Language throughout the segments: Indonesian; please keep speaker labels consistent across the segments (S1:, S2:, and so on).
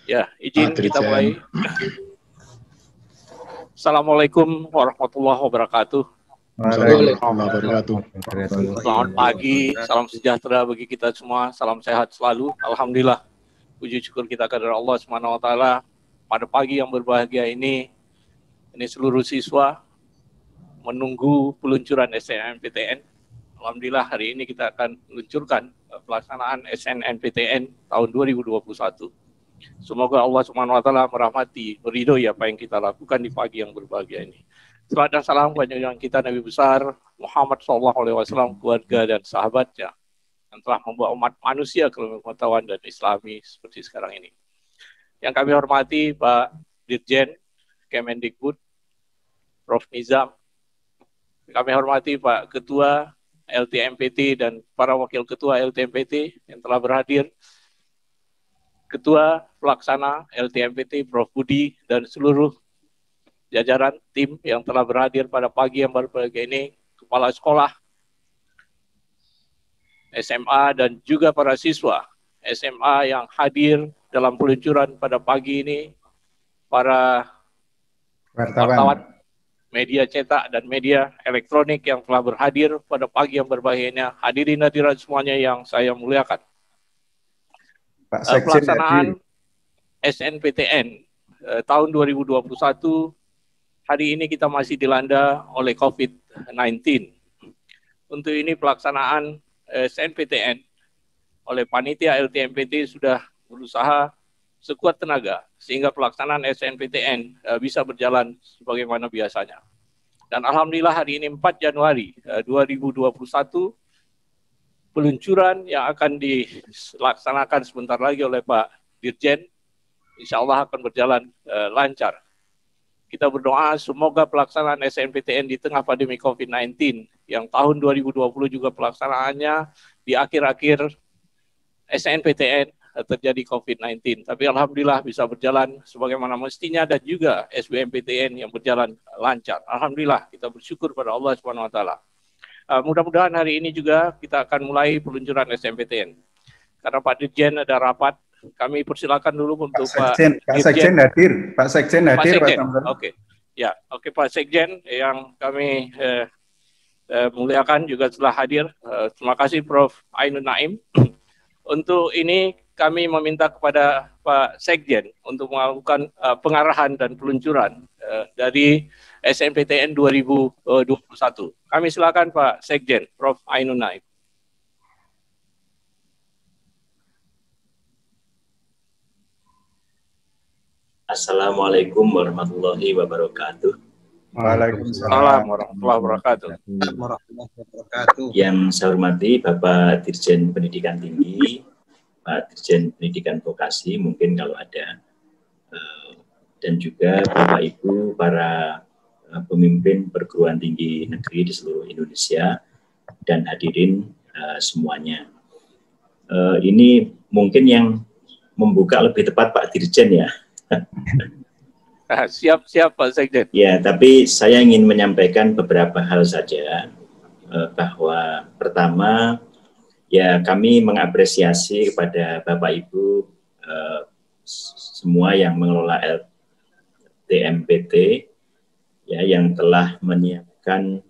S1: Ya, izin kita mulai. Assalamualaikum warahmatullahi wabarakatuh. Selamat pagi, salam sejahtera bagi kita semua, salam sehat selalu. Alhamdulillah, puji syukur kita kepada Allah Subhanahu wa taala pada pagi yang berbahagia ini seluruh siswa menunggu peluncuran SNMPTN. Alhamdulillah hari ini kita akan meluncurkan pelaksanaan SNMPTN tahun 2021. Semoga Allah Subhanahu wa taala merahmati, meridhoi apa yang kita lakukan di pagi yang berbahagia ini. Salam dan salam kepada yang kita Nabi besar Muhammad SAW, keluarga dan sahabatnya yang telah membawa umat manusia ke pengetahuan dan Islami seperti sekarang ini. Yang kami hormati Pak Dirjen Kemendikbud, Prof. Nizam. Kami hormati Pak Ketua LTMPT dan para wakil Ketua LTMPT yang telah berhadir. Ketua Pelaksana LTMPT Prof. Budi dan seluruh jajaran tim yang telah berhadir pada pagi yang berbahagia ini, kepala sekolah, SMA dan juga para siswa SMA yang hadir dalam peluncuran pada pagi ini, para wartawan, media cetak dan media elektronik yang telah berhadir pada pagi yang berbahagia ini, hadirin hadirat semuanya yang saya muliakan.
S2: Pak Sekjen
S1: pelaksanaan SNPTN tahun 2021 hari ini kita masih dilanda oleh COVID-19. Untuk ini pelaksanaan SNPTN oleh panitia LTMPT sudah berusaha sekuat tenaga sehingga pelaksanaan SNPTN bisa berjalan sebagaimana biasanya. Dan alhamdulillah hari ini 4 Januari 2021 peluncuran yang akan dilaksanakan sebentar lagi oleh Pak Dirjen insya Allah akan berjalan lancar. Kita berdoa semoga pelaksanaan SNPTN di tengah pandemi COVID-19 yang tahun 2020 juga pelaksanaannya di akhir-akhir SNPTN terjadi COVID-19. Tapi alhamdulillah bisa berjalan sebagaimana mestinya dan juga SBMPTN yang berjalan lancar. Alhamdulillah kita bersyukur pada Allah Subhanahu wa taala. Mudah-mudahan hari ini juga kita akan mulai peluncuran SNMPTN. Karena Pak Dirjen ada rapat, kami persilakan dulu untuk Pak
S2: Sekjen hadir. Pak Sekjen hadir.
S1: Pak Sekjen. Oke. Ya, oke Pak Sekjen yang kami muliakan juga telah hadir. Terima kasih Prof. Ainun Naim. Untuk ini kami meminta kepada Pak Sekjen untuk melakukan pengarahan dan peluncuran dari SNMPTN 2021. Kami silakan Pak Sekjen, Prof. Ainun Naim.
S3: Assalamualaikum warahmatullahi wabarakatuh.
S1: Waalaikumsalam warahmatullahi wabarakatuh.
S3: Yang saya hormati Bapak Dirjen Pendidikan Tinggi, Pak Dirjen Pendidikan Vokasi, mungkin kalau ada, dan juga Bapak Ibu para pemimpin perguruan tinggi negeri di seluruh Indonesia dan hadirin semuanya. Ini mungkin yang membuka lebih tepat Pak Dirjen ya.
S1: Siap Pak Sekjen.
S3: Ya, tapi saya ingin menyampaikan beberapa hal saja, bahwa pertama ya kami mengapresiasi kepada Bapak Ibu semua yang mengelola LTMPT ya, yang telah menyiapkan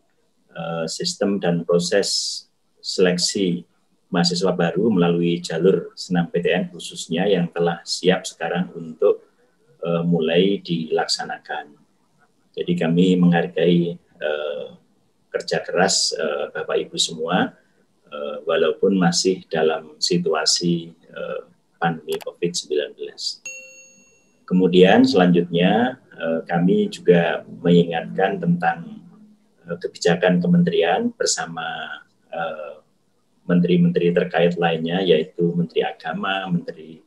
S3: sistem dan proses seleksi mahasiswa baru melalui jalur SNMPTN khususnya yang telah siap sekarang untuk mulai dilaksanakan. Jadi kami menghargai kerja keras Bapak Ibu semua, walaupun masih dalam situasi pandemi COVID-19. Kemudian selanjutnya kami juga mengingatkan tentang kebijakan kementerian bersama menteri-menteri terkait lainnya, yaitu Menteri Agama, Menteri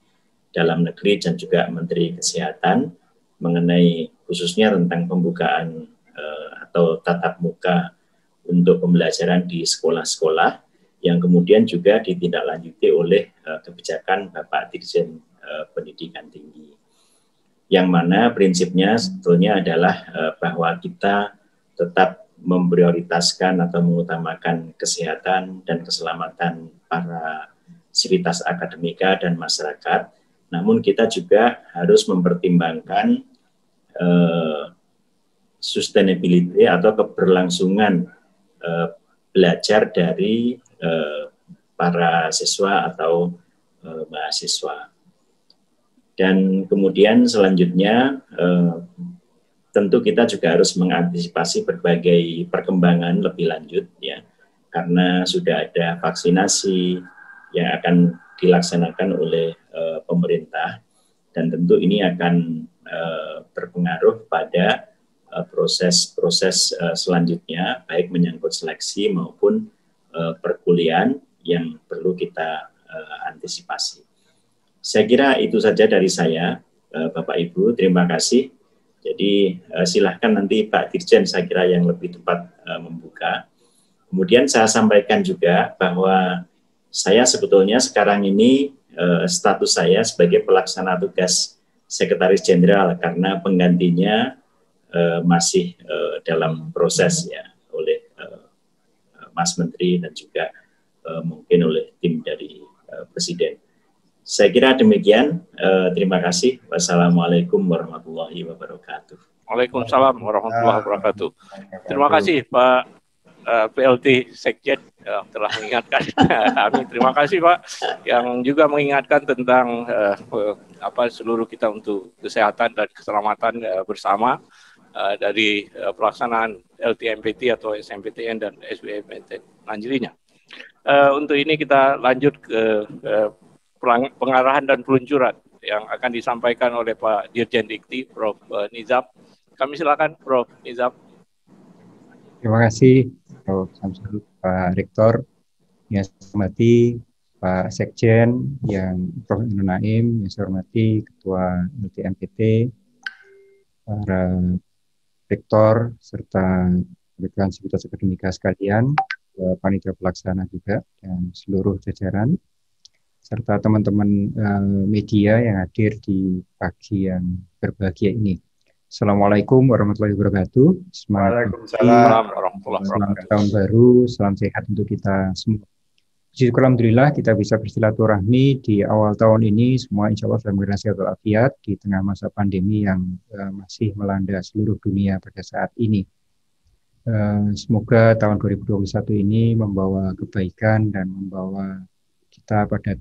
S3: Dalam Negeri, dan juga Menteri Kesehatan mengenai khususnya tentang pembukaan atau tatap muka untuk pembelajaran di sekolah-sekolah yang kemudian juga ditindaklanjuti oleh kebijakan Bapak Dirjen Pendidikan Tinggi. Yang mana prinsipnya sebetulnya adalah bahwa kita tetap memprioritaskan atau mengutamakan kesehatan dan keselamatan para sivitas akademika dan masyarakat. namun kita juga harus mempertimbangkan sustainability atau keberlangsungan belajar dari para siswa atau mahasiswa. Dan kemudian selanjutnya tentu kita juga harus mengantisipasi berbagai perkembangan lebih lanjut ya, karena sudah ada vaksinasi yang akan dilaksanakan oleh pemerintah, dan tentu ini akan berpengaruh pada proses-proses selanjutnya, baik menyangkut seleksi maupun perkuliahan yang perlu kita antisipasi. Saya kira itu saja dari saya, Bapak Ibu. Terima kasih. Jadi silahkan nanti Pak Dirjen saya kira yang lebih tepat membuka. Kemudian saya sampaikan juga bahwa saya sebetulnya sekarang ini status saya sebagai pelaksana tugas Sekretaris Jenderal, karena penggantinya masih dalam proses ya oleh Mas Menteri dan juga mungkin oleh tim dari Presiden. Saya kira demikian. Terima kasih. Wassalamualaikum warahmatullahi wabarakatuh.
S1: Waalaikumsalam warahmatullahi wabarakatuh. Terima kasih Pak PLT Sekjen yang telah mengingatkan kami. Terima kasih Pak yang juga mengingatkan tentang seluruh kita untuk kesehatan dan keselamatan bersama dari pelaksanaan LTMPT atau SMPTN dan SBMPTN Anjelinya. Untuk ini kita lanjut ke pengarahan dan peluncuran yang akan disampaikan oleh Pak Dirjen Dikti, Prof. Nizam. Kami silakan Prof. Nizam.
S4: Terima kasih Prof. Samsul, Pak Rektor, yang saya hormati Pak Sekjen, yang Prof. Nur Naim, yang saya hormati Ketua LTMPT, para Rektor, serta rekan sivitas akademika sekalian, panitia pelaksana juga, dan seluruh jajaran, serta teman-teman media yang hadir di pagi yang berbahagia ini. Assalamualaikum warahmatullahi wabarakatuh.
S2: Waalaikumsalam
S4: warahmatullahi wabarakatuh. Selamat tahun baru, salam sehat untuk kita semua. Syukur alhamdulillah kita bisa bersilaturahmi di awal tahun ini, semua insya Allah dalam keadaan sehat walafiat di tengah masa pandemi yang masih melanda seluruh dunia pada saat ini. Semoga tahun 2021 ini membawa kebaikan dan membawa kita pada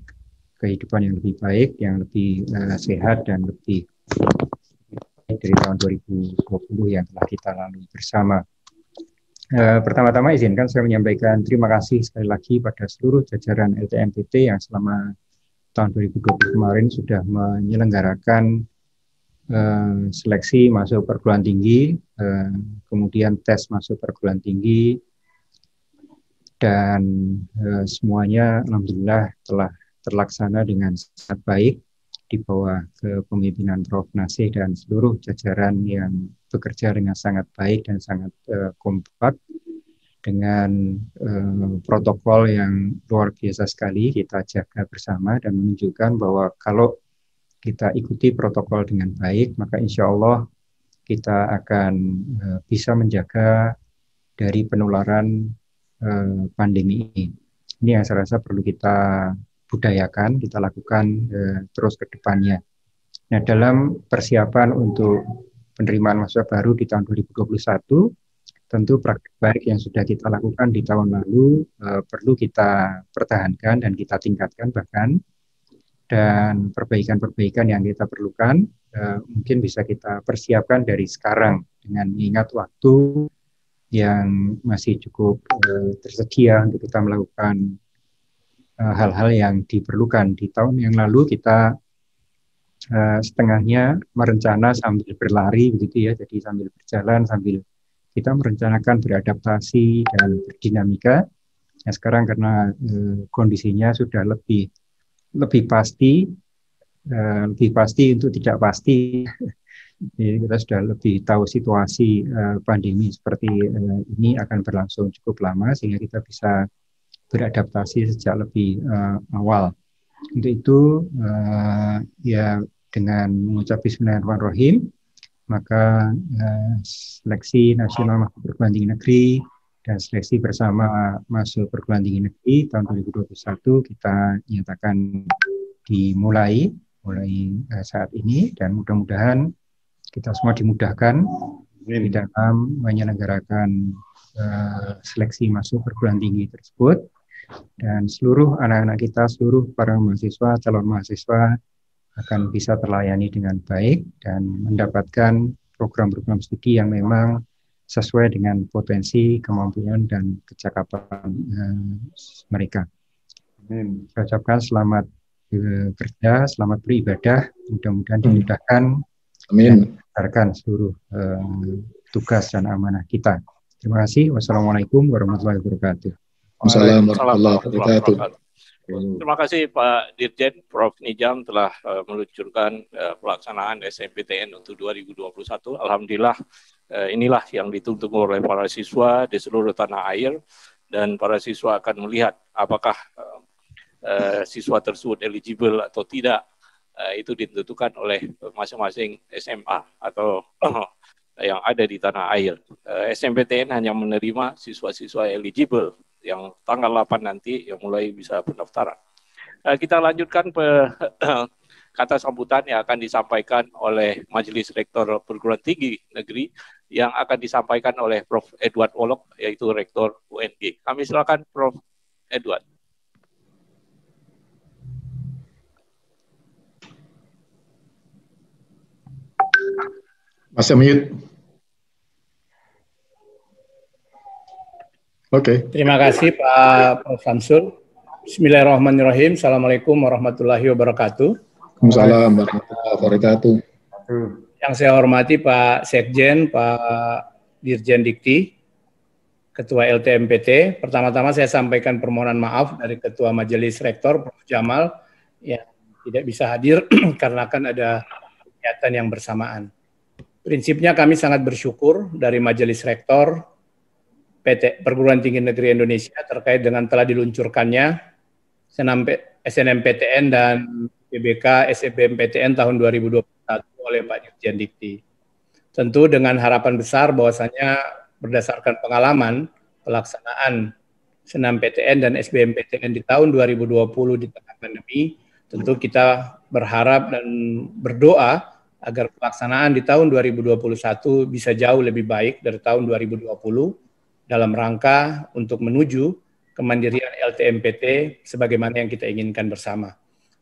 S4: kehidupan yang lebih baik, yang lebih sehat dan lebih baik dari tahun 2020 yang telah kita lalui bersama. Pertama-tama izinkan saya menyampaikan terima kasih sekali lagi pada seluruh jajaran LTMPT yang selama tahun 2020 kemarin sudah menyelenggarakan seleksi masuk perguruan tinggi, kemudian tes masuk perguruan tinggi, dan semuanya alhamdulillah telah terlaksana dengan sangat baik di bawah kepemimpinan Prof. Nasih dan seluruh jajaran yang bekerja dengan sangat baik dan sangat kompak dengan protokol yang luar biasa sekali kita jaga bersama dan menunjukkan bahwa kalau kita ikuti protokol dengan baik maka insya Allah kita akan bisa menjaga dari penularan pandemi ini. Ini yang saya rasa perlu kita budayakan, kita lakukan terus ke depannya. Nah, dalam persiapan untuk penerimaan mahasiswa baru di tahun 2021, tentu praktik baik yang sudah kita lakukan di tahun lalu perlu kita pertahankan dan kita tingkatkan bahkan, dan perbaikan-perbaikan yang kita perlukan mungkin bisa kita persiapkan dari sekarang dengan mengingat waktu yang masih cukup tersedia untuk kita melakukan hal-hal yang diperlukan. Di tahun yang lalu kita setengahnya merencana sambil berlari begitu ya, jadi sambil berjalan, sambil kita merencanakan beradaptasi dan berdinamika. Nah, sekarang karena kondisinya sudah lebih pasti, lebih pasti untuk tidak pasti. Jadi kita sudah lebih tahu situasi pandemi seperti ini akan berlangsung cukup lama sehingga kita bisa beradaptasi sejak lebih awal. Untuk itu ya dengan mengucap Bismillahirrahmanirrahim, maka seleksi nasional masuk perguruan tinggi negeri dan seleksi bersama masuk perguruan tinggi negeri tahun 2021 kita nyatakan dimulai mulai saat ini, dan mudah-mudahan kita semua dimudahkan di dalam menyelenggarakan seleksi masuk perguruan tinggi tersebut, dan seluruh anak-anak kita, seluruh para mahasiswa, calon mahasiswa akan bisa terlayani dengan baik dan mendapatkan program-program studi yang memang sesuai dengan potensi, kemampuan, dan kecakapan mereka. Saya ucapkan selamat bekerja, selamat beribadah, mudah-mudahan dimudahkan dan menjalankan seluruh tugas dan amanah kita. Terima kasih. Wassalamualaikum warahmatullahi wabarakatuh.
S5: Waalaikumsalam warahmatullahi wabarakatuh.
S1: Terima kasih Pak Dirjen, Prof. Nizam telah meluncurkan pelaksanaan SNMPTN untuk 2021. Alhamdulillah inilah yang ditunggu oleh para siswa di seluruh tanah air, dan para siswa akan melihat apakah siswa tersebut eligible atau tidak. Itu ditentukan oleh masing-masing SMA atau yang ada di tanah air. SNMPTN hanya menerima siswa-siswa eligible yang tanggal 8 nanti yang mulai bisa pendaftaran. Kita lanjutkan kata sambutan yang akan disampaikan oleh Majelis Rektor Perguruan Tinggi Negeri yang akan disampaikan oleh Prof. Edward Wolok, yaitu Rektor UNG. Kami silakan Prof. Edward.
S5: Masih mute. Oke.
S6: Terima kasih Pak Prof. Samsul. Bismillahirrahmanirrahim. Assalamualaikum warahmatullahi wabarakatuh.
S5: Waalaikumsalam warahmatullahi wabarakatuh.
S6: Yang saya hormati Pak Sekjen, Pak Dirjen Dikti, Ketua LTMPT. Pertama-tama saya sampaikan permohonan maaf dari Ketua Majelis Rektor, Prof. Jamal, yang tidak bisa hadir karena kan ada kegiatan yang bersamaan. Prinsipnya kami sangat bersyukur dari Majelis Rektor Perguruan Tinggi Negeri Indonesia terkait dengan telah diluncurkannya SNMPTN dan PBK SBMPTN tahun 2021 oleh Pak Dirjen Dikti. Tentu dengan harapan besar bahwasanya berdasarkan pengalaman pelaksanaan SNMPTN dan SBMPTN di tahun 2020 di tengah pandemi, tentu kita berharap dan berdoa agar pelaksanaan di tahun 2021 bisa jauh lebih baik dari tahun 2020 dalam rangka untuk menuju kemandirian LTMPT sebagaimana yang kita inginkan bersama.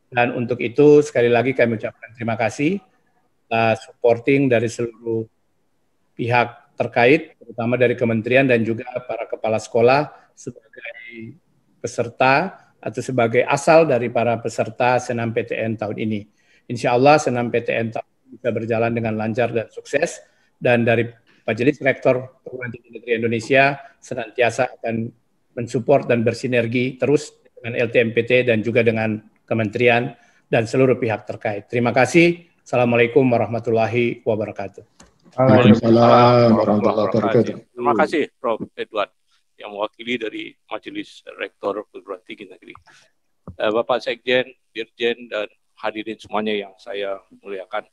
S6: Dan untuk itu sekali lagi kami ucapkan terima kasih supporting dari seluruh pihak terkait, terutama dari kementerian dan juga para kepala sekolah sebagai peserta atau sebagai asal dari para peserta SNMPTN tahun ini. Insya Allah SNMPTN tahun bisa berjalan dengan lancar dan sukses, dan dari Majelis Rektor Perguruan Tinggi Negeri Indonesia senantiasa akan mensupport dan bersinergi terus dengan LTMPT dan juga dengan kementerian dan seluruh pihak terkait. Terima kasih. Assalamualaikum warahmatullahi wabarakatuh.
S5: Waalaikumsalam warahmatullahi wabarakatuh.
S1: Terima kasih Prof. Edward yang mewakili dari Majelis Rektor Perguruan Tinggi Negeri. Bapak Sekjen, Dirjen, dan hadirin semuanya yang saya muliakan.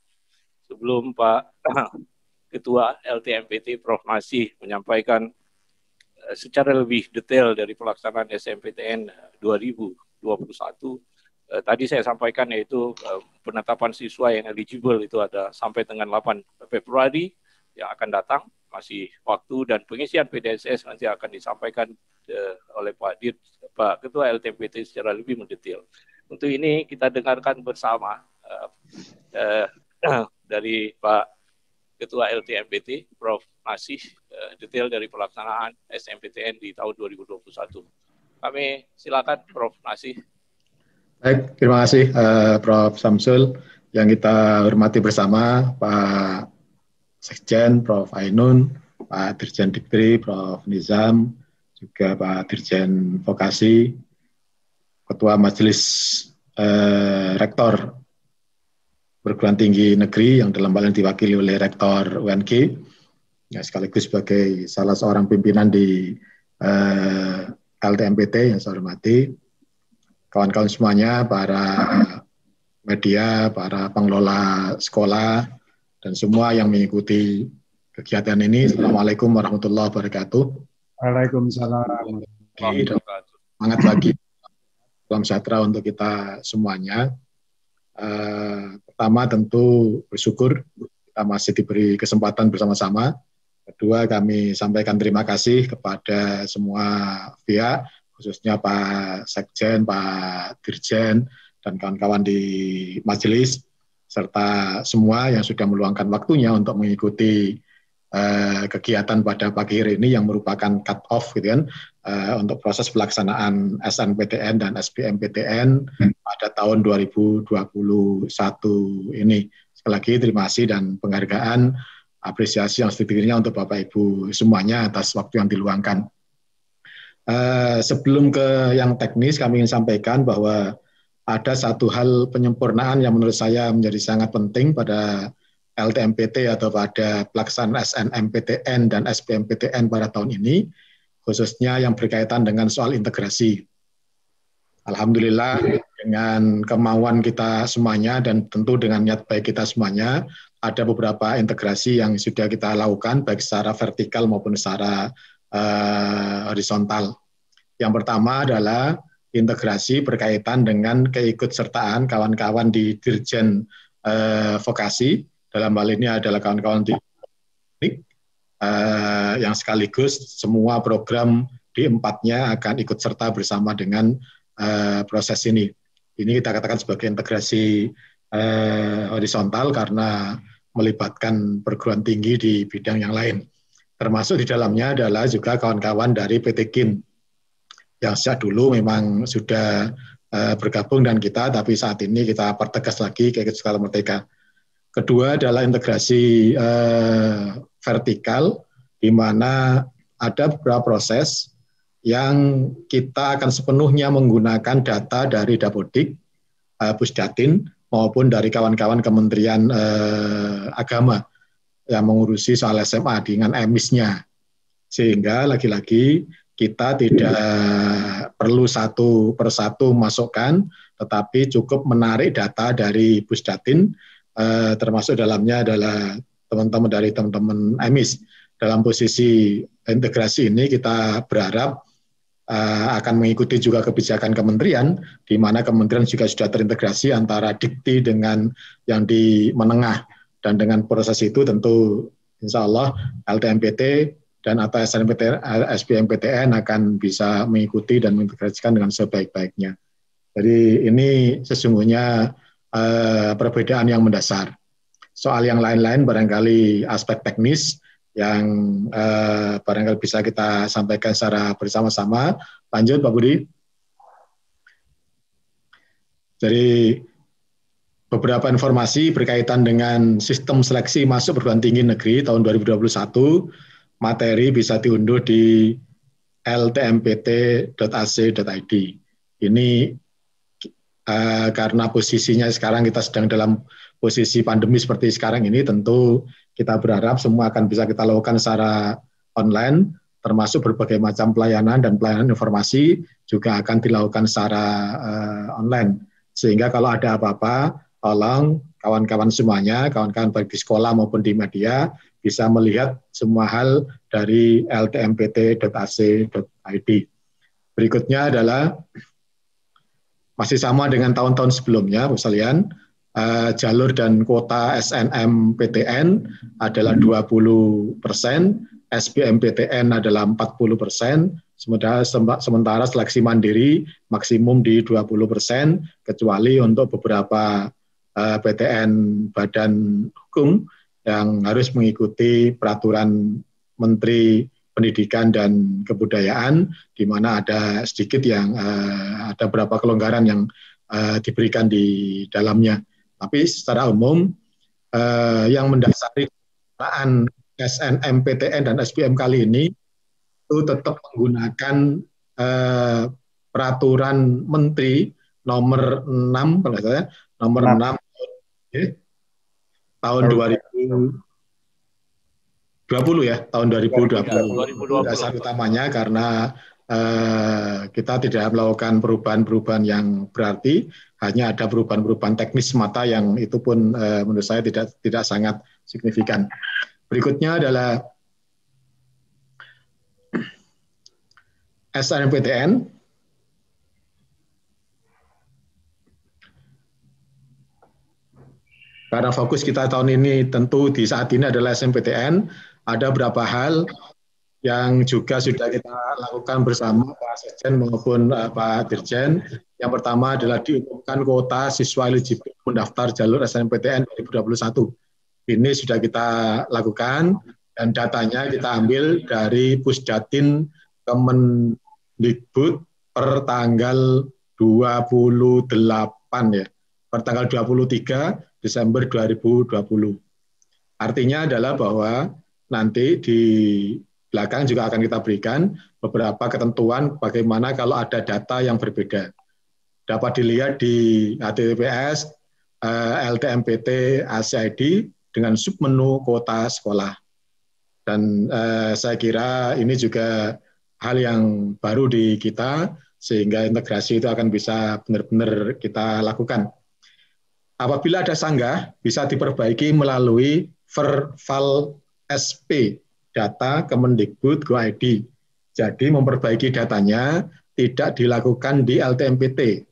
S1: Sebelum Pak Ketua LTMPT Prof. Nasih menyampaikan secara lebih detail dari pelaksanaan SNMPTN 2021, tadi saya sampaikan yaitu penetapan siswa yang eligible itu ada sampai dengan 8 Februari yang akan datang, masih waktu, dan pengisian PDSS nanti akan disampaikan oleh Pak Ketua LTMPT secara lebih mendetail. Untuk ini kita dengarkan bersama dari Pak Ketua LTMPT, Prof. Nasih, detail dari pelaksanaan SNMPTN di tahun 2021. Kami silakan Prof. Nasih.
S5: Baik, terima kasih Prof. Samsul. Yang kita hormati bersama Pak Sekjen, Prof. Ainun, Pak Dirjen Dikti, Prof. Nizam, juga Pak Dirjen Vokasi, Ketua Majelis Rektor Perguruan Tinggi Negeri yang dalam hal ini diwakili oleh Rektor UNG, ya, sekaligus sebagai salah seorang pimpinan di LTMPT yang saya hormati, kawan-kawan semuanya, para media, para pengelola sekolah, dan semua yang mengikuti kegiatan ini. Assalamualaikum warahmatullahi wabarakatuh.
S2: Waalaikumsalam.
S5: Semangat lagi, salam sejahtera untuk kita semuanya. Pertama tentu bersyukur kita masih diberi kesempatan bersama-sama. Kedua, kami sampaikan terima kasih kepada semua pihak, khususnya Pak Sekjen, Pak Dirjen, dan kawan-kawan di majelis, serta semua yang sudah meluangkan waktunya untuk mengikuti kegiatan pada pagi hari ini yang merupakan cut off gitu kan, untuk proses pelaksanaan SNPTN dan SBMPTN pada tahun 2021 ini. Sekali lagi terima kasih dan penghargaan, apresiasi yang setinggi-tingginya untuk Bapak Ibu semuanya atas waktu yang diluangkan. Sebelum ke yang teknis, kami ingin sampaikan bahwa ada satu hal penyempurnaan yang menurut saya menjadi sangat penting pada LTMPT atau pada pelaksanaan SNMPTN dan SBMPTN pada tahun ini, khususnya yang berkaitan dengan soal integrasi. Alhamdulillah dengan kemauan kita semuanya dan tentu dengan niat baik kita semuanya, ada beberapa integrasi yang sudah kita lakukan baik secara vertikal maupun secara horizontal. Yang pertama adalah integrasi berkaitan dengan keikutsertaan kawan-kawan di Dirjen Vokasi, dalam hal ini adalah kawan-kawan di yang sekaligus semua program di empatnya akan ikut serta bersama dengan proses ini. Ini kita katakan sebagai integrasi horizontal karena melibatkan perguruan tinggi di bidang yang lain. Termasuk di dalamnya adalah juga kawan-kawan dari PT KIN yang sejak dulu memang sudah bergabung dengan kita, tapi saat ini kita pertegas lagi keikutsertaan Merdeka. Kedua adalah integrasi vertikal, di mana ada beberapa proses yang kita akan sepenuhnya menggunakan data dari Dapodik, Pusdatin, maupun dari kawan-kawan Kementerian Agama yang mengurusi soal SMA dengan emisnya. Sehingga lagi-lagi kita tidak perlu satu persatu masukkan, tetapi cukup menarik data dari Pusdatin, termasuk dalamnya adalah teman-teman dari teman-teman emis. Dalam posisi integrasi ini kita berharap akan mengikuti juga kebijakan kementerian, di mana kementerian juga sudah terintegrasi antara Dikti dengan yang di menengah, dan dengan proses itu tentu insya Allah LTMPT dan atau SBMPTN akan bisa mengikuti dan mengintegrasikan dengan sebaik-baiknya. Jadi ini sesungguhnya perbedaan yang mendasar. Soal yang lain-lain barangkali aspek teknis yang barangkali bisa kita sampaikan secara bersama-sama. Lanjut Pak Budi. Jadi beberapa informasi berkaitan dengan sistem seleksi masuk perguruan tinggi negeri tahun 2021, materi bisa diunduh di ltmpt.ac.id. Ini karena posisinya sekarang kita sedang dalam posisi pandemi seperti sekarang ini, tentu kita berharap semua akan bisa kita lakukan secara online, termasuk berbagai macam pelayanan dan pelayanan informasi juga akan dilakukan secara online. Sehingga kalau ada apa-apa, tolong kawan-kawan semuanya, kawan-kawan baik di sekolah maupun di media, bisa melihat semua hal dari ltmpt.ac.id. Berikutnya adalah masih sama dengan tahun-tahun sebelumnya, Bu sekalian, jalur dan kuota SNMPTN adalah 20%, SBMPTN adalah 40%, sementara seleksi mandiri maksimum di 20%, kecuali untuk beberapa PTN badan hukum yang harus mengikuti peraturan Menteri Pendidikan dan Kebudayaan, di mana ada sedikit yang ada beberapa kelonggaran yang diberikan di dalamnya. Tapi secara umum yang mendasari pelaksanaan SNMPTN dan SBM kali ini itu tetap menggunakan peraturan Menteri nomor 6 kalau saya nomor 6 tahun 2020 ya, tahun 2020. Dasar utamanya karena kita tidak melakukan perubahan-perubahan yang berarti, hanya ada perubahan-perubahan teknis semata yang itu pun menurut saya tidak sangat signifikan. Berikutnya adalah SNMPTN. Karena fokus kita tahun ini tentu di saat ini adalah SNMPTN, ada beberapa hal yang juga sudah kita lakukan bersama Pak Sekjen maupun Pak Dirjen. Yang pertama adalah diumumkan kuota siswa eligible mendaftar jalur SNMPTN 2021. Ini sudah kita lakukan dan datanya kita ambil dari Pusdatin Kemendikbud per tanggal 28 ya, per tanggal 23 Desember 2020. Artinya adalah bahwa nanti di belakang juga akan kita berikan beberapa ketentuan bagaimana kalau ada data yang berbeda. Dapat dilihat di HTTPS LTMPT ACID dengan submenu kuota sekolah. Dan saya kira ini juga hal yang baru di kita, sehingga integrasi itu akan bisa benar-benar kita lakukan. Apabila ada sanggah, bisa diperbaiki melalui Verval SP, data Kemendikbud Go.id. Jadi memperbaiki datanya tidak dilakukan di LTMPT.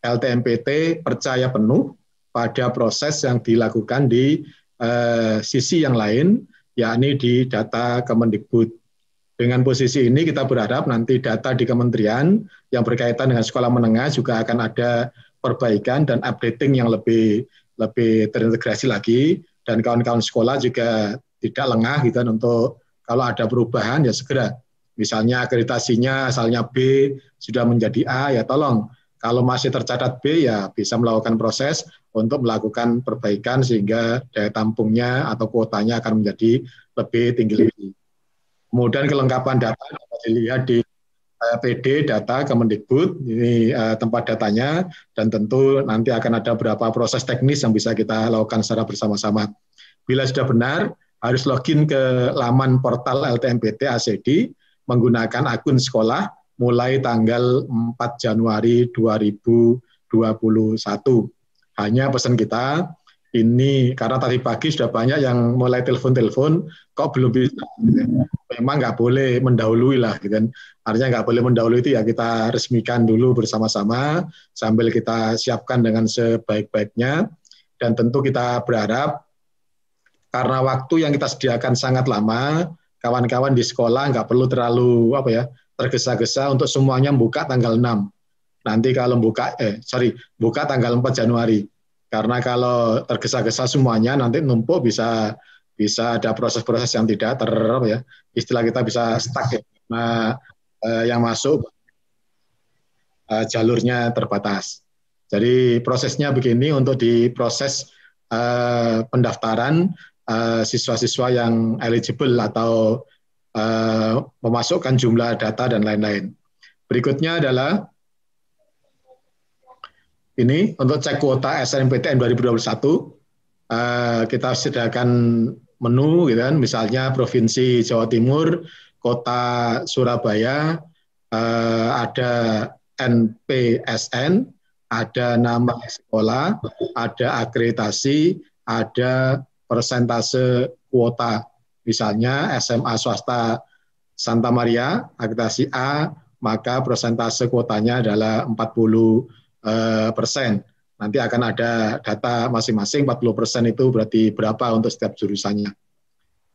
S5: LTMPT percaya penuh pada proses yang dilakukan di sisi yang lain, yakni di data Kemendikbud. Dengan posisi ini kita berharap nanti data di kementerian yang berkaitan dengan sekolah menengah juga akan ada perbaikan dan updating yang lebih terintegrasi lagi, dan kawan-kawan sekolah juga tidak lengah gitu untuk kalau ada perubahan ya segera. Misalnya akreditasinya asalnya B sudah menjadi A, ya tolong kalau masih tercatat B ya bisa melakukan proses untuk melakukan perbaikan sehingga daya tampungnya atau kuotanya akan menjadi lebih tinggi lagi. Kemudian kelengkapan data dapat dilihat di PD data Kemendikbud, ini tempat datanya, dan tentu nanti akan ada beberapa proses teknis yang bisa kita lakukan secara bersama-sama. Bila sudah benar, harus login ke laman portal LTMPT ACD menggunakan akun sekolah mulai tanggal 4 Januari 2021. Hanya pesan kita, ini karena tadi pagi sudah banyak yang mulai telepon-telepon, kok belum bisa. Memang nggak boleh mendahului lah, gitu kan. Artinya nggak boleh mendahului itu ya kita resmikan dulu bersama-sama sambil kita siapkan dengan sebaik-baiknya. Dan tentu kita berharap karena waktu yang kita sediakan sangat lama, kawan-kawan di sekolah nggak perlu terlalu tergesa-gesa untuk semuanya buka tanggal 6. Nanti kalau buka tanggal 4 Januari. Karena kalau tergesa-gesa semuanya nanti numpuk bisa ada proses-proses yang tidak istilah kita bisa stuck ya. Nah, yang masuk jalurnya terbatas. Jadi prosesnya begini untuk diproses pendaftaran siswa-siswa yang eligible atau memasukkan jumlah data dan lain-lain. Berikutnya adalah ini untuk cek kuota SNMPTN 2021, kita sediakan menu, gitu kan, misalnya Provinsi Jawa Timur, Kota Surabaya, ada NPSN, ada nama sekolah, ada akreditasi, ada persentase kuota. Misalnya SMA swasta Santa Maria, akreditasi A, maka persentase kuotanya adalah 40%. Nanti akan ada data masing-masing, 40% itu berarti berapa untuk setiap jurusannya.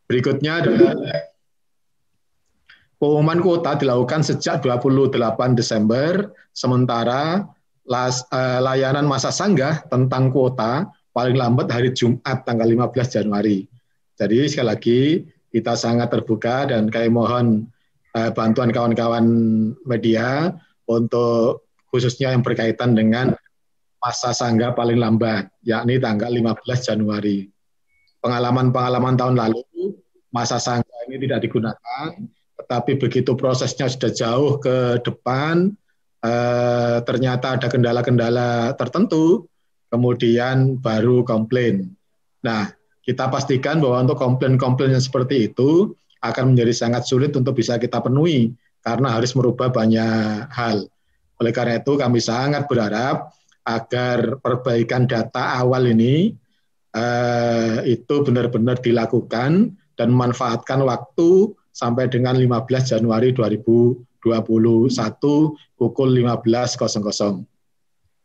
S5: Berikutnya adalah pengumuman kuota dilakukan sejak 28 Desember, sementara layanan masa sanggah tentang kuota paling lambat hari Jumat tanggal 15 Januari. Jadi sekali lagi kita sangat terbuka dan kami mohon bantuan kawan-kawan media untuk khususnya yang berkaitan dengan masa sanggah paling lambat, yakni tanggal 15 Januari. Pengalaman-pengalaman tahun lalu, masa sanggah ini tidak digunakan, tetapi begitu prosesnya sudah jauh ke depan, ternyata ada kendala-kendala tertentu, kemudian baru komplain. Nah, kita pastikan bahwa untuk komplain-komplain yang seperti itu akan menjadi sangat sulit untuk bisa kita penuhi, karena harus merubah banyak hal. Oleh karena itu, kami sangat berharap agar perbaikan data awal ini itu benar-benar dilakukan dan memanfaatkan waktu sampai dengan 15 Januari 2021 pukul 15.00.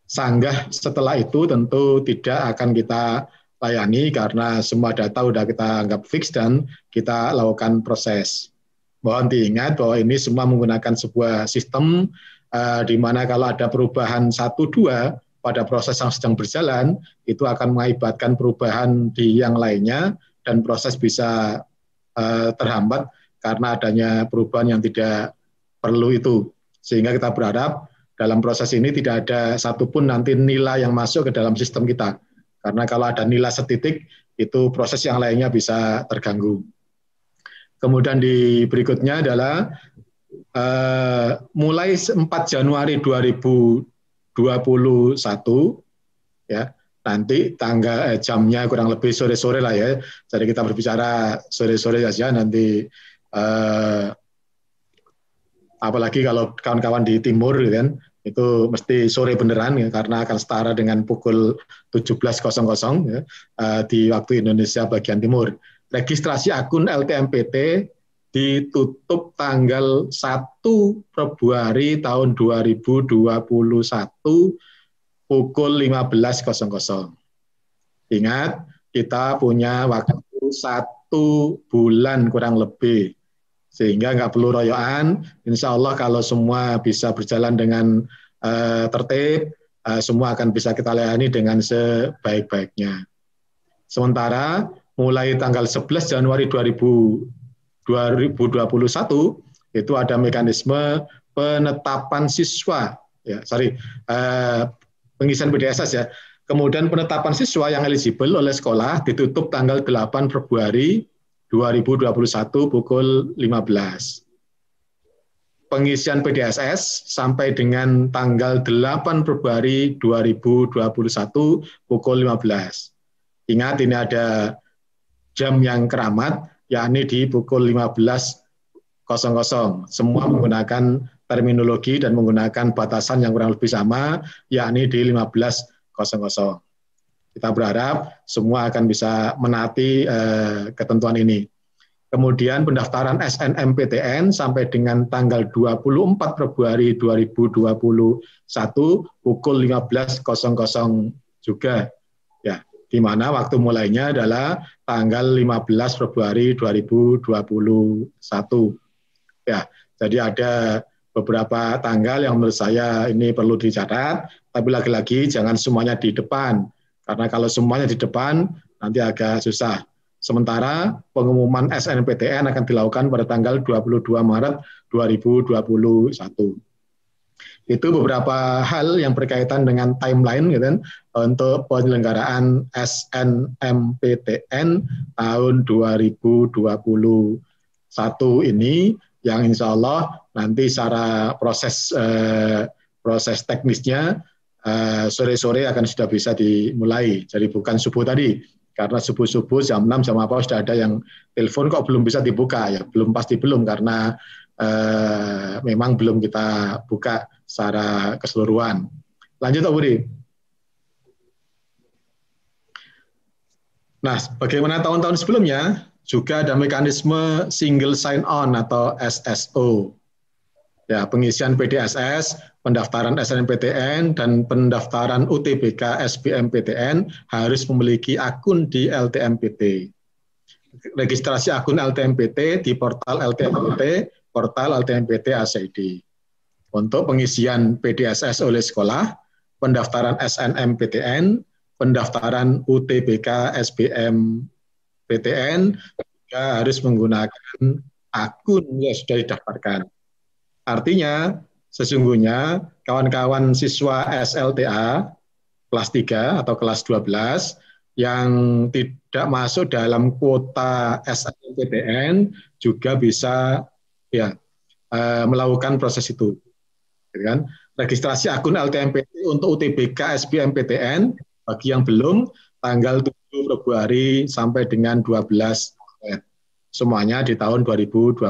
S5: Sanggah setelah itu tentu tidak akan kita layani karena semua data sudah kita anggap fix dan kita lakukan proses. Mohon diingat bahwa ini semua menggunakan sebuah sistem di mana kalau ada perubahan 1-2 pada proses yang sedang berjalan, itu akan mengakibatkan perubahan di yang lainnya dan proses bisa terhambat karena adanya perubahan yang tidak perlu itu. Sehingga kita berharap dalam proses ini tidak ada satupun nanti nilai yang masuk ke dalam sistem kita. Karena kalau ada nilai setitik, itu proses yang lainnya bisa terganggu. Kemudian di berikutnya adalah mulai 4 Januari 2021, ya, nanti tanggal jamnya kurang lebih sore-sore lah ya. Jadi kita berbicara sore-sore saja nanti. Apalagi kalau kawan-kawan di timur, gitu kan, itu mesti sore beneran ya, karena akan setara dengan pukul 17.00 ya, di waktu Indonesia bagian timur. Registrasi akun LTMPT ditutup tanggal 1 Februari tahun 2021 pukul 15.00. Ingat, kita punya waktu 1 bulan kurang lebih. Sehingga nggak perlu royoan, insya Allah kalau semua bisa berjalan dengan tertib, semua akan bisa kita layani dengan sebaik-baiknya. Sementara mulai tanggal 11 Januari 2021, itu ada mekanisme penetapan siswa, pengisian PDSS ya. Kemudian penetapan siswa yang eligible oleh sekolah ditutup tanggal 8 Februari 2021 pukul 15. Pengisian PDSS sampai dengan tanggal 8 Februari 2021 pukul 15. Ingat ini ada jam yang keramat, yakni di pukul 15.00. Semua menggunakan terminologi dan menggunakan batasan yang kurang lebih sama, yakni di 15.00. Kita berharap semua akan bisa menaati ketentuan ini. Kemudian pendaftaran SNMPTN sampai dengan tanggal 24 Februari 2021 pukul 15.00 juga. Ya, di mana waktu mulainya adalah tanggal 15 Februari 2021. Ya, jadi ada beberapa tanggal yang menurut saya ini perlu dicatat, tapi lagi-lagi jangan semuanya di depan. Karena kalau semuanya di depan, nanti agak susah. Sementara pengumuman SNMPTN akan dilakukan pada tanggal 22 Maret 2021. Itu beberapa hal yang berkaitan dengan timeline gitu kan, untuk penyelenggaraan SNMPTN tahun 2021 ini, yang insya Allah nanti secara proses teknisnya sore-sore akan sudah bisa dimulai. Jadi bukan subuh tadi, karena subuh-subuh jam 6 jam apa sudah ada yang telepon kok belum bisa dibuka ya, belum pasti belum karena memang belum kita buka secara keseluruhan. Lanjut Pak Budi. Nah, bagaimana tahun-tahun sebelumnya juga ada mekanisme single sign on atau SSO. Ya, pengisian PDSS, pendaftaran SNMPTN, dan pendaftaran UTBK SBMPTN harus memiliki akun di LTMPT. Registrasi akun LTMPT di portal LTMPT, portal LTMPT ACID. Untuk pengisian PDSS oleh sekolah, pendaftaran SNMPTN, pendaftaran UTBK SBMPTN juga harus menggunakan akun yang sudah didaftarkan. Artinya, sesungguhnya kawan-kawan siswa SLTA kelas 3 atau kelas 12 yang tidak masuk dalam kuota SNMPTN juga bisa ya melakukan proses itu. Kan? Registrasi akun LTMPT untuk UTBK SBMPTN bagi yang belum tanggal 7 Februari sampai dengan 12 Maret. Semuanya di tahun 2021.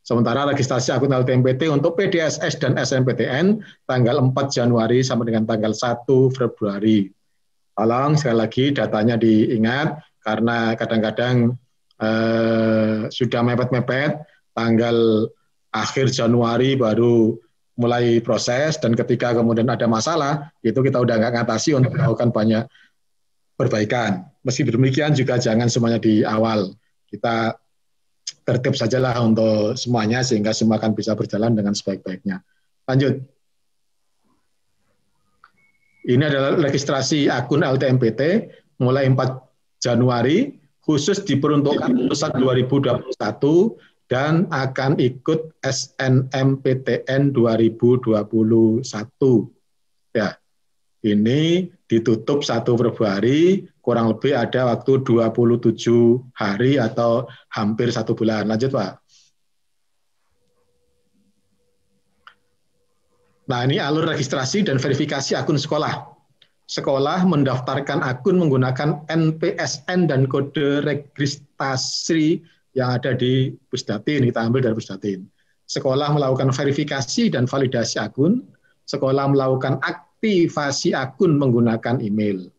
S5: Sementara registrasi akun LTMPT untuk PDSS dan SNMPTN tanggal 4 Januari sampai dengan tanggal 1 Februari. Tolong sekali lagi datanya diingat karena kadang-kadang sudah mepet-mepet, tanggal akhir Januari baru mulai proses dan ketika kemudian ada masalah, itu kita udah nggak ngatasi untuk melakukan banyak perbaikan. Meski demikian juga jangan semuanya di awal. Kita tertib sajalah untuk semuanya sehingga semua akan bisa berjalan dengan sebaik-baiknya. Lanjut. Ini adalah registrasi akun LTMPT mulai 4 Januari khusus diperuntukkan pusat 2021 dan akan ikut SNMPTN 2021. Ya, ini ditutup 1 Februari, kurang lebih ada waktu 27 hari atau hampir 1 bulan. Lanjut, Pak. Nah, ini alur registrasi dan verifikasi akun sekolah. Sekolah mendaftarkan akun menggunakan NPSN dan kode registrasi yang ada di Pusdatin, kita ambil dari Pusdatin. Sekolah melakukan verifikasi dan validasi akun. Sekolah melakukan aktivasi akun menggunakan email.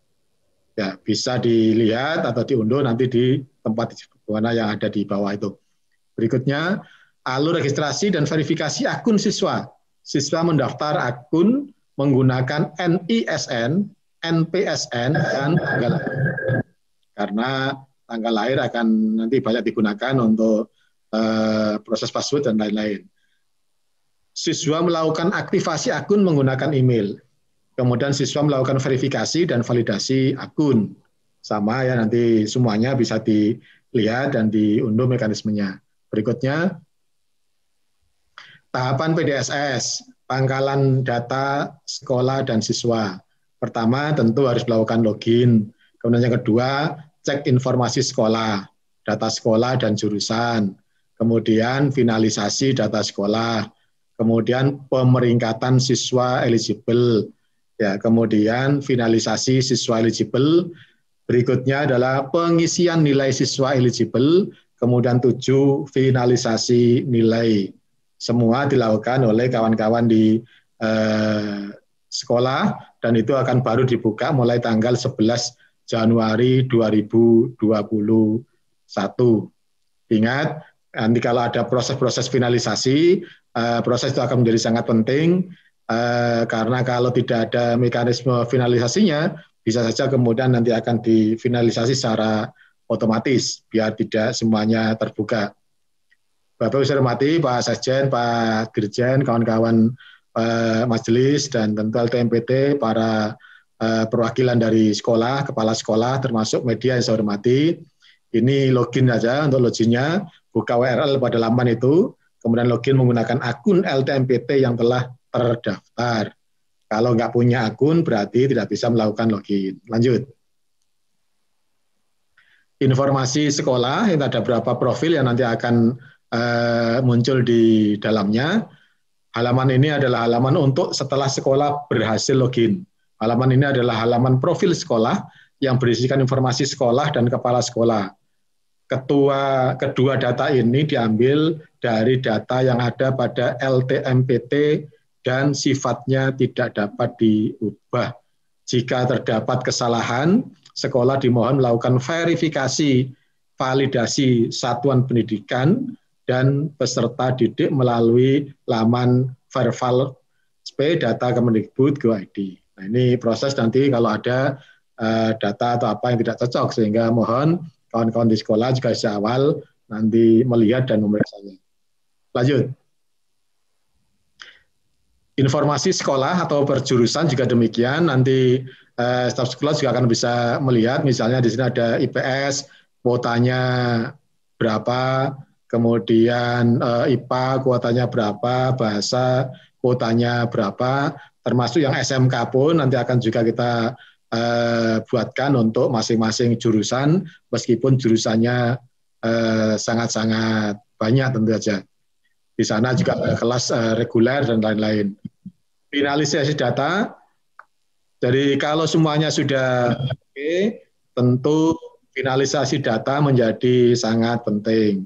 S5: Ya, bisa dilihat atau diunduh nanti di tempat mana yang ada di bawah itu. Berikutnya, alur registrasi dan verifikasi akun siswa. Siswa mendaftar akun menggunakan NISN, NPSN, dan tanggal lahir. Karena tanggal lahir akan nanti banyak digunakan untuk proses password dan lain-lain. Siswa melakukan aktivasi akun menggunakan email. Kemudian siswa melakukan verifikasi dan validasi akun. Sama ya, nanti semuanya bisa dilihat dan diunduh mekanismenya. Berikutnya, tahapan PDSS, pangkalan data sekolah dan siswa. Pertama, tentu harus melakukan login. Kemudian yang kedua, cek informasi sekolah, data sekolah dan jurusan. Kemudian finalisasi data sekolah. Kemudian pemeringkatan siswa eligible. Ya, kemudian finalisasi siswa eligible. Berikutnya adalah pengisian nilai siswa eligible. Kemudian 7, finalisasi nilai. Semua dilakukan oleh kawan-kawan di sekolah dan itu akan baru dibuka mulai tanggal 11 Januari 2021. Ingat, nanti kalau ada proses-proses finalisasi, proses itu akan menjadi sangat penting karena kalau tidak ada mekanisme finalisasinya, bisa saja kemudian nanti akan difinalisasi secara otomatis biar tidak semuanya terbuka. Bapak Ibu saya hormati, Pak Sekjen, Pak Dirjen, kawan-kawan majelis, dan tentu LTMPT, para perwakilan dari sekolah, kepala sekolah, termasuk media yang saya hormati. Ini login aja untuk loginnya, buka URL pada laman itu, kemudian login menggunakan akun LTMPT yang telah terdaftar. Kalau nggak punya akun, berarti tidak bisa melakukan login. Lanjut. Informasi sekolah, ini ada berapa profil yang nanti akan muncul di dalamnya. Halaman ini adalah halaman untuk setelah sekolah berhasil login. Halaman ini adalah halaman profil sekolah yang berisikan informasi sekolah dan kepala sekolah. Kedua data ini diambil dari data yang ada pada LTMPT dan sifatnya tidak dapat diubah. Jika terdapat kesalahan, sekolah dimohon melakukan verifikasi, validasi satuan pendidikan dan peserta didik melalui laman verval.sp data Kemendikbud.go.id. Nah, ini proses nanti kalau ada data atau apa yang tidak cocok, sehingga mohon kawan-kawan di sekolah juga sejak awal nanti melihat dan memeriksanya. Lanjut. Informasi sekolah atau perjurusan juga demikian, nanti staf sekolah juga akan bisa melihat, misalnya di sini ada IPS, kuotanya berapa, kemudian IPA kuotanya berapa, bahasa kuotanya berapa, termasuk yang SMK pun nanti akan juga kita buatkan untuk masing-masing jurusan, meskipun jurusannya sangat-sangat banyak tentu saja. Di sana juga ada kelas reguler dan lain-lain. Finalisasi data, jadi kalau semuanya sudah oke, tentu finalisasi data menjadi sangat penting.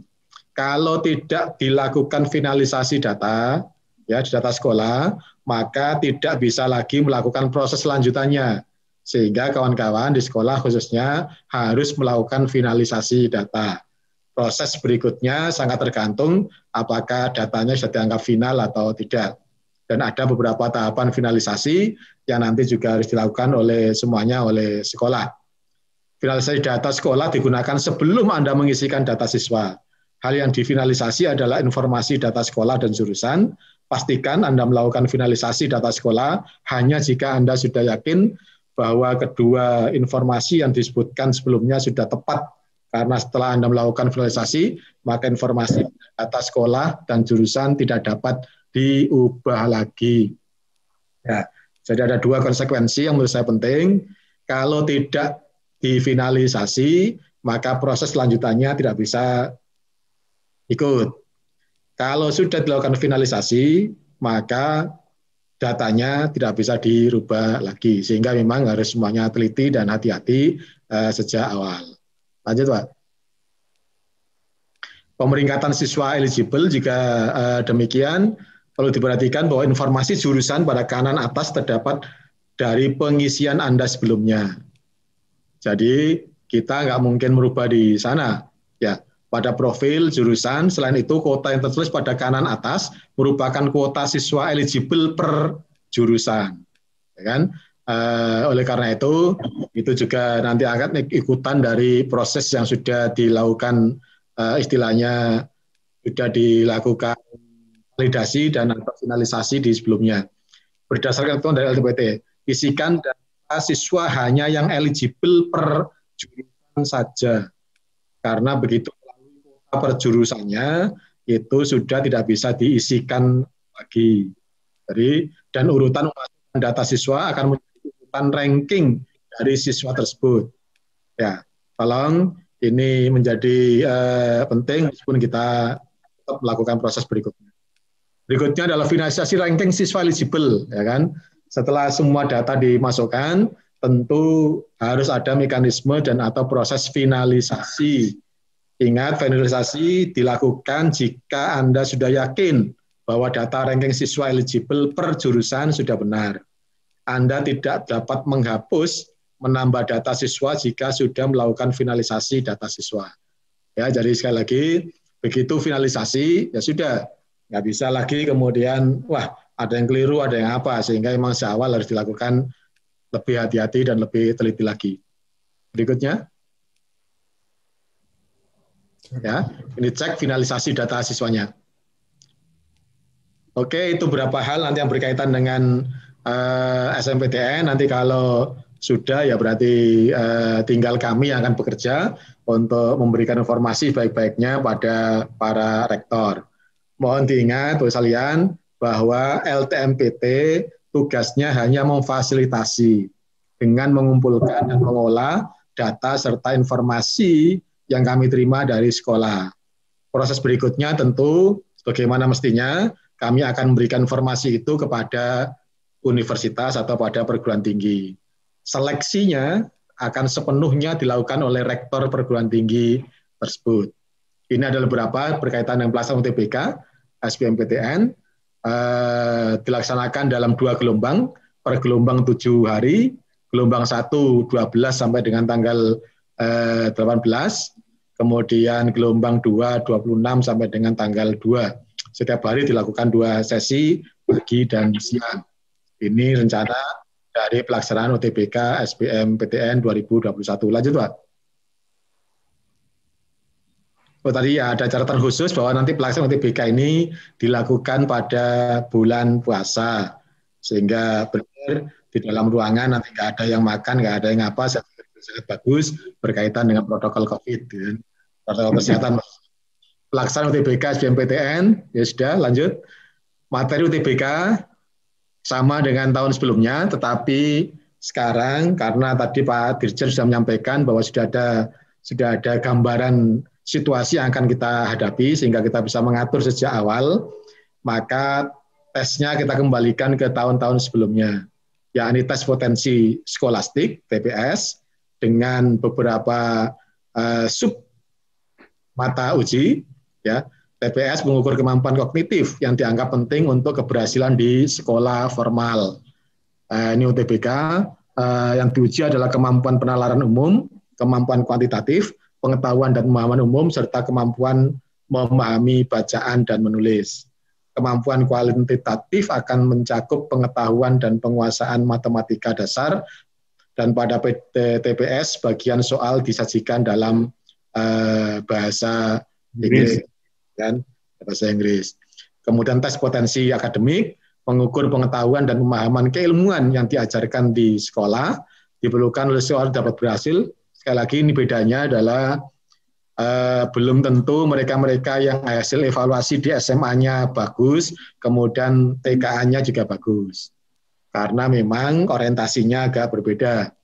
S5: Kalau tidak dilakukan finalisasi data, ya di data sekolah, maka tidak bisa lagi melakukan proses selanjutannya. Sehingga kawan-kawan di sekolah khususnya harus melakukan finalisasi data. Proses berikutnya sangat tergantung apakah datanya sudah dianggap final atau tidak. Dan ada beberapa tahapan finalisasi yang nanti juga harus dilakukan oleh semuanya oleh sekolah. Finalisasi data sekolah digunakan sebelum Anda mengisikan data siswa. Hal yang difinalisasi adalah informasi data sekolah dan jurusan. Pastikan Anda melakukan finalisasi data sekolah hanya jika Anda sudah yakin bahwa kedua informasi yang disebutkan sebelumnya sudah tepat. Karena setelah Anda melakukan finalisasi, maka informasi data sekolah dan jurusan tidak dapat diubah lagi. Ya, jadi ada dua konsekuensi yang menurut saya penting. Kalau tidak difinalisasi, maka proses selanjutannya tidak bisa ikut. Kalau sudah dilakukan finalisasi, maka datanya tidak bisa dirubah lagi. Sehingga memang harus semuanya teliti dan hati-hati sejak awal. Lanjut, Pak. Pemeringkatan siswa eligible juga demikian. Perlu diperhatikan bahwa informasi jurusan pada kanan atas terdapat dari pengisian Anda sebelumnya. Jadi kita nggak mungkin merubah di sana. Ya, pada profil jurusan, selain itu kuota yang tertulis pada kanan atas merupakan kuota siswa eligible per jurusan. Ya kan? Oleh karena itu juga nanti akan ikutan dari proses yang sudah dilakukan, istilahnya sudah dilakukan validasi dan atau finalisasi di sebelumnya. Berdasarkan ketentuan dari LTPT, isikan data siswa hanya yang eligible per jurusan saja. Karena begitu per jurusannya itu sudah tidak bisa diisikan lagi. Jadi, dan urutan data siswa akan menjadi urutan ranking dari siswa tersebut. Ya, tolong ini menjadi penting meskipun kita tetap melakukan proses berikutnya. Berikutnya adalah finalisasi ranking siswa eligible, ya kan? Setelah semua data dimasukkan, tentu harus ada mekanisme dan atau proses finalisasi. Ingat, finalisasi dilakukan jika Anda sudah yakin bahwa data ranking siswa eligible per jurusan sudah benar. Anda tidak dapat menghapus, menambah data siswa jika sudah melakukan finalisasi data siswa. Ya, jadi sekali lagi, begitu finalisasi, ya sudah. Nggak bisa lagi kemudian, wah ada yang keliru, ada yang apa, sehingga memang seawal harus dilakukan lebih hati-hati dan lebih teliti lagi. Berikutnya. Ya, ini cek finalisasi data siswanya. Oke, itu beberapa hal nanti yang berkaitan dengan SNMPTN. Nanti kalau sudah ya berarti tinggal kami yang akan bekerja untuk memberikan informasi baik-baiknya pada para rektor. Mohon diingat, Bapak sekalian, bahwa LTMPT tugasnya hanya memfasilitasi dengan mengumpulkan dan mengolah data serta informasi yang kami terima dari sekolah. Proses berikutnya tentu, bagaimana mestinya, kami akan memberikan informasi itu kepada universitas atau pada perguruan tinggi. Seleksinya akan sepenuhnya dilakukan oleh rektor perguruan tinggi tersebut. Ini adalah beberapa berkaitan dengan pelaksanaan UTBK, SBMPTN, dilaksanakan dalam 2 gelombang, per gelombang 7 hari, gelombang 1 12 sampai dengan tanggal 18, kemudian gelombang 2 26 sampai dengan tanggal 2. Setiap hari dilakukan 2 sesi, pagi dan siang. Ini rencana dari pelaksanaan UTBK SBMPTN 2021. Lanjut, Pak. Oh, tadi ya ada catatan khusus bahwa nanti pelaksanaan UTBK ini dilakukan pada bulan puasa. Sehingga benar di dalam ruangan nanti nggak ada yang makan, nggak ada yang apa, sangat bagus berkaitan dengan protokol COVID. Protokol kesehatan. Pelaksanaan UTBK SBMPTN, ya sudah lanjut. Materi UTBK sama dengan tahun sebelumnya, tetapi sekarang karena tadi Pak Dirjen sudah menyampaikan bahwa sudah ada gambaran situasi yang akan kita hadapi sehingga kita bisa mengatur sejak awal, maka tesnya kita kembalikan ke tahun-tahun sebelumnya, yakni tes potensi skolastik (TPS) dengan beberapa sub mata uji, ya. TPS mengukur kemampuan kognitif yang dianggap penting untuk keberhasilan di sekolah formal. Ini UTBK yang diuji adalah kemampuan penalaran umum, kemampuan kuantitatif, pengetahuan dan pemahaman umum, serta kemampuan memahami bacaan dan menulis. Kemampuan kuantitatif akan mencakup pengetahuan dan penguasaan matematika dasar, dan pada TPS bagian soal disajikan dalam bahasa Inggris, kan? Bahasa Inggris. Kemudian tes potensi akademik, mengukur pengetahuan dan pemahaman keilmuan yang diajarkan di sekolah, diperlukan oleh seorang dapat berhasil. Sekali lagi ini bedanya adalah belum tentu mereka-mereka yang hasil evaluasi di SMA-nya bagus, kemudian TKA-nya juga bagus. Karena memang orientasinya agak berbeda.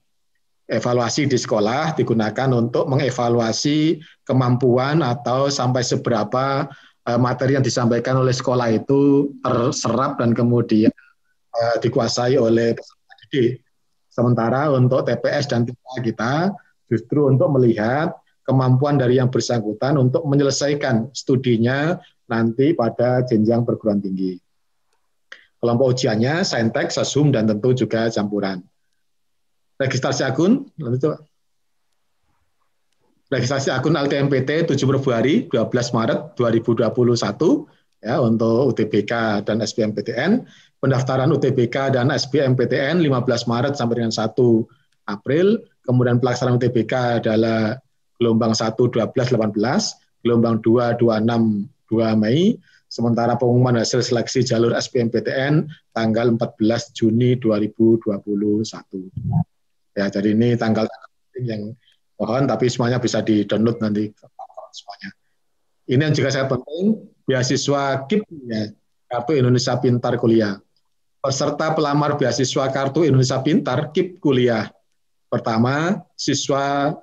S5: Evaluasi di sekolah digunakan untuk mengevaluasi kemampuan atau sampai seberapa materi yang disampaikan oleh sekolah itu terserap dan kemudian dikuasai oleh peserta didik. Sementara untuk TPS dan TKA kita justru untuk melihat kemampuan dari yang bersangkutan untuk menyelesaikan studinya nanti pada jenjang perguruan tinggi. Kelompok ujiannya Saintek, Sasum, dan tentu juga campuran. Registrasi akun, registrasi akun LTMPT 7 Februari 12 Maret 2021 ya untuk UTBK dan SBMPTN. Pendaftaran UTBK dan SBMPTN 15 Maret sampai dengan 1 April. Kemudian pelaksanaan UTBK adalah gelombang 1 12 18, gelombang 2 26 2 Mei, sementara pengumuman hasil seleksi jalur SBMPTN tanggal 14 Juni 2021. Ya, jadi ini tanggal yang mohon tapi semuanya bisa di-download nanti semuanya. Ini yang juga sangat penting, beasiswa KIP ya, Kartu Indonesia Pintar Kuliah. Peserta pelamar beasiswa Kartu Indonesia Pintar KIP Kuliah. Pertama, siswa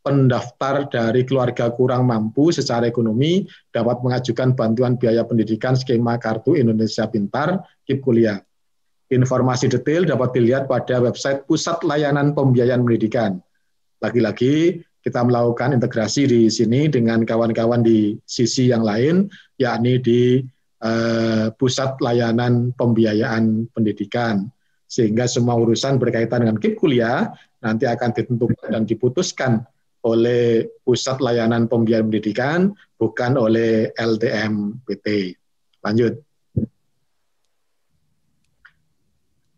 S5: pendaftar dari keluarga kurang mampu secara ekonomi dapat mengajukan bantuan biaya pendidikan skema Kartu Indonesia Pintar KIP Kuliah. Informasi detail dapat dilihat pada website Pusat Layanan Pembiayaan Pendidikan. Lagi-lagi kita melakukan integrasi di sini dengan kawan-kawan di sisi yang lain, yakni di Pusat Layanan Pembiayaan Pendidikan. Sehingga semua urusan berkaitan dengan KIP Kuliah nanti akan ditentukan dan diputuskan oleh Pusat Layanan Pembiayaan Pendidikan, bukan oleh LTMPT. Lanjut.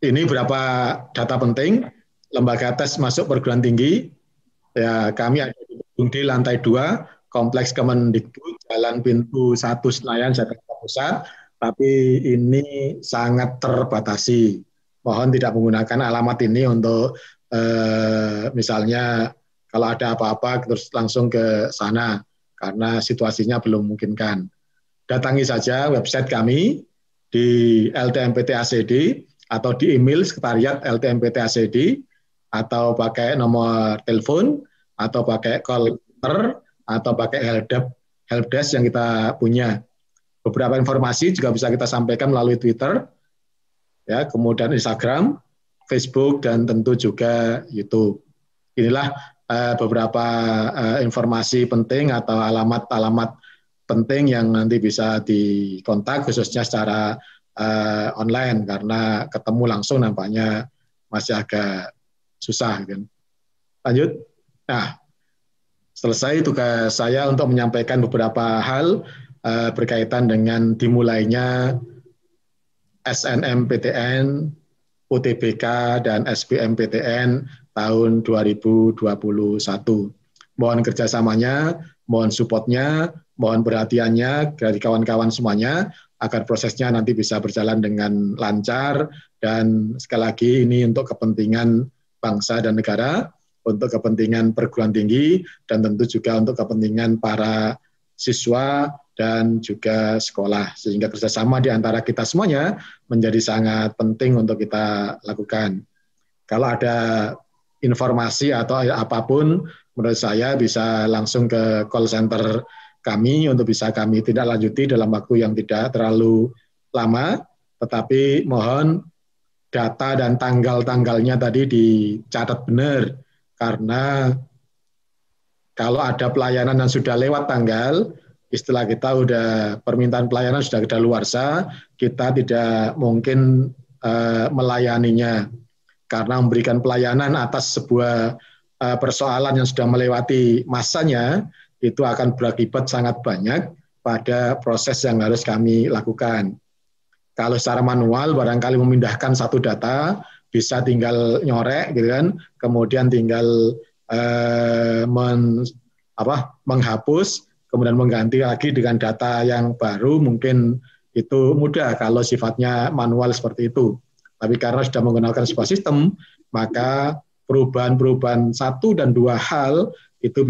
S5: Ini beberapa data penting. Lembaga tes masuk perguruan tinggi. Ya, kami ada di lantai 2, Kompleks Kemendikbud, Jalan Pintu 1 Senayan, Jakarta Pusat. Tapi ini sangat terbatasi. Mohon tidak menggunakan alamat ini untuk misalnya kalau ada apa-apa terus langsung ke sana, karena situasinya belum memungkinkan. Datangi saja website kami di LTMPT ACD atau di email sekretariat LTMPT ACD, atau pakai nomor telepon, atau pakai call center, atau pakai helpdesk yang kita punya. Beberapa informasi juga bisa kita sampaikan melalui Twitter, ya, kemudian Instagram, Facebook, dan tentu juga YouTube. Inilah beberapa informasi penting atau alamat-alamat penting yang nanti bisa dikontak khususnya secara online, karena ketemu langsung nampaknya masih agak susah kan. Lanjut. Nah, selesai tugas saya untuk menyampaikan beberapa hal berkaitan dengan dimulainya SNMPTN, UTBK, dan SBMPTN tahun 2021. Mohon kerjasamanya, mohon supportnya, mohon perhatiannya dari kawan-kawan semuanya, agar prosesnya nanti bisa berjalan dengan lancar, dan sekali lagi ini untuk kepentingan bangsa dan negara, untuk kepentingan perguruan tinggi, dan tentu juga untuk kepentingan para siswa dan juga sekolah, sehingga kerjasama di antara kita semuanya menjadi sangat penting untuk kita lakukan. Kalau ada informasi atau apapun, menurut saya bisa langsung ke call center kami untuk bisa kami tindak lanjuti dalam waktu yang tidak terlalu lama, tetapi mohon data dan tanggal-tanggalnya tadi dicatat benar, karena kalau ada pelayanan yang sudah lewat tanggal, istilah kita udah permintaan pelayanan sudah kedaluarsa, kita tidak mungkin melayaninya, karena memberikan pelayanan atas sebuah persoalan yang sudah melewati masanya, itu akan berakibat sangat banyak pada proses yang harus kami lakukan. Kalau secara manual barangkali memindahkan satu data bisa tinggal nyorek gitu kan, kemudian tinggal menghapus, kemudian mengganti lagi dengan data yang baru, mungkin itu mudah kalau sifatnya manual seperti itu. Tapi karena sudah menggunakan sebuah sistem, maka perubahan-perubahan 1 dan 2 hal itu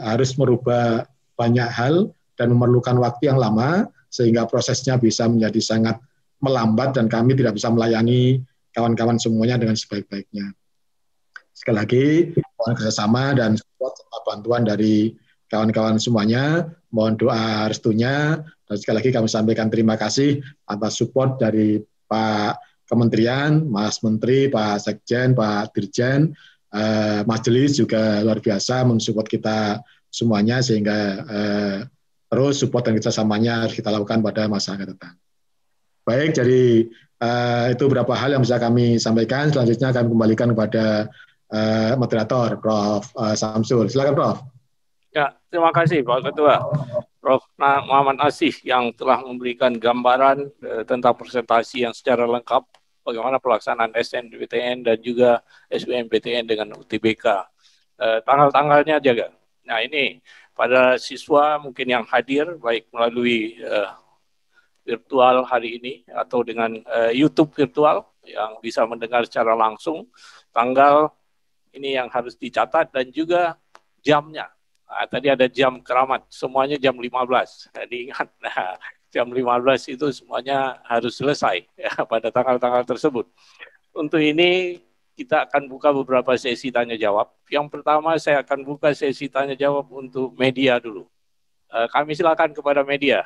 S5: harus merubah banyak hal dan memerlukan waktu yang lama, sehingga prosesnya bisa menjadi sangat melambat dan kami tidak bisa melayani kawan-kawan semuanya dengan sebaik-baiknya. Sekali lagi, mohon kerjasama dan support serta bantuan dari kawan-kawan semuanya, mohon doa restunya, dan sekali lagi kami sampaikan terima kasih atas support dari Pak Kementerian, Mas Menteri, Pak Sekjen, Pak Dirjen, Majelis juga luar biasa mensupport kita semuanya, sehingga terus support dan kerjasamanya harus kita lakukan pada masa akan datang. Baik, jadi itu beberapa hal yang bisa kami sampaikan. Selanjutnya kami kembalikan kepada moderator, Prof. Samsul. Silakan, Prof.
S1: Ya, terima kasih Pak Ketua, Prof. Muhammad Asih yang telah memberikan gambaran tentang presentasi yang secara lengkap bagaimana pelaksanaan SNMPTN dan juga SBMPTN dengan UTBK. Tanggal-tanggalnya jaga. Nah ini pada siswa mungkin yang hadir baik melalui virtual hari ini atau dengan YouTube virtual yang bisa mendengar secara langsung, tanggal ini yang harus dicatat dan juga jamnya. Tadi ada jam keramat, semuanya jam 15. Jadi ingat, jam 15 itu semuanya harus selesai ya, pada tanggal-tanggal tersebut. Untuk ini kita akan buka beberapa sesi tanya jawab. Yang pertama saya akan buka sesi tanya jawab untuk media dulu. Kami silakan kepada media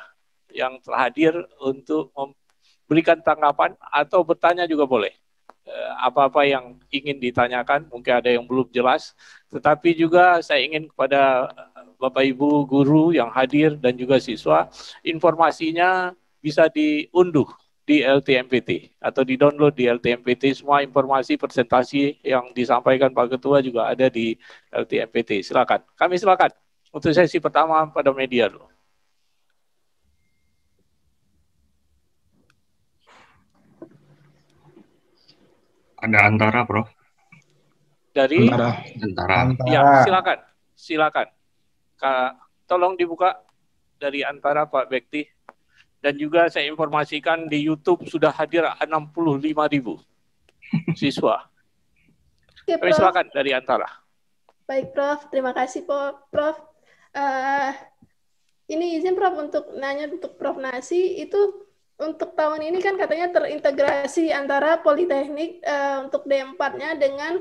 S1: yang telah hadir untuk memberikan tanggapan atau bertanya juga boleh. Apa-apa yang ingin ditanyakan, mungkin ada yang belum jelas, tetapi juga saya ingin kepada Bapak Ibu guru yang hadir dan juga siswa, informasinya bisa diunduh di LTMPT atau di-download di LTMPT, semua informasi presentasi yang disampaikan Pak Ketua juga ada di LTMPT. Silakan, kami silakan untuk sesi pertama pada media dulu.
S7: Ada Antara, Prof.
S1: Dari
S7: Antara.
S1: Ya, silakan. Tolong dibuka dari Antara Pak Bekti. Dan juga saya informasikan di YouTube sudah hadir 65.000 siswa.
S8: Oke,
S1: Kami silakan dari Antara.
S8: Baik, Prof. Terima kasih, Prof. Ini izin Prof untuk nanya untuk Prof Nasi itu. Untuk tahun ini kan katanya terintegrasi antara Politeknik untuk D4-nya dengan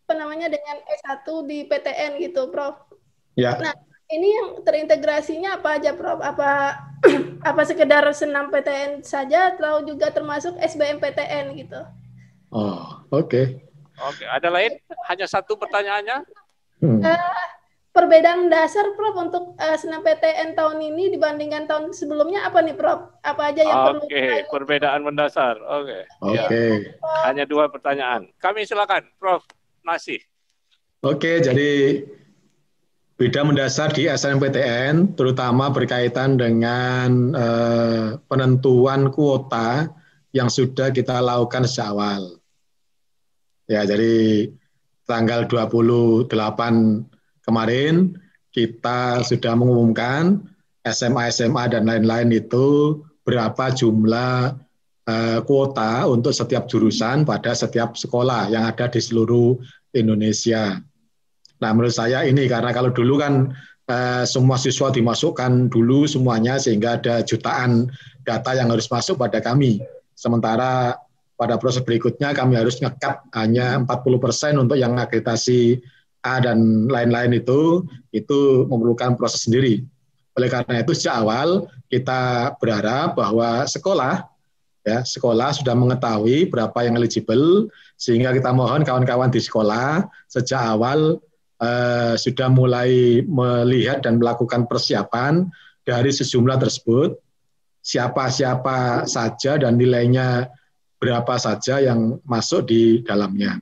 S8: dengan S1 di PTN gitu, Prof.
S5: Ya.
S8: Nah, ini yang terintegrasinya apa aja, Prof? Apa sekedar senam PTN saja atau juga termasuk SBMPTN gitu?
S5: Oh, oke.
S1: Oke, ada lain? Hanya satu pertanyaannya?
S8: Perbedaan dasar, Prof, untuk senam PTN tahun ini dibandingkan tahun sebelumnya apa nih, Prof? Apa aja yang perlu?
S1: Oke, perbedaan mendasar. Oke.
S5: Oke.
S1: Ya. Hanya 2 pertanyaan. Kami silakan, Prof Nasi.
S5: Oke, jadi beda mendasar di SNMPTN, terutama berkaitan dengan penentuan kuota yang sudah kita lakukan sejak awal. Ya, jadi tanggal 28 kemarin kita sudah mengumumkan SMA dan lain-lain itu berapa jumlah kuota untuk setiap jurusan pada setiap sekolah yang ada di seluruh Indonesia. Nah, menurut saya ini karena kalau dulu kan semua siswa dimasukkan dulu semuanya sehingga ada jutaan data yang harus masuk pada kami. Sementara pada proses berikutnya kami harus nge-cut hanya 40% untuk yang akreditasi A dan lain-lain itu memerlukan proses sendiri. Oleh karena itu sejak awal kita berharap bahwa sekolah sudah mengetahui berapa yang eligible, sehingga kita mohon kawan-kawan di sekolah sejak awal sudah mulai melihat dan melakukan persiapan dari sejumlah tersebut, siapa-siapa saja dan nilainya berapa saja yang masuk di dalamnya.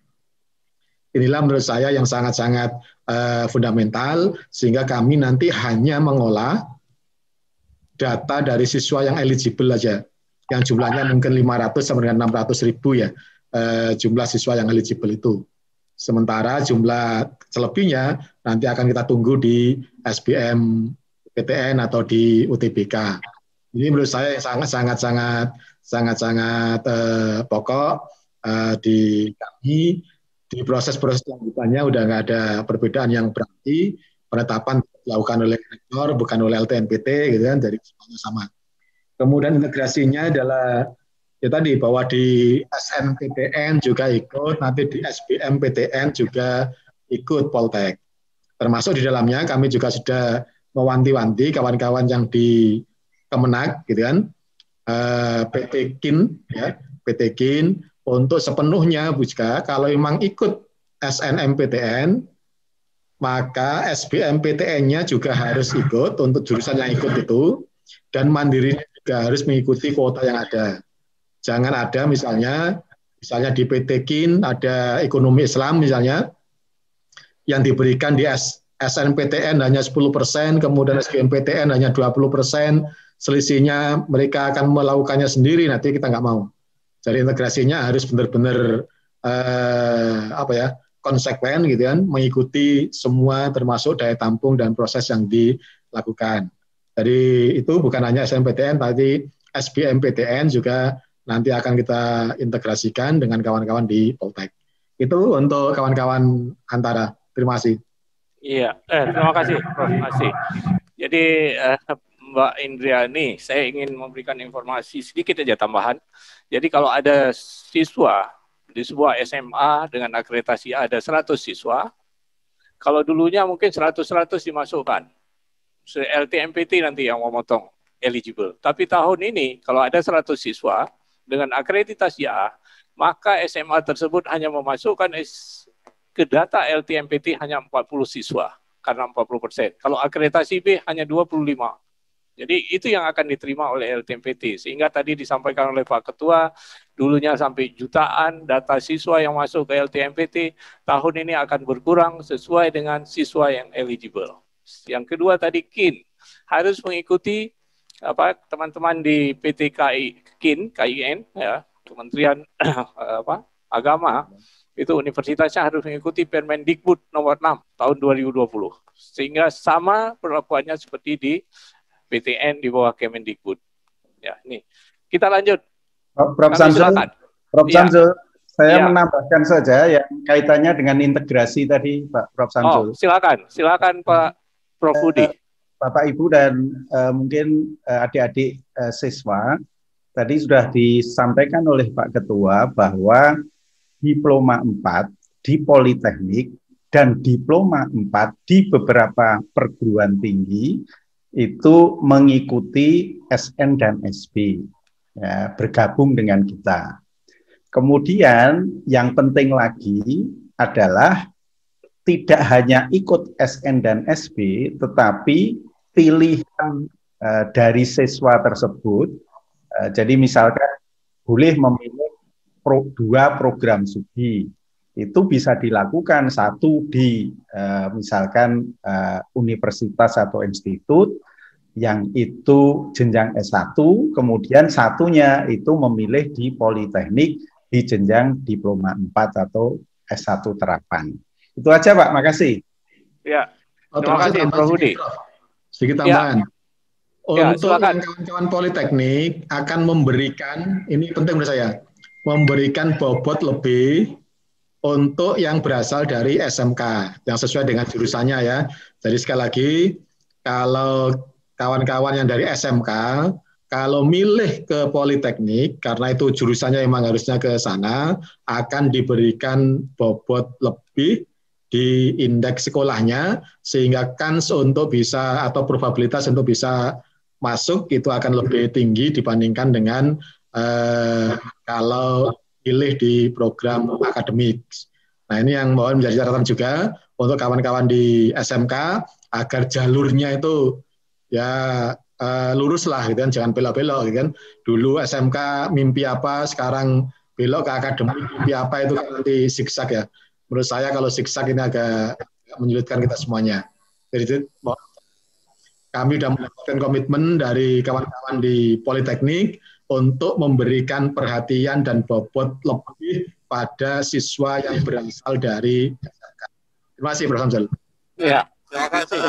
S5: Inilah menurut saya yang sangat-sangat fundamental, sehingga kami nanti hanya mengolah data dari siswa yang eligible saja, yang jumlahnya mungkin 500 sampai dengan 600 ribu ya. jumlah siswa yang eligible itu. Sementara jumlah selebihnya nanti akan kita tunggu di SBM PTN atau di UTBK. Ini menurut saya sangat-sangat pokok di kami. Di proses-proses lanjutannya udah nggak ada perbedaan yang berarti, penetapan dilakukan oleh rektor bukan oleh LTMPT gitu kan, dari semuanya sama. Kemudian integrasinya adalah ya tadi bahwa di SNPTN juga ikut, nanti di SBM PTN juga ikut Poltek. Termasuk di dalamnya kami juga sudah mewanti-wanti kawan-kawan yang di Kemenak gitu kan, PT KIN ya, PT KIN untuk sepenuhnya Bujka, kalau memang ikut SNMPTN, maka SBMPTN-nya juga harus ikut untuk jurusan yang ikut itu, dan mandirinya juga harus mengikuti kuota yang ada. Jangan ada misalnya di PT KIN ada ekonomi Islam misalnya, yang diberikan di SNPTN hanya 10%, kemudian SBMPTN hanya 20%, selisihnya mereka akan melakukannya sendiri, nanti kita nggak mau. Jadi integrasinya harus benar-benar konsekuen gitu kan, mengikuti semua termasuk daya tampung dan proses yang dilakukan. Jadi itu bukan hanya SNMPTN, tadi SBMPTN juga nanti akan kita integrasikan dengan kawan-kawan di Poltek. Itu untuk kawan-kawan Antara. Terima kasih.
S1: Iya, terima kasih Prof. Masih. Jadi Mbak Indriani, saya ingin memberikan informasi sedikit aja tambahan. Jadi kalau ada siswa di sebuah SMA dengan akreditasi ada 100 siswa, kalau dulunya mungkin 100-100 dimasukkan. LTMPT nanti yang memotong eligible. Tapi tahun ini kalau ada 100 siswa dengan akreditasi A, maka SMA tersebut hanya memasukkan ke data LTMPT hanya 40 siswa karena 40%. Kalau akreditasi B hanya 25. Jadi itu yang akan diterima oleh LTMPT. Sehingga tadi disampaikan oleh Pak Ketua, dulunya sampai jutaan data siswa yang masuk ke LTMPT, tahun ini akan berkurang sesuai dengan siswa yang eligible. Yang kedua tadi KIN, harus mengikuti teman-teman di PT KIN, ya, Kementerian Agama, itu universitasnya harus mengikuti Permendikbud nomor 6 tahun 2020. Sehingga sama perlakuannya seperti di PTN di bawah Kemendikbud. Ya, ini kita lanjut.
S9: Prof. Samsul, saya menambahkan saja yang kaitannya dengan integrasi tadi, Prof. Samsul.
S1: Silakan Pak Prof. Budi.
S9: Bapak Ibu dan mungkin adik-adik siswa, tadi sudah disampaikan oleh Pak Ketua bahwa diploma 4 di Politeknik dan diploma 4 di beberapa perguruan tinggi itu mengikuti SN dan SB, ya, bergabung dengan kita. Kemudian yang penting lagi adalah tidak hanya ikut SN dan SB, tetapi pilihan dari siswa tersebut, jadi misalkan boleh memilih 2 program studi, itu bisa dilakukan, satu di misalkan universitas atau institut yang itu jenjang S1, kemudian satunya itu memilih di Politeknik di jenjang diploma 4 atau S1 terapan. Itu aja Pak, makasih.
S1: Ya, terima kasih Prof. Budi.
S5: Sedikit tambahan. Untuk kawan-kawan Politeknik akan memberikan, ini penting menurut saya, memberikan bobot lebih untuk yang berasal dari SMK, yang sesuai dengan jurusannya ya. Jadi sekali lagi, kalau kawan-kawan yang dari SMK, kalau milih ke Politeknik, karena itu jurusannya memang harusnya ke sana, akan diberikan bobot lebih di indeks sekolahnya, sehingga kans untuk bisa, atau probabilitas untuk bisa masuk, itu akan lebih tinggi dibandingkan dengan kalau pilih di program akademik. Nah ini yang mohon menjadi catatan juga untuk kawan-kawan di SMK agar jalurnya itu ya lurus lah gitu kan, jangan belok-belok gitu kan. Dulu SMK mimpi apa, sekarang belok ke akademik mimpi apa, itu kan nanti zigzag ya. Menurut saya kalau zigzag ini agak menyulitkan kita semuanya. Jadi kami sudah mendapatkan komitmen dari kawan-kawan di Politeknik untuk memberikan perhatian dan bobot lebih pada siswa yang berasal dari. Terima kasih, Prof. Samsul.
S1: Ya, terima kasih.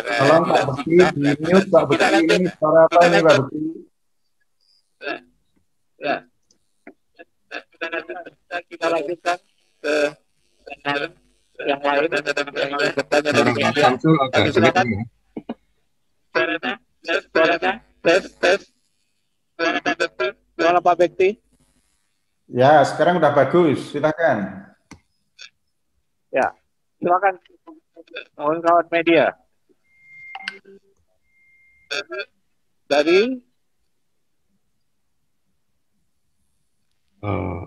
S9: Tolong Pak Bekti, di mute Pak Bekti, ini suara apa ini Pak Bekti?
S1: Ya, kita lanjutkan ke yang lain. Bertanya dari media.
S7: Samsul agak sulit
S1: Silakan.
S7: ya.
S1: Tes. Gimana Pak Bekti?
S9: Ya, sekarang udah bagus, silakan.
S1: Ya, silakan kawan-kawan media. Dari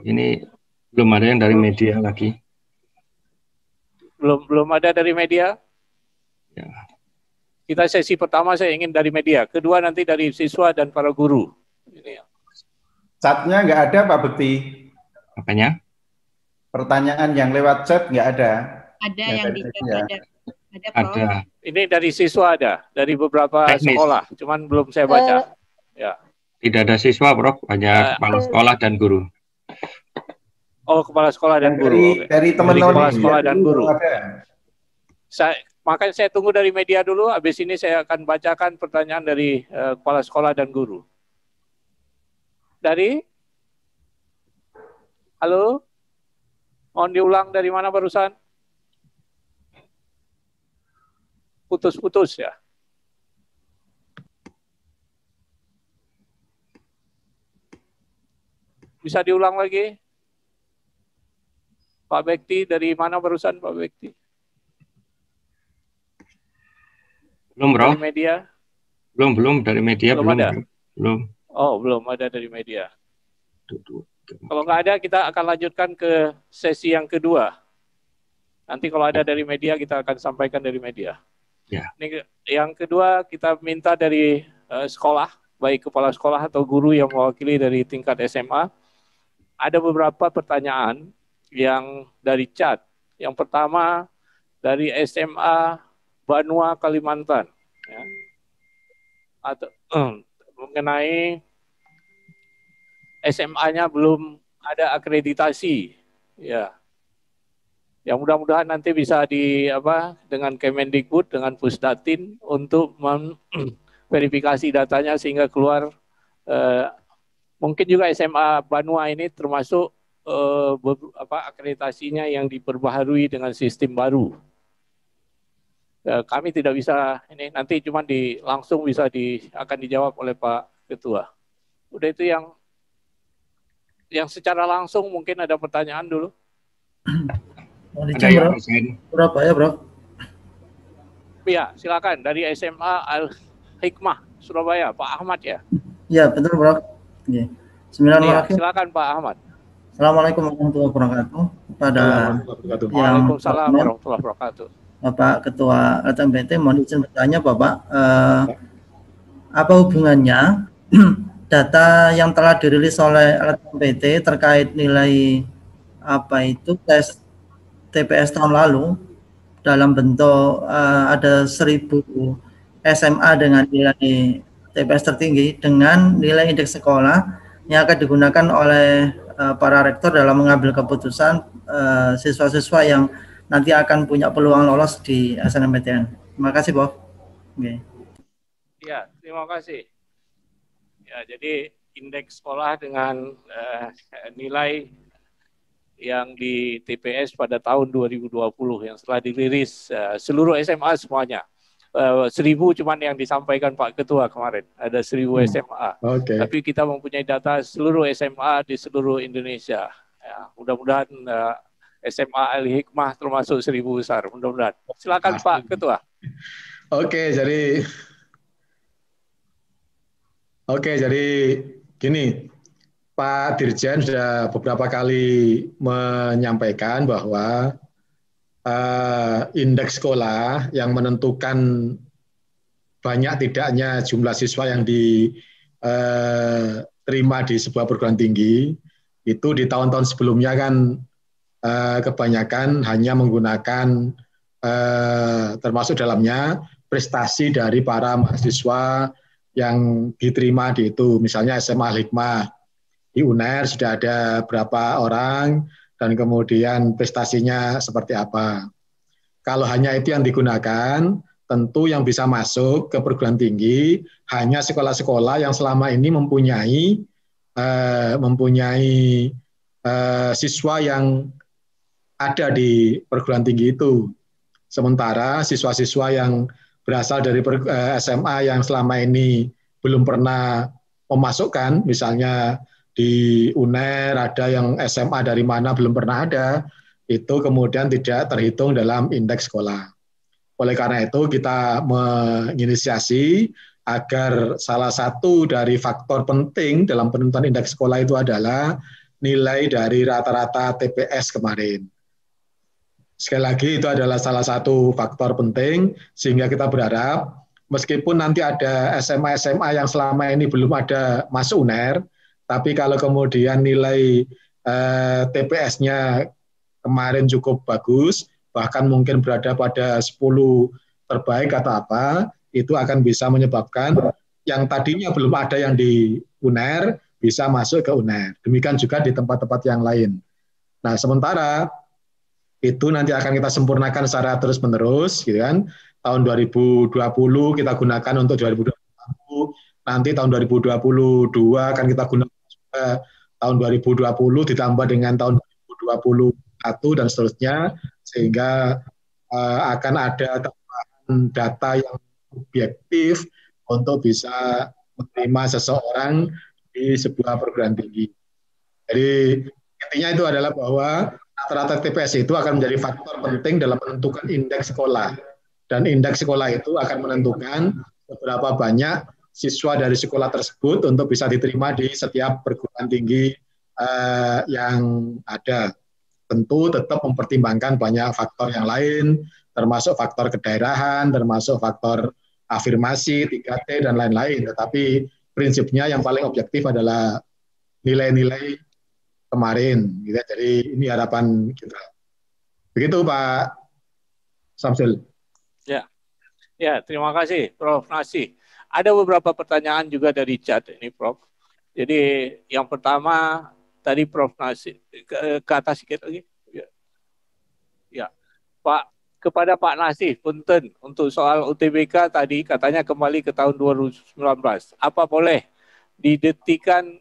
S7: Ini belum ada yang dari media lagi.
S1: belum ada dari media.
S7: Ya.
S1: Kita sesi pertama saya ingin dari media, kedua nanti dari siswa dan para guru. Ini.
S9: Chatnya nggak ada Pak Bekti.
S7: Makanya
S9: Pertanyaan yang lewat chat nggak ada.
S10: Ada
S9: Ya,
S10: yang
S9: tadi
S10: di chat
S9: ya.
S10: ada Prof.
S7: ada.
S1: Ini dari siswa ada, dari beberapa
S7: Teknis.
S1: sekolah, cuman belum saya baca. Ya.
S7: Tidak ada siswa, Prof. Hanya kepala sekolah dan guru.
S1: Oh, kepala sekolah dan guru.
S9: Dari teman
S1: Dari kepala sekolah dan
S9: dulu
S1: guru.
S9: ada.
S1: Makanya saya tunggu dari media dulu, habis ini saya akan bacakan pertanyaan dari kepala sekolah dan guru. Dari? Halo? Mohon diulang dari mana barusan? Putus-putus ya? Bisa diulang lagi? Pak Bekti, dari mana barusan Pak Bekti?
S7: Belum, Prof.
S1: Dari media?
S7: Belum dari media
S1: Belum
S7: belum.
S1: ada?
S7: Bro. Belum.
S1: Oh, belum ada dari media. Kalau nggak ada, kita akan lanjutkan ke sesi yang kedua. Nanti kalau ada dari media, kita akan sampaikan dari media.
S7: Ya.
S1: Ini, yang kedua, kita minta dari sekolah, baik kepala sekolah atau guru yang mewakili dari tingkat SMA. Ada beberapa pertanyaan yang dari chat. Yang pertama, dari SMA Banua, Kalimantan. Ya. Atau mengenai SMA-nya belum ada akreditasi, ya. Yang mudah-mudahan nanti bisa dengan Kemendikbud, dengan Pusdatin untuk verifikasi datanya sehingga keluar. Mungkin juga SMA Banua ini termasuk akreditasinya yang diperbaharui dengan sistem baru. Kami tidak bisa ini nanti cuma langsung bisa akan dijawab oleh Pak Ketua. Udah itu yang secara langsung mungkin ada pertanyaan dulu.
S7: Ada yang
S11: Berapa ya, Bro?
S1: Ya, silakan dari SMA Al Hikmah Surabaya, Pak Ahmad ya.
S11: Iya, betul, Bro. Iya. Bismillahirrahmanirrahim.
S1: Silakan Pak Ahmad.
S11: Assalamualaikum warahmatullahi wabarakatuh. Kepada
S1: Waalaikumsalam warahmatullahi wabarakatuh.
S11: Bapak Ketua LTMPT, mohon izin bertanya, Bapak, apa hubungannya data yang telah dirilis oleh LTMPT terkait nilai tes TPS tahun lalu dalam bentuk ada 1000 SMA dengan nilai TPS tertinggi dengan nilai indeks sekolah yang akan digunakan oleh para rektor dalam mengambil keputusan siswa-siswa yang nanti akan punya peluang lolos di SNMPTN. Terima kasih, Bob. Okay.
S1: Ya, terima kasih. Ya, jadi indeks sekolah dengan nilai yang di TPS pada tahun 2020 yang setelah dirilis seluruh SMA semuanya. 1000 cuman yang disampaikan Pak Ketua kemarin, ada 1000 SMA.
S5: Okay.
S1: Tapi kita mempunyai data seluruh SMA di seluruh Indonesia. Ya, mudah-mudahan SMA Al Hikmah termasuk 1000 besar. Mudah-mudahan. Silakan Pak Ketua.
S5: Oke, jadi gini, Pak Dirjen sudah beberapa kali menyampaikan bahwa indeks sekolah yang menentukan banyak tidaknya jumlah siswa yang diterima di sebuah perguruan tinggi itu di tahun-tahun sebelumnya kan kebanyakan hanya menggunakan termasuk dalamnya prestasi dari para mahasiswa yang diterima di itu. Misalnya SMA Al-Hikmah, di UNER sudah ada berapa orang, dan kemudian prestasinya seperti apa. Kalau hanya itu yang digunakan, tentu yang bisa masuk ke perguruan tinggi hanya sekolah-sekolah yang selama ini mempunyai siswa yang ada di perguruan tinggi itu. Sementara siswa-siswa yang berasal dari SMA yang selama ini belum pernah memasukkan, misalnya di UNER ada yang SMA dari mana belum pernah ada, itu kemudian tidak terhitung dalam indeks sekolah. Oleh karena itu kita menginisiasi agar salah satu dari faktor penting dalam penentuan indeks sekolah itu adalah nilai dari rata-rata TPS kemarin. Sekali lagi itu adalah salah satu faktor penting sehingga kita berharap meskipun nanti ada SMA-SMA yang selama ini belum ada masuk UNER, tapi kalau kemudian nilai TPS-nya kemarin cukup bagus, bahkan mungkin berada pada 10 terbaik atau apa, itu akan bisa menyebabkan yang tadinya belum ada yang di UNER bisa masuk ke UNER. Demikian juga di tempat-tempat yang lain. Nah, sementara itu nanti akan kita sempurnakan secara terus-menerus, gitu kan. Tahun 2020 kita gunakan untuk 2021, nanti tahun 2022 akan kita gunakan juga tahun 2020 ditambah dengan tahun 2021 dan seterusnya, sehingga akan ada tambahan data yang objektif untuk bisa menerima seseorang di sebuah perguruan tinggi. Jadi intinya itu adalah bahwa rata-rata TPS itu akan menjadi faktor penting dalam menentukan indeks sekolah. Dan indeks sekolah itu akan menentukan seberapa banyak siswa dari sekolah tersebut untuk bisa diterima di setiap perguruan tinggi yang ada. Tentu tetap mempertimbangkan banyak faktor yang lain, termasuk faktor kedaerahan, termasuk faktor afirmasi, 3T, dan lain-lain. Tetapi prinsipnya yang paling objektif adalah nilai-nilai kemarin. Gitu. Jadi ini harapan kita. Begitu Pak Samsul.
S1: Ya, terima kasih Prof. Nasi. Ada beberapa pertanyaan juga dari chat ini Prof. Jadi yang pertama tadi Prof. Nasi ke atas sedikit lagi. Ya, Pak, kepada Pak Nasi, punten untuk soal UTBK tadi katanya kembali ke tahun 2019. Apa boleh didetikan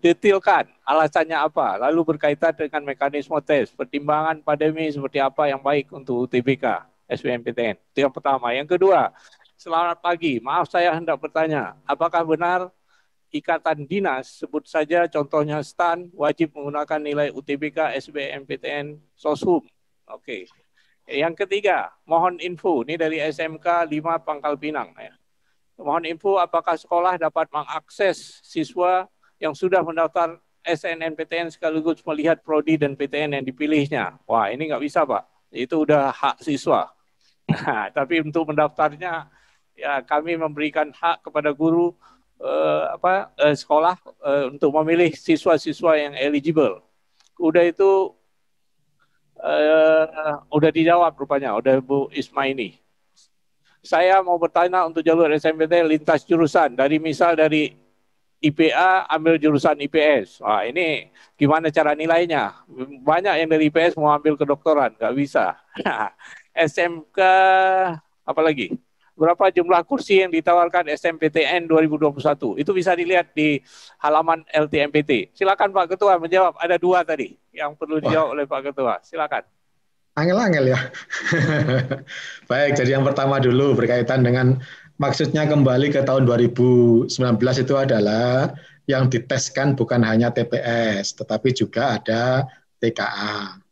S1: detailkan alasannya apa, lalu berkaitan dengan mekanisme tes, pertimbangan pandemi seperti apa yang baik untuk UTBK, SBMPTN. Itu yang pertama. Yang kedua, selamat pagi, maaf saya hendak bertanya, apakah benar ikatan dinas, sebut saja contohnya STAN, wajib menggunakan nilai UTBK, SBMPTN, SOSHUM? Oke. Yang ketiga, mohon info, ini dari SMK 5 Pangkal Pinang. Ya. Mohon info apakah sekolah dapat mengakses siswa yang sudah mendaftar SNMPTN sekaligus melihat prodi dan PTN yang dipilihnya. Wah, ini nggak bisa Pak, itu udah hak siswa. Tapi untuk mendaftarnya, ya kami memberikan hak kepada guru sekolah untuk memilih siswa-siswa yang eligible. Udah itu udah dijawab rupanya, udah Bu Isma ini. Saya mau bertanya untuk jalur SNMPTN lintas jurusan, dari IPA ambil jurusan IPS. Wah, ini gimana cara nilainya? Banyak yang dari IPS mau ambil kedokteran, nggak bisa. SMK apa lagi? Berapa jumlah kursi yang ditawarkan SNMPTN 2021? Itu bisa dilihat di halaman LTMPT. Silakan Pak Ketua menjawab. Ada 2 tadi yang perlu dijawab oleh Pak Ketua. Silakan.
S5: Angel-angel ya. Baik, jadi yang pertama dulu berkaitan dengan maksudnya kembali ke tahun 2019 itu adalah yang diteskan bukan hanya TPS, tetapi juga ada TKA.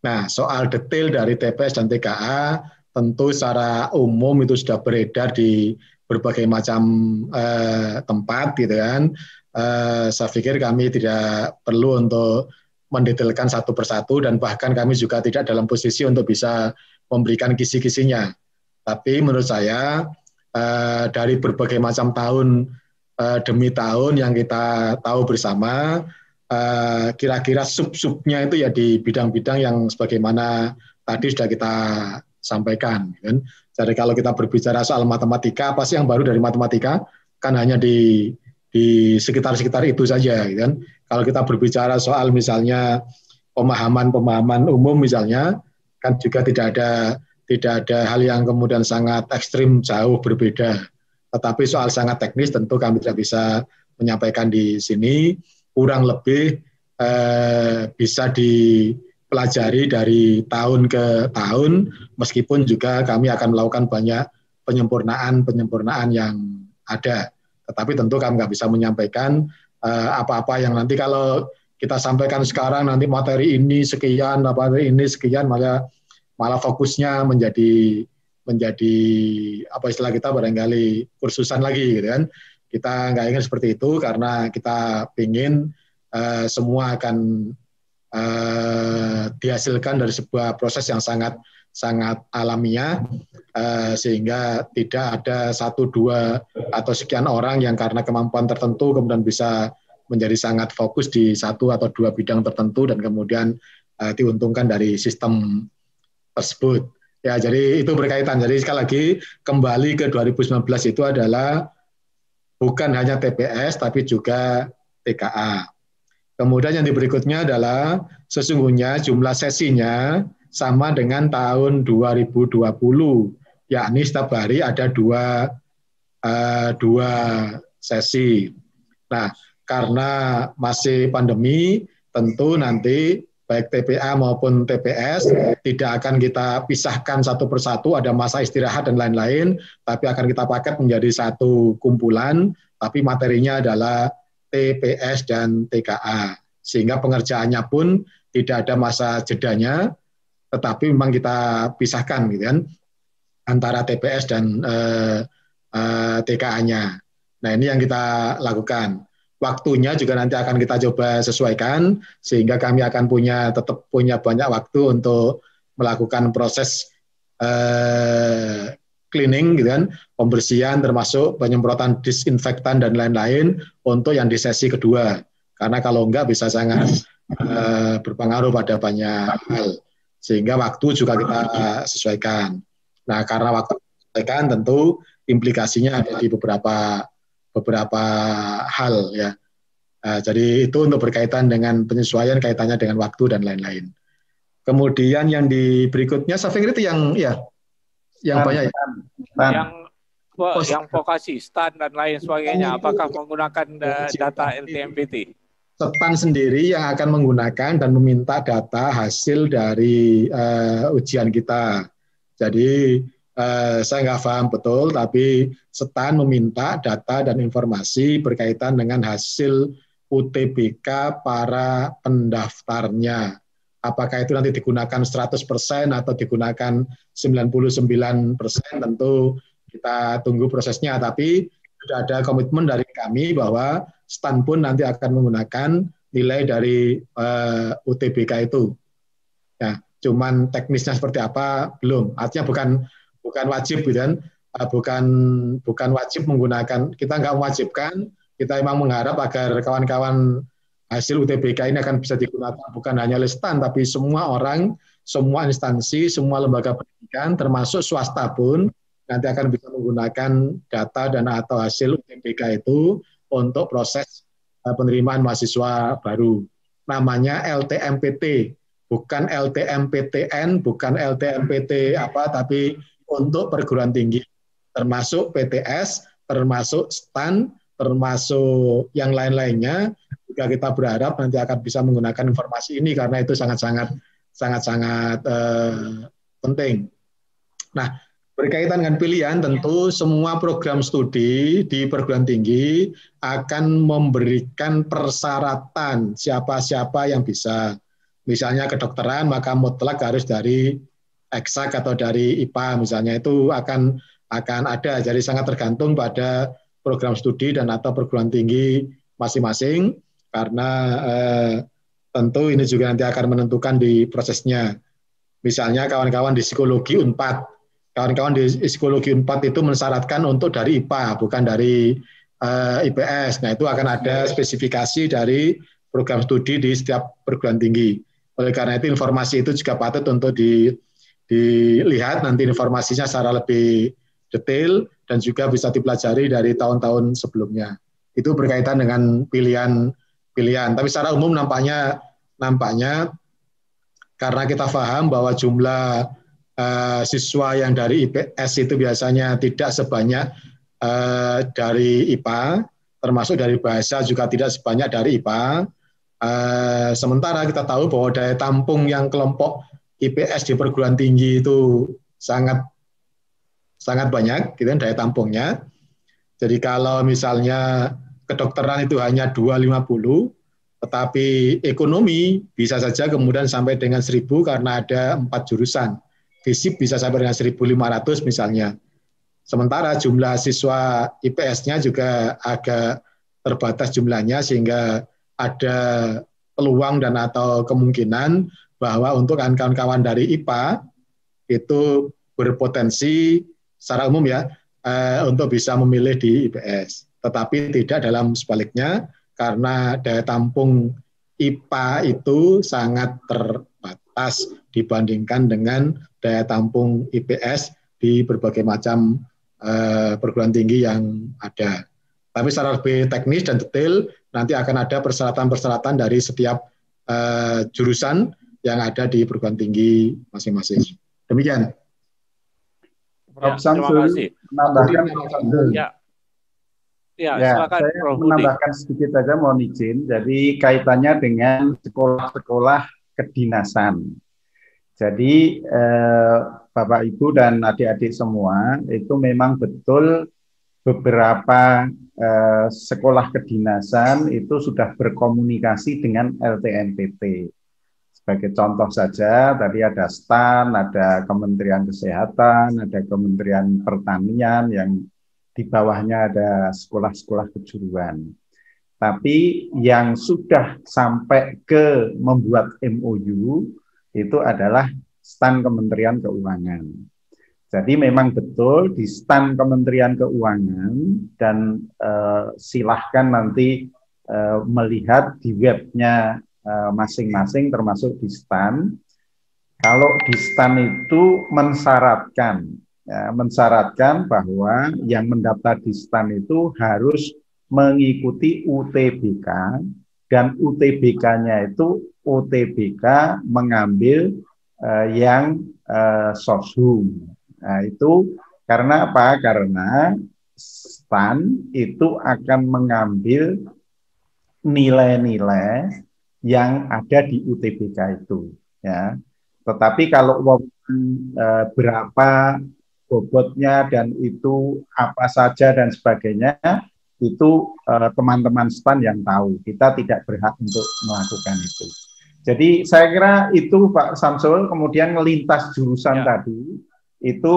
S5: Nah, soal detail dari TPS dan TKA tentu secara umum itu sudah beredar di berbagai macam tempat gitu kan. Saya pikir kami tidak perlu untuk mendetailkan satu persatu dan bahkan kami juga tidak dalam posisi untuk bisa memberikan kisi-kisinya. Tapi menurut saya dari berbagai macam tahun demi tahun yang kita tahu bersama, kira-kira sub-subnya itu ya di bidang-bidang yang sebagaimana tadi sudah kita sampaikan. Kan? Jadi kalau kita berbicara soal matematika, apa sih yang baru dari matematika? Kan hanya di sekitar-sekitar itu saja. Kan? Kalau kita berbicara soal misalnya pemahaman umum misalnya, kan juga tidak ada hal yang kemudian sangat ekstrim jauh berbeda. Tetapi soal sangat teknis tentu kami tidak bisa menyampaikan di sini. Kurang lebih bisa dipelajari dari tahun ke tahun, meskipun juga kami akan melakukan banyak penyempurnaan yang ada. Tetapi tentu kami nggak bisa menyampaikan apa-apa yang nanti kalau kita sampaikan sekarang nanti materi ini sekian, materi ini sekian, malah fokusnya menjadi apa istilah kita barangkali kursusan lagi gitu kan. Kita nggak ingin seperti itu karena kita ingin semua akan dihasilkan dari sebuah proses yang sangat alamiah, sehingga tidak ada 1, 2 atau sekian orang yang karena kemampuan tertentu kemudian bisa menjadi sangat fokus di 1 atau 2 bidang tertentu dan kemudian diuntungkan dari sistem tersebut. Ya, jadi itu berkaitan. Jadi sekali lagi kembali ke 2019 itu adalah bukan hanya TPS tapi juga TKA. Kemudian yang berikutnya adalah sesungguhnya jumlah sesinya sama dengan tahun 2020, yakni setiap hari ada dua sesi. Nah, karena masih pandemi, tentu nanti baik TPA maupun TPS tidak akan kita pisahkan satu persatu, ada masa istirahat dan lain-lain, tapi akan kita paket menjadi satu kumpulan, tapi materinya adalah TPS dan TKA. Sehingga pengerjaannya pun tidak ada masa jedanya, tetapi memang kita pisahkan gitu kan, antara TPS dan TKA-nya. Nah, ini yang kita lakukan. Waktunya juga nanti akan kita coba sesuaikan sehingga kami akan tetap punya banyak waktu untuk melakukan proses cleaning gitu kan, pembersihan termasuk penyemprotan disinfektan dan lain-lain untuk yang di sesi kedua. Karena kalau enggak bisa sangat berpengaruh pada banyak hal. Sehingga waktu juga kita sesuaikan. Nah, karena waktu disesuaikan tentu implikasinya ada di beberapa hal ya. Jadi itu untuk berkaitan dengan penyesuaian kaitannya dengan waktu dan lain-lain. Kemudian yang di berikutnya saya pikir itu yang banyak
S1: yang vokasi, STAN dan lain sebagainya. Apakah menggunakan data LTMPT?
S5: STAN sendiri yang akan menggunakan dan meminta data hasil dari ujian kita. Jadi saya nggak paham betul, tapi STAN meminta data dan informasi berkaitan dengan hasil UTBK para pendaftarnya. Apakah itu nanti digunakan 100% atau digunakan 99%, tentu kita tunggu prosesnya. Tapi sudah ada komitmen dari kami bahwa STAN pun nanti akan menggunakan nilai dari UTBK itu. Ya, cuman teknisnya seperti apa belum. Artinya bukan wajib gitu kan, bukan wajib menggunakan, kita nggak mewajibkan, kita memang mengharap agar kawan-kawan hasil UTBK ini akan bisa digunakan bukan hanya oleh STAN, tapi semua orang, semua instansi, semua lembaga pendidikan, termasuk swasta pun, nanti akan bisa menggunakan data dan atau hasil UTBK itu untuk proses penerimaan mahasiswa baru. Namanya LTMPT, bukan LTMPTN, bukan LTMPT apa, tapi untuk perguruan tinggi, termasuk PTS, termasuk STAN, termasuk yang lain-lainnya. Juga kita berharap nanti akan bisa menggunakan informasi ini karena itu sangat-sangat penting. Nah, berkaitan dengan pilihan, tentu semua program studi di perguruan tinggi akan memberikan persyaratan siapa-siapa yang bisa. Misalnya kedokteran, maka mutlak harus dari eksak atau dari IPA misalnya, itu akan ada. Jadi sangat tergantung pada program studi dan atau perguruan tinggi masing-masing, karena tentu ini juga nanti akan menentukan di prosesnya. Misalnya kawan-kawan di psikologi UNPAD, kawan-kawan di psikologi UNPAD itu mensyaratkan untuk dari IPA, bukan dari IPS. Nah, itu akan ada spesifikasi dari program studi di setiap perguruan tinggi. Oleh karena itu informasi itu juga patut untuk dilihat nanti informasinya secara lebih detail dan juga bisa dipelajari dari tahun-tahun sebelumnya. Itu berkaitan dengan pilihan. Tapi secara umum nampaknya karena kita paham bahwa jumlah siswa yang dari IPS itu biasanya tidak sebanyak dari IPA, termasuk dari bahasa juga tidak sebanyak dari IPA. Sementara kita tahu bahwa daya tampung yang kelompok IPS di perguruan tinggi itu sangat banyak, gitu kan, daya tampungnya. Jadi kalau misalnya kedokteran itu hanya 250, tetapi ekonomi bisa saja kemudian sampai dengan 1000 karena ada 4 jurusan. Fisip bisa sampai dengan 1500 misalnya. Sementara jumlah siswa IPS-nya juga agak terbatas jumlahnya sehingga ada peluang dan atau kemungkinan bahwa untuk kawan-kawan dari IPA itu berpotensi secara umum ya untuk bisa memilih di IPS. Tetapi tidak dalam sebaliknya karena daya tampung IPA itu sangat terbatas dibandingkan dengan daya tampung IPS di berbagai macam perguruan tinggi yang ada. Tapi secara lebih teknis dan detail nanti akan ada persyaratan-persyaratan dari setiap jurusan yang ada di perguruan tinggi masing-masing. Demikian.
S9: Prof.
S1: Ya,
S9: Samsul
S1: terima kasih.
S9: menambahkan.
S1: Ya,
S9: Ya,
S1: silakan
S9: saya
S1: Prof. Budi.
S9: menambahkan sedikit saja, mohon izin. Jadi kaitannya dengan sekolah-sekolah kedinasan. Jadi Bapak Ibu dan adik-adik semua itu memang betul beberapa sekolah kedinasan itu sudah berkomunikasi dengan LTMPT. Sebagai contoh saja, tadi ada STAN, ada Kementerian Kesehatan, ada Kementerian Pertanian, yang di bawahnya ada sekolah-sekolah kejuruan. Tapi yang sudah sampai ke membuat MOU itu adalah STAN Kementerian Keuangan. Jadi memang betul di STAN Kementerian Keuangan dan silahkan nanti melihat di webnya masing-masing termasuk di STAN. Kalau di STAN itu mensyaratkan bahwa yang mendaftar di STAN itu harus mengikuti UTBK dan UTBK-nya itu UTBK mengambil yang soshum. Nah, itu karena apa? Karena STAN itu akan mengambil nilai-nilai yang ada di UTBK itu, ya. Tetapi kalau berapa bobotnya dan itu apa saja dan sebagainya itu teman-teman STAN yang tahu. Kita tidak berhak untuk melakukan itu. Jadi saya kira itu Pak Samsul. Kemudian melintas jurusan tadi itu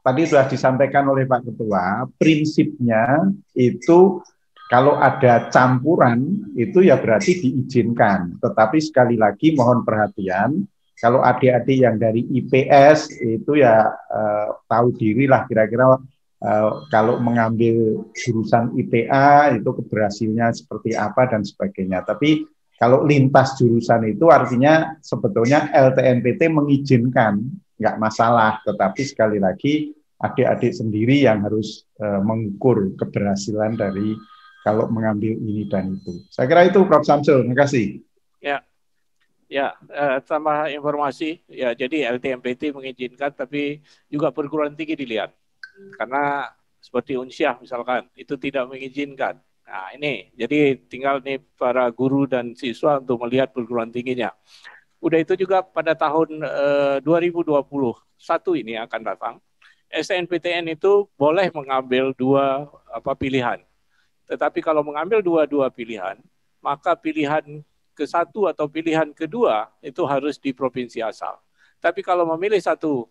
S9: tadi sudah disampaikan oleh Pak Ketua. Prinsipnya itu kalau ada campuran itu ya berarti diizinkan. Tetapi sekali lagi mohon perhatian, kalau adik-adik yang dari IPS itu ya tahu diri lah kira-kira kalau mengambil jurusan ITA itu keberhasilannya seperti apa dan sebagainya. Tapi kalau lintas jurusan itu artinya sebetulnya LTMPT mengizinkan, nggak masalah. Tetapi sekali lagi adik-adik sendiri yang harus mengukur keberhasilan dari kalau mengambil ini dan itu. Saya kira itu Prof. Samsul, terima kasih.
S1: Ya, tambah informasi. Ya, jadi LTMPT mengizinkan, tapi juga perguruan tinggi dilihat. Karena seperti Unsyah misalkan, itu tidak mengizinkan. Nah ini, jadi tinggal nih para guru dan siswa untuk melihat perguruan tingginya. Udah itu juga pada tahun 2021 ini akan datang, SNPTN itu boleh mengambil dua pilihan. Tetapi kalau mengambil dua pilihan, maka pilihan ke-1 atau pilihan kedua itu harus di provinsi asal. Tapi kalau memilih satu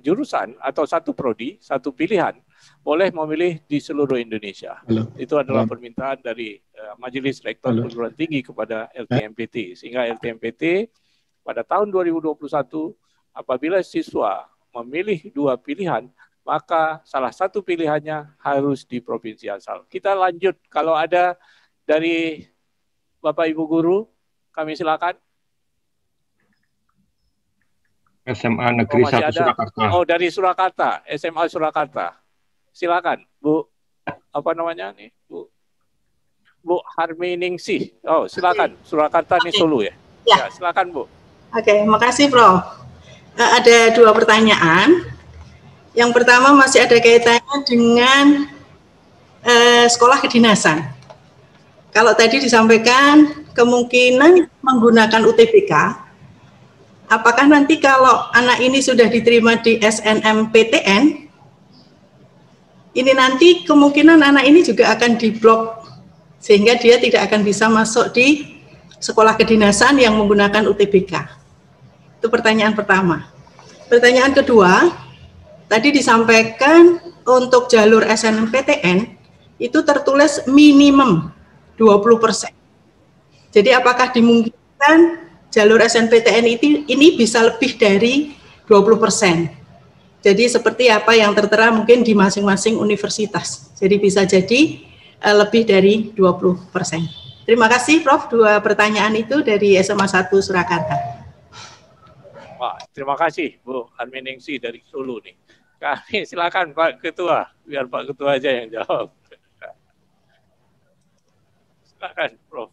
S1: jurusan atau satu prodi, satu pilihan, boleh memilih di seluruh Indonesia. Itu adalah permintaan dari Majelis Rektor Perguruan Tinggi kepada LTMPT. Sehingga LTMPT pada tahun 2021, apabila siswa memilih dua pilihan, maka salah satu pilihannya harus di provinsi asal. Kita lanjut, kalau ada dari Bapak Ibu Guru, kami silakan.
S7: SMA Negeri 1 Surakarta.
S1: Oh, dari Surakarta, SMA Surakarta. Silakan, Bu. Apa namanya nih, Bu Harminingsih. Oh, silakan. Surakarta nih Solo ya. Ya, silakan, Bu.
S10: Oke, makasih, Prof. Ada 2 pertanyaan. Yang pertama masih ada kaitannya dengan sekolah kedinasan. Kalau tadi disampaikan kemungkinan menggunakan UTBK, apakah nanti kalau anak ini sudah diterima di SNMPTN, ini nanti kemungkinan anak ini juga akan diblok sehingga dia tidak akan bisa masuk di sekolah kedinasan yang menggunakan UTBK. Itu pertanyaan pertama. Pertanyaan kedua, tadi disampaikan untuk jalur SNMPTN itu tertulis minimum 20%. Jadi apakah dimungkinkan jalur SNMPTN ini bisa lebih dari 20%? Jadi seperti apa yang tertera mungkin di masing-masing universitas. Jadi bisa jadi lebih dari 20%. Terima kasih Prof, 2 pertanyaan itu dari SMA 1 Surakarta.
S1: Pak, terima kasih Bu Harminingsih dari Solo nih. Kami silakan Pak Ketua, biar Pak Ketua aja yang jawab. Silakan Prof.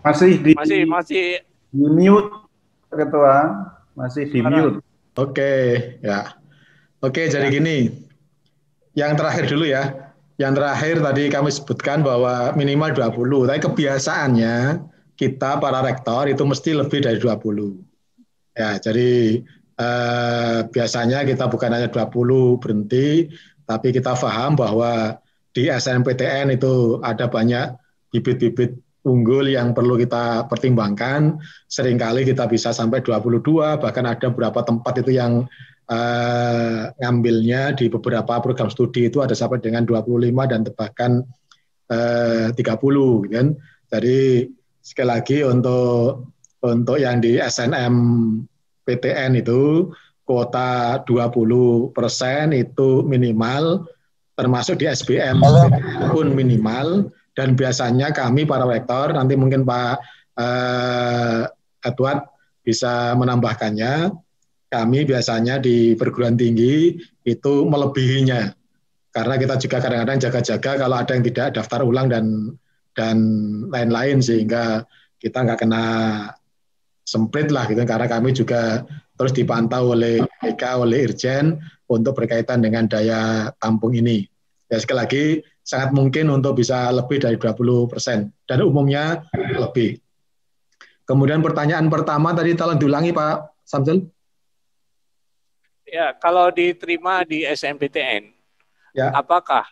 S9: Masih di mute, Ketua. Masih di mute.
S5: Oke, ya. Oke, jadi gini. Yang terakhir dulu ya. Yang terakhir tadi kami sebutkan bahwa minimal 20. Tapi kebiasaannya kita para rektor itu mesti lebih dari 20. Ya, jadi biasanya kita bukan hanya 20 berhenti, tapi kita paham bahwa di SNMPTN itu ada banyak bibit-bibit unggul yang perlu kita pertimbangkan. Seringkali kita bisa sampai 22, bahkan ada beberapa tempat itu yang ngambilnya di beberapa program studi itu ada sampai dengan 25 dan bahkan 30 gitu kan. Jadi sekali lagi untuk yang di SNMPTN itu kuota 20% itu minimal, termasuk di SBM pun minimal. Dan biasanya kami para rektor, nanti mungkin Pak Edward bisa menambahkannya, kami biasanya di perguruan tinggi itu melebihinya. Karena kita juga kadang-kadang jaga-jaga kalau ada yang tidak daftar ulang dan lain-lain, sehingga kita nggak kena semprit lah gitu. Karena kami juga terus dipantau oleh BK, oleh Irjen untuk berkaitan dengan daya tampung ini. Ya sekali lagi, sangat mungkin untuk bisa lebih dari 20%, dan umumnya lebih. Kemudian pertanyaan pertama tadi tolong diulangi Pak Samsul.
S1: Ya, kalau diterima di SNMPTN, ya, apakah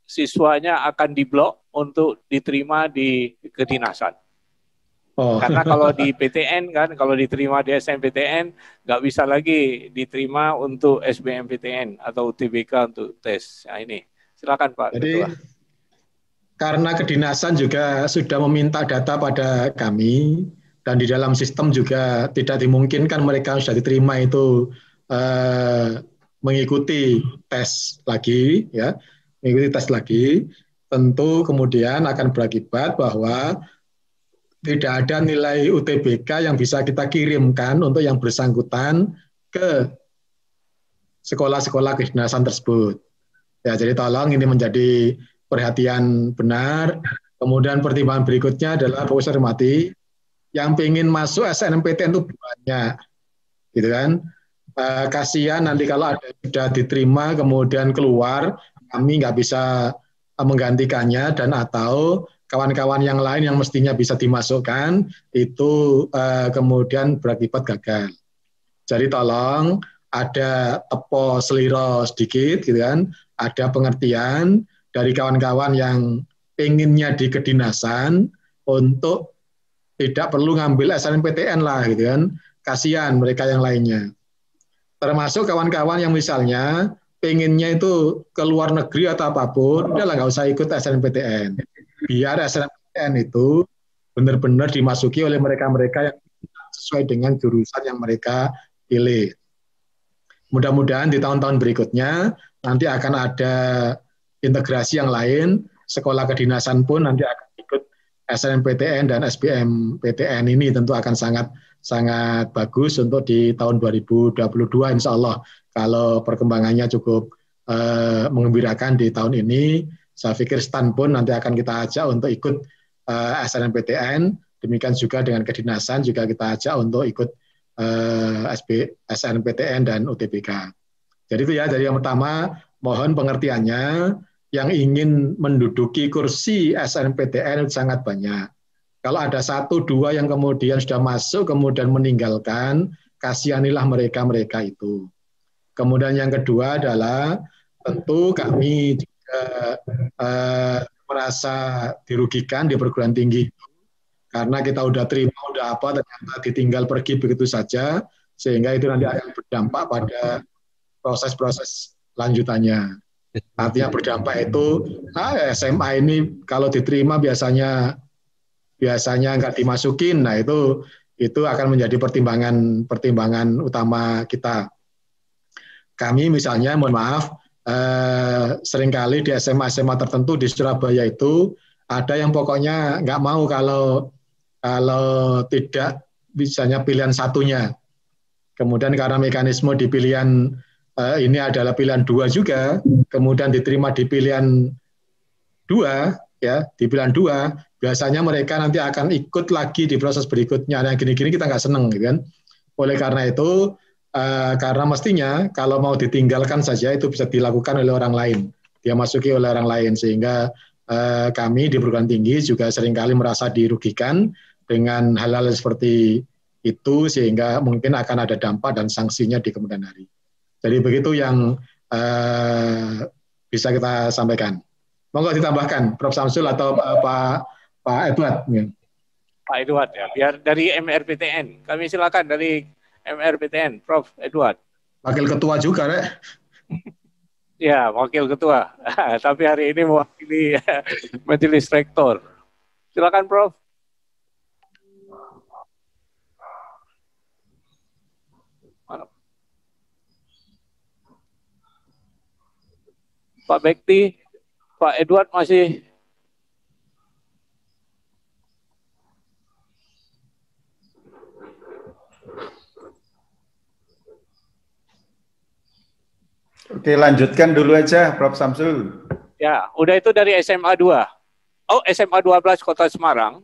S1: siswanya akan diblok untuk diterima di kedinasan? Oh. Karena kalau di PTN kan, kalau diterima di SNMPTN, nggak bisa lagi diterima untuk SBMPTN atau UTBK untuk tes. Nah ini, silakan Pak Ketua.
S5: Karena kedinasan juga sudah meminta data pada kami, dan di dalam sistem juga tidak dimungkinkan mereka sudah diterima itu mengikuti tes lagi, ya, mengikuti tes lagi, tentu kemudian akan berakibat bahwa tidak ada nilai UTBK yang bisa kita kirimkan untuk yang bersangkutan ke sekolah-sekolah kedinasan tersebut. Ya, jadi tolong ini menjadi perhatian benar. Kemudian pertimbangan berikutnya adalah Bapak hormati, yang ingin masuk SNMPTN itu banyak, gitu kan? Kasihan nanti kalau ada sudah diterima kemudian keluar, kami nggak bisa menggantikannya, dan atau kawan-kawan yang lain yang mestinya bisa dimasukkan itu kemudian berakibat gagal. Jadi tolong ada tepo seliro sedikit, gitu kan? Ada pengertian dari kawan-kawan yang inginnya di kedinasan untuk tidak perlu ngambil SNMPTN lah, gitu kan? Kasihan mereka yang lainnya. Termasuk kawan-kawan yang misalnya pengennya itu ke luar negeri atau apapun, udahlah nggak usah ikut SNMPTN. Biar SNMPTN itu benar-benar dimasuki oleh mereka-mereka yang sesuai dengan jurusan yang mereka pilih. Mudah-mudahan di tahun-tahun berikutnya nanti akan ada integrasi yang lain, sekolah kedinasan pun nanti akan ikut SNMPTN dan SBMPTN ini tentu akan sangat bagus untuk di tahun 2022 insya Allah. Kalau perkembangannya cukup mengembirakan di tahun ini, saya pikir STAN pun nanti akan kita ajak untuk ikut SNMPTN, demikian juga dengan kedinasan juga kita ajak untuk ikut SNMPTN dan UTBK. Jadi itu ya, dari yang pertama mohon pengertiannya, yang ingin menduduki kursi SNMPTN sangat banyak. Kalau ada 1, 2 yang kemudian sudah masuk, kemudian meninggalkan, kasihanilah mereka itu. Kemudian yang kedua adalah tentu kami juga merasa dirugikan di perguruan tinggi karena kita udah terima, udah apa, ternyata ditinggal pergi begitu saja, sehingga itu nanti akan berdampak pada proses-proses lanjutannya. Artinya berdampak itu SMA ini kalau diterima biasanya nggak dimasukin, nah itu akan menjadi pertimbangan utama kita. Kami misalnya, mohon maaf, seringkali di SMA tertentu di Surabaya itu ada yang pokoknya nggak mau kalau tidak bisanya pilihan satunya. Kemudian karena mekanisme di pilihan ini adalah pilihan 2 juga, kemudian diterima di pilihan 2, ya, di pilihan 2, biasanya mereka nanti akan ikut lagi di proses berikutnya. Yang gini-gini kita nggak seneng, gitu kan. Oleh karena itu, karena mestinya kalau mau ditinggalkan saja itu bisa dilakukan oleh orang lain, dia masuki oleh orang lain, sehingga kami di perguruan tinggi juga seringkali merasa dirugikan dengan hal-hal seperti itu, sehingga mungkin akan ada dampak dan sanksinya di kemudian hari. Jadi begitu yang bisa kita sampaikan. Monggo ditambahkan, Prof. Samsul atau Pak Edward.
S1: Pak Edward ya, biar dari MRPTN. Kami silakan dari MRPTN, Prof. Edward.
S5: Wakil Ketua juga, Rek.
S1: Ya, Wakil Ketua. Tapi hari ini mewakili Majelis Rektor. Silakan, Prof. Pak Bekti, Pak Edward masih.
S9: Oke, lanjutkan dulu aja, Prof. Samsul.
S1: Ya, udah itu dari SMA 2. Oh, SMA 12 Kota Semarang.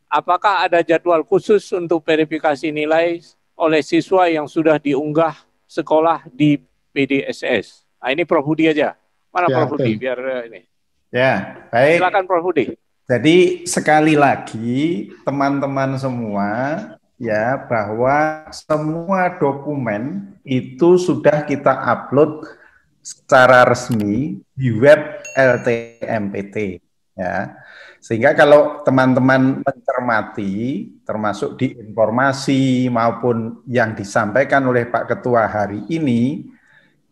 S1: Apakah ada jadwal khusus untuk verifikasi nilai oleh siswa yang sudah diunggah sekolah di PDSS? Nah, ini Prof. Budi aja. Mana
S9: Ya,
S1: Prof. Budi? Biar ini.
S9: Ya, baik.
S1: Silakan Prof. Budi.
S9: Jadi sekali lagi teman-teman semua ya, bahwa semua dokumen itu sudah kita upload secara resmi di web LTMPT ya. Sehingga kalau teman-teman mencermati termasuk di informasi maupun yang disampaikan oleh Pak Ketua hari ini,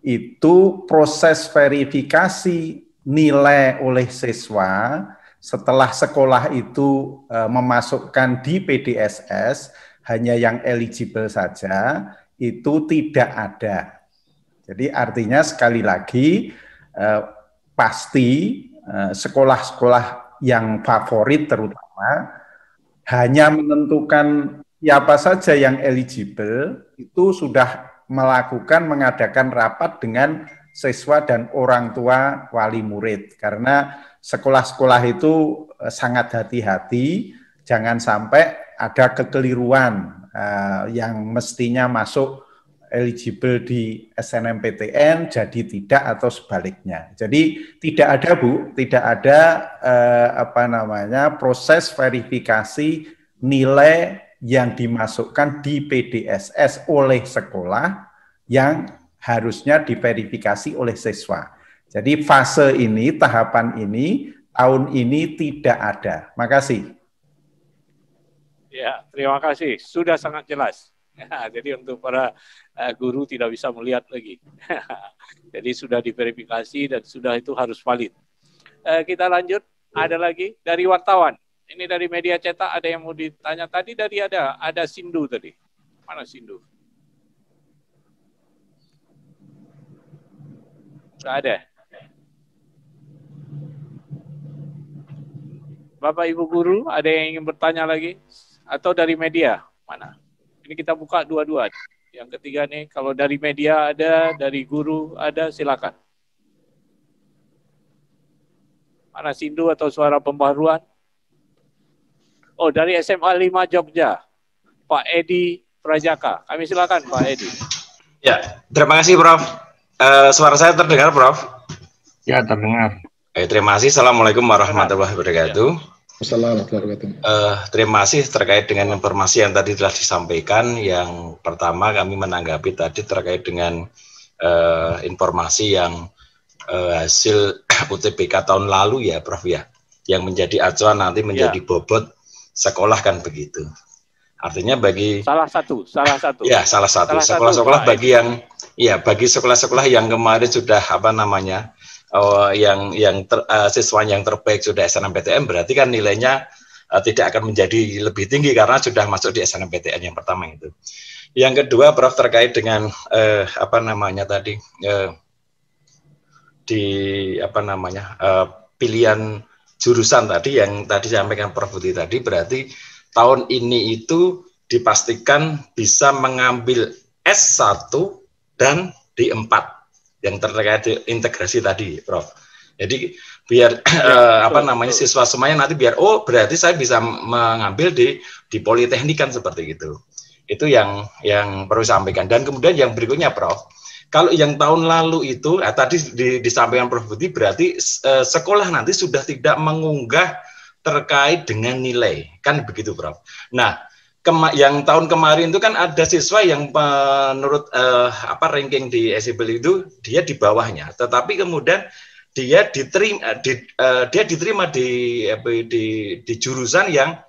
S9: itu proses verifikasi nilai oleh siswa setelah sekolah itu memasukkan di PDSS hanya yang eligible saja, itu tidak ada. Jadi artinya sekali lagi pasti sekolah-sekolah yang favorit terutama hanya menentukan siapa saja yang eligible, itu sudah mengadakan rapat dengan siswa dan orang tua wali murid, karena sekolah-sekolah itu sangat hati-hati, jangan sampai ada kekeliruan yang mestinya masuk eligible di SNMPTN jadi tidak atau sebaliknya. Jadi tidak ada Bu, tidak ada proses verifikasi nilai yang dimasukkan di PDSS oleh sekolah yang harusnya diverifikasi oleh siswa. Jadi fase ini, tahapan ini, tahun ini tidak ada. Makasih.
S1: Ya, terima kasih. Sudah sangat jelas. Jadi untuk para guru tidak bisa melihat lagi. Jadi sudah diverifikasi dan sudah itu harus valid. Kita lanjut. Ada lagi dari wartawan. Ini dari media cetak ada yang mau ditanya. Tadi dari ada Sindu tadi. Mana Sindu? Nggak ada. Bapak Ibu guru, ada yang ingin bertanya lagi? Atau dari media? Mana? Ini kita buka dua-dua. Yang ketiga nih, kalau dari media ada, dari guru ada, silakan. Mana Sindu atau Suara Pembaharuan? Oh, dari SMA 5 Jogja, Pak Edi Prajaka. Kami silakan, Pak Edi.
S12: Ya, terima kasih, Prof. Suara saya terdengar, Prof?
S7: Ya, terdengar.
S12: Terima kasih. Assalamualaikum warahmatullahi wabarakatuh.
S5: Assalamualaikum.
S12: Terima kasih terkait dengan informasi yang tadi telah disampaikan. Yang pertama kami menanggapi tadi terkait dengan informasi yang hasil UTBK tahun lalu ya, Prof ya, yang menjadi acuan nanti menjadi bobot sekolah kan begitu. Artinya bagi
S1: salah satu.
S12: Ya, salah satu. Sekolah-sekolah bagi yang bagi sekolah-sekolah yang kemarin sudah siswanya yang terbaik sudah SNMPTN, berarti kan nilainya tidak akan menjadi lebih tinggi karena sudah masuk di SNMPTN yang pertama itu. Yang kedua, Prof, terkait dengan pilihan jurusan tadi yang tadi disampaikan Prof Budi tadi, berarti tahun ini itu dipastikan bisa mengambil S1 dan D4 yang terkait integrasi tadi, Prof. Jadi biar siswa semuanya nanti biar berarti saya bisa mengambil di politeknik kan seperti itu. Itu yang perlu disampaikan. Dan kemudian yang berikutnya, Prof. Kalau yang tahun lalu itu, tadi disampaikan Prof Budi, berarti sekolah nanti sudah tidak mengunggah terkait dengan nilai, kan begitu, Prof. Nah, yang tahun kemarin itu kan ada siswa yang menurut ranking di SIBL itu dia di bawahnya, tetapi kemudian dia diterima di jurusan yang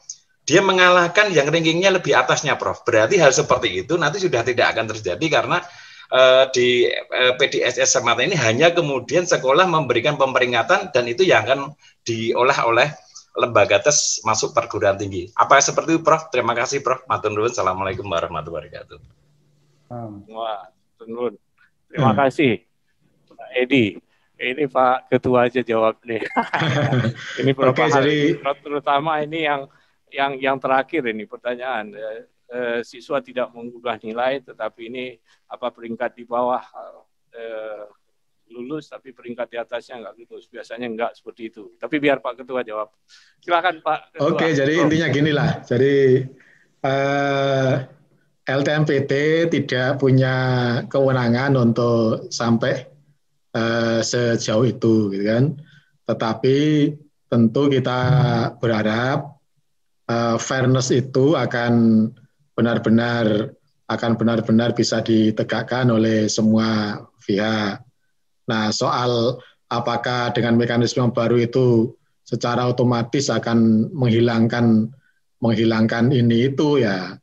S12: dia mengalahkan yang rankingnya lebih atasnya, Prof. Berarti hal seperti itu nanti sudah tidak akan terjadi karena di PDSS semata ini hanya kemudian sekolah memberikan peringatan dan itu yang akan diolah oleh lembaga tes masuk perguruan tinggi. Apa seperti itu, Prof? Terima kasih, Prof. Matur nuwun. Assalamualaikum warahmatullahi wabarakatuh.
S1: Wah, turun. Terima kasih, Pak Edi. Ini Pak Ketua aja jawab nih. Ini terutama ini yang terakhir ini pertanyaan. Siswa tidak mengubah nilai, tetapi ini peringkat di bawah lulus, tapi peringkat di atasnya nggak lulus. Biasanya nggak seperti itu. Tapi biar Pak Ketua jawab. Silakan Pak Ketua.
S5: Oke, jadi intinya ginilah. Jadi LTMPT tidak punya kewenangan untuk sampai sejauh itu, gitu kan. Tetapi tentu kita berharap fairness itu akan benar-benar bisa ditegakkan oleh semua pihak. Nah, soal apakah dengan mekanisme baru itu secara otomatis akan menghilangkan ini itu ya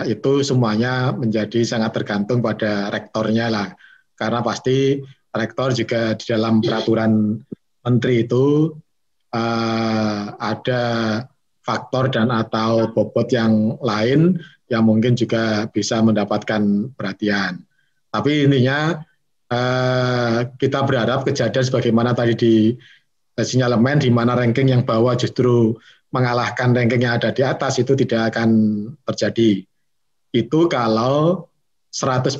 S5: itu semuanya menjadi sangat tergantung pada rektornya lah. Karena pasti rektor juga di dalam peraturan menteri itu ada faktor dan atau bobot yang lain yang mungkin juga bisa mendapatkan perhatian. Tapi intinya kita berharap kejadian sebagaimana tadi di sinyalemen di mana ranking yang bawah justru mengalahkan ranking yang ada di atas itu tidak akan terjadi. Itu kalau 100%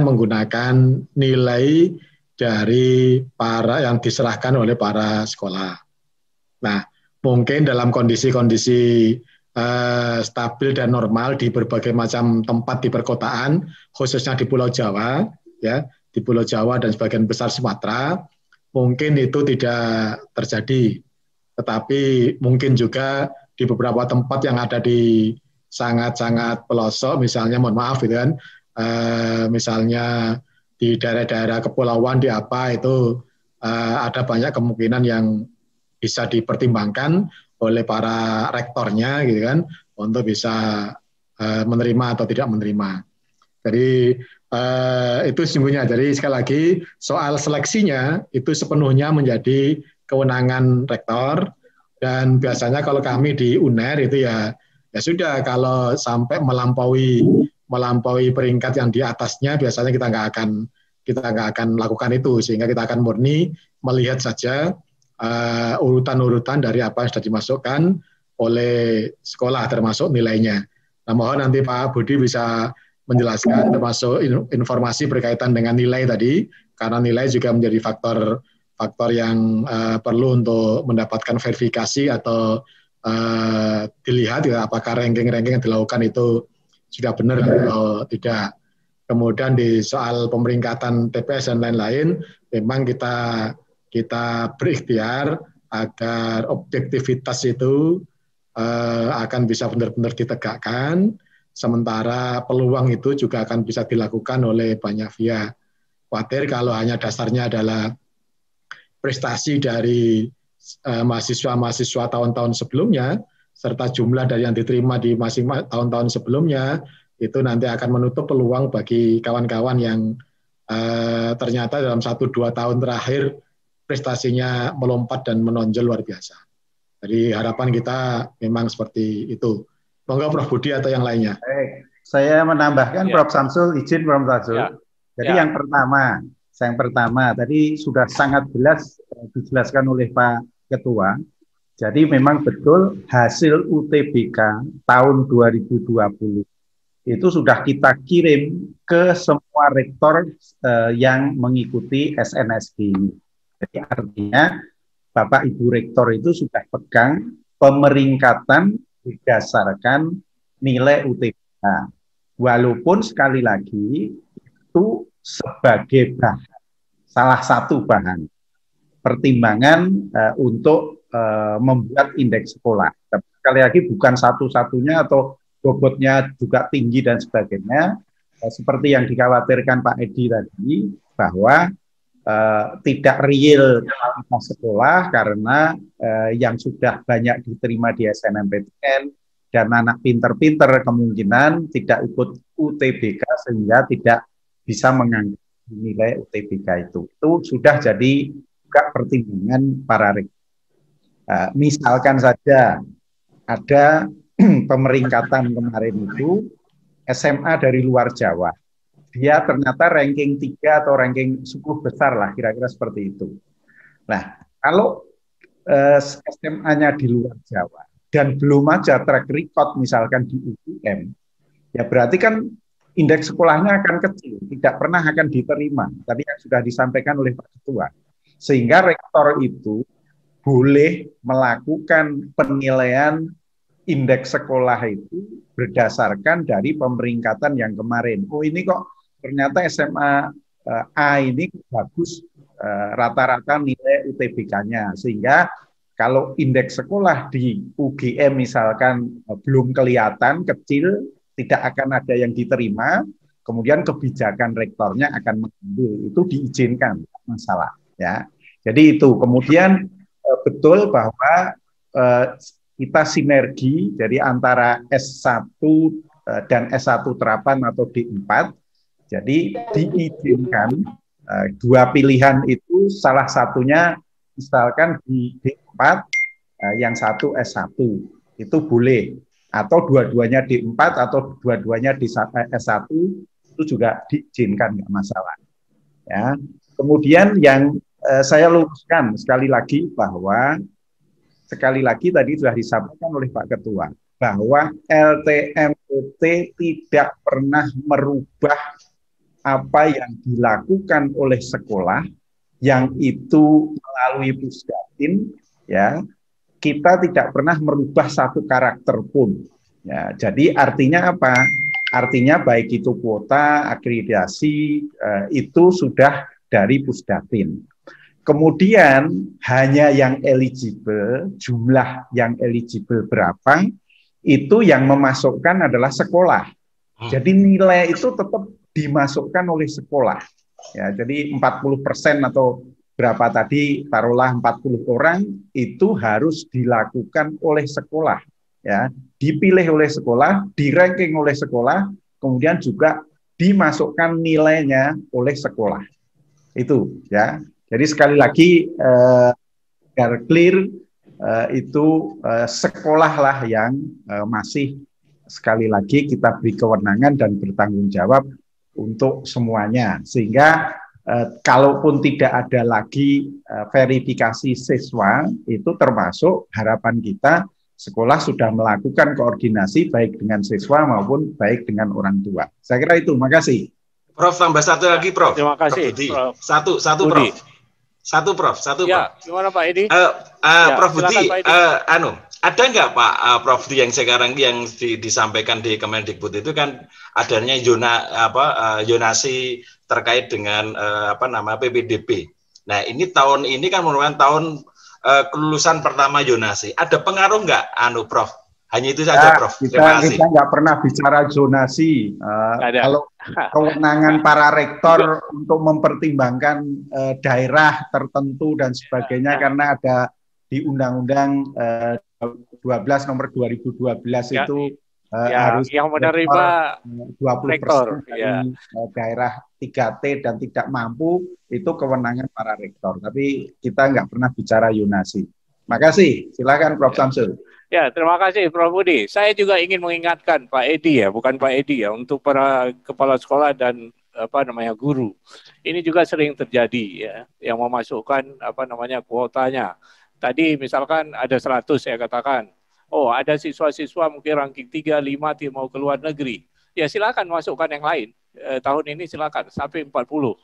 S5: menggunakan nilai dari yang diserahkan oleh para sekolah. Nah, mungkin dalam kondisi-kondisi stabil dan normal di berbagai macam tempat di perkotaan, khususnya di Pulau Jawa, ya, di Pulau Jawa dan sebagian besar Sumatera, mungkin itu tidak terjadi. Tetapi mungkin juga di beberapa tempat yang ada di sangat-sangat pelosok, misalnya, mohon maaf, gitu kan, misalnya di daerah-daerah kepulauan di itu ada banyak kemungkinan yang bisa dipertimbangkan oleh para rektornya, gitu kan, untuk bisa menerima atau tidak menerima. Jadi itu sesungguhnya. Jadi sekali lagi soal seleksinya itu sepenuhnya menjadi kewenangan rektor, dan biasanya kalau kami di UNER itu ya sudah, kalau sampai melampaui peringkat yang di atasnya biasanya kita nggak akan lakukan itu, sehingga kita akan murni melihat saja urutan-urutan dari apa yang sudah dimasukkan oleh sekolah termasuk nilainya. Nah, mohon nanti Pak Budi bisa menjelaskan termasuk informasi berkaitan dengan nilai tadi, karena nilai juga menjadi faktor yang perlu untuk mendapatkan verifikasi atau dilihat ya, apakah ranking-ranking yang dilakukan itu sudah benar atau tidak. Kemudian di soal pemeringkatan TPS dan lain-lain, memang kita berikhtiar agar objektivitas itu akan bisa benar-benar ditegakkan, sementara peluang itu juga akan bisa dilakukan oleh banyak pihak. Khawatir kalau hanya dasarnya adalah prestasi dari mahasiswa-mahasiswa tahun-tahun sebelumnya, serta jumlah dari yang diterima di masing-masing tahun-tahun sebelumnya, itu nanti akan menutup peluang bagi kawan-kawan yang ternyata dalam 1-2 tahun terakhir prestasinya melompat dan menonjol luar biasa. Jadi harapan kita memang seperti itu. Monggo Prof Budi atau yang lainnya.
S9: Baik, saya menambahkan Prof Samsul, izin Prof Samsul. Jadi yang pertama tadi sudah sangat jelas dijelaskan oleh Pak Ketua. Jadi memang betul hasil UTBK tahun 2020 itu sudah kita kirim ke semua rektor yang mengikuti SNSD. Jadi artinya Bapak Ibu Rektor itu sudah pegang pemeringkatan berdasarkan nilai UTBK. Walaupun sekali lagi itu sebagai bahan, salah satu bahan pertimbangan untuk membuat indeks sekolah. Tapi sekali lagi bukan satu-satunya atau bobotnya juga tinggi dan sebagainya. Seperti yang dikhawatirkan Pak Edi tadi, bahwa tidak real kualitas sekolah karena yang sudah banyak diterima di SNMPTN dan anak pinter-pinter kemungkinan tidak ikut UTBK sehingga tidak bisa mengangkat nilai UTBK itu. Itu sudah jadi juga pertimbangan para rektor. Misalkan saja ada pemeringkatan kemarin itu SMA dari luar Jawa. Dia ternyata ranking 3 atau ranking 10 besar lah, kira-kira seperti itu. Nah, kalau SMA-nya di luar Jawa dan belum aja track record misalkan di UGM, ya berarti kan indeks sekolahnya akan kecil, tidak pernah akan diterima. Tadi yang sudah disampaikan oleh Pak Ketua. Sehingga rektor itu boleh melakukan penilaian indeks sekolah itu berdasarkan dari pemeringkatan yang kemarin. Oh ini kok ternyata SMA A ini bagus rata-rata nilai UTBK-nya, sehingga kalau indeks sekolah di UGM misalkan belum kelihatan, kecil, tidak akan ada yang diterima, kemudian kebijakan rektornya akan mengambil, itu diizinkan, masalah. Ya, jadi itu. Kemudian betul bahwa kita sinergi dari antara S1 dan S1 terapan atau D4. Jadi diizinkan dua pilihan itu, salah satunya misalkan di D4, yang satu S1 itu boleh, atau dua-duanya D4 atau dua-duanya di S1 itu juga diizinkan, nggak masalah. Ya. Kemudian yang saya luruskan sekali lagi bahwa sekali lagi tadi sudah disampaikan oleh Pak Ketua bahwa LTMPT tidak pernah merubah apa yang dilakukan oleh sekolah yang itu melalui Pusdatin, ya, kita tidak pernah merubah satu karakter pun. Ya, jadi artinya apa? Artinya baik itu kuota, akreditasi, itu sudah dari Pusdatin. Kemudian hanya yang eligible, jumlah yang eligible berapa, itu yang memasukkan adalah sekolah. Jadi nilai itu tetap dimasukkan oleh sekolah. Ya, jadi 40% atau berapa tadi, taruhlah 40 orang, itu harus dilakukan oleh sekolah. Ya, dipilih oleh sekolah, di-ranking oleh sekolah, kemudian juga dimasukkan nilainya oleh sekolah. Itu ya. Jadi sekali lagi agar clear, itu sekolah lah yang masih sekali lagi kita beri kewenangan dan bertanggung jawab untuk semuanya, sehingga kalaupun tidak ada lagi verifikasi siswa, itu termasuk harapan kita sekolah sudah melakukan koordinasi baik dengan siswa maupun baik dengan orang tua. Saya kira itu. Makasih.
S12: Prof, tambah satu lagi, Prof.
S1: Terima kasih,
S12: Prof. Satu,
S1: Budi.
S12: Prof. Satu, Prof.
S1: Ya, gimana Pak Edi?
S12: Prof Budi,
S1: silakan,
S12: ada nggak Pak Prof Budi yang sekarang yang disampaikan di Kemendikbud itu kan adanya zonasi terkait dengan PPDB. Nah, ini tahun ini kan merupakan tahun kelulusan pertama zonasi. Ada pengaruh nggak, Prof? Hanya itu saja, Prof. Terima kasih.
S9: Kita nggak pernah bicara zonasi. Kalau kewenangan para rektor untuk mempertimbangkan daerah tertentu dan sebagainya, karena ada di Undang-Undang 12 nomor 2012 itu harus
S1: yang menerima
S9: 20% dari daerah 3T dan tidak mampu, itu kewenangan para rektor. Tapi kita nggak pernah bicara zonasi. Makasih. Silakan Prof. Samsul.
S1: Ya, terima kasih Prof. Budi. Saya juga ingin mengingatkan Pak Edi bukan Pak Edi untuk para kepala sekolah dan guru. Ini juga sering terjadi yang memasukkan kuotanya. Tadi misalkan ada 100 saya katakan. Oh, ada siswa-siswa mungkin ranking 3, 5 mau ke luar negeri. Ya silakan masukkan yang lain. Tahun ini silakan sampai 40.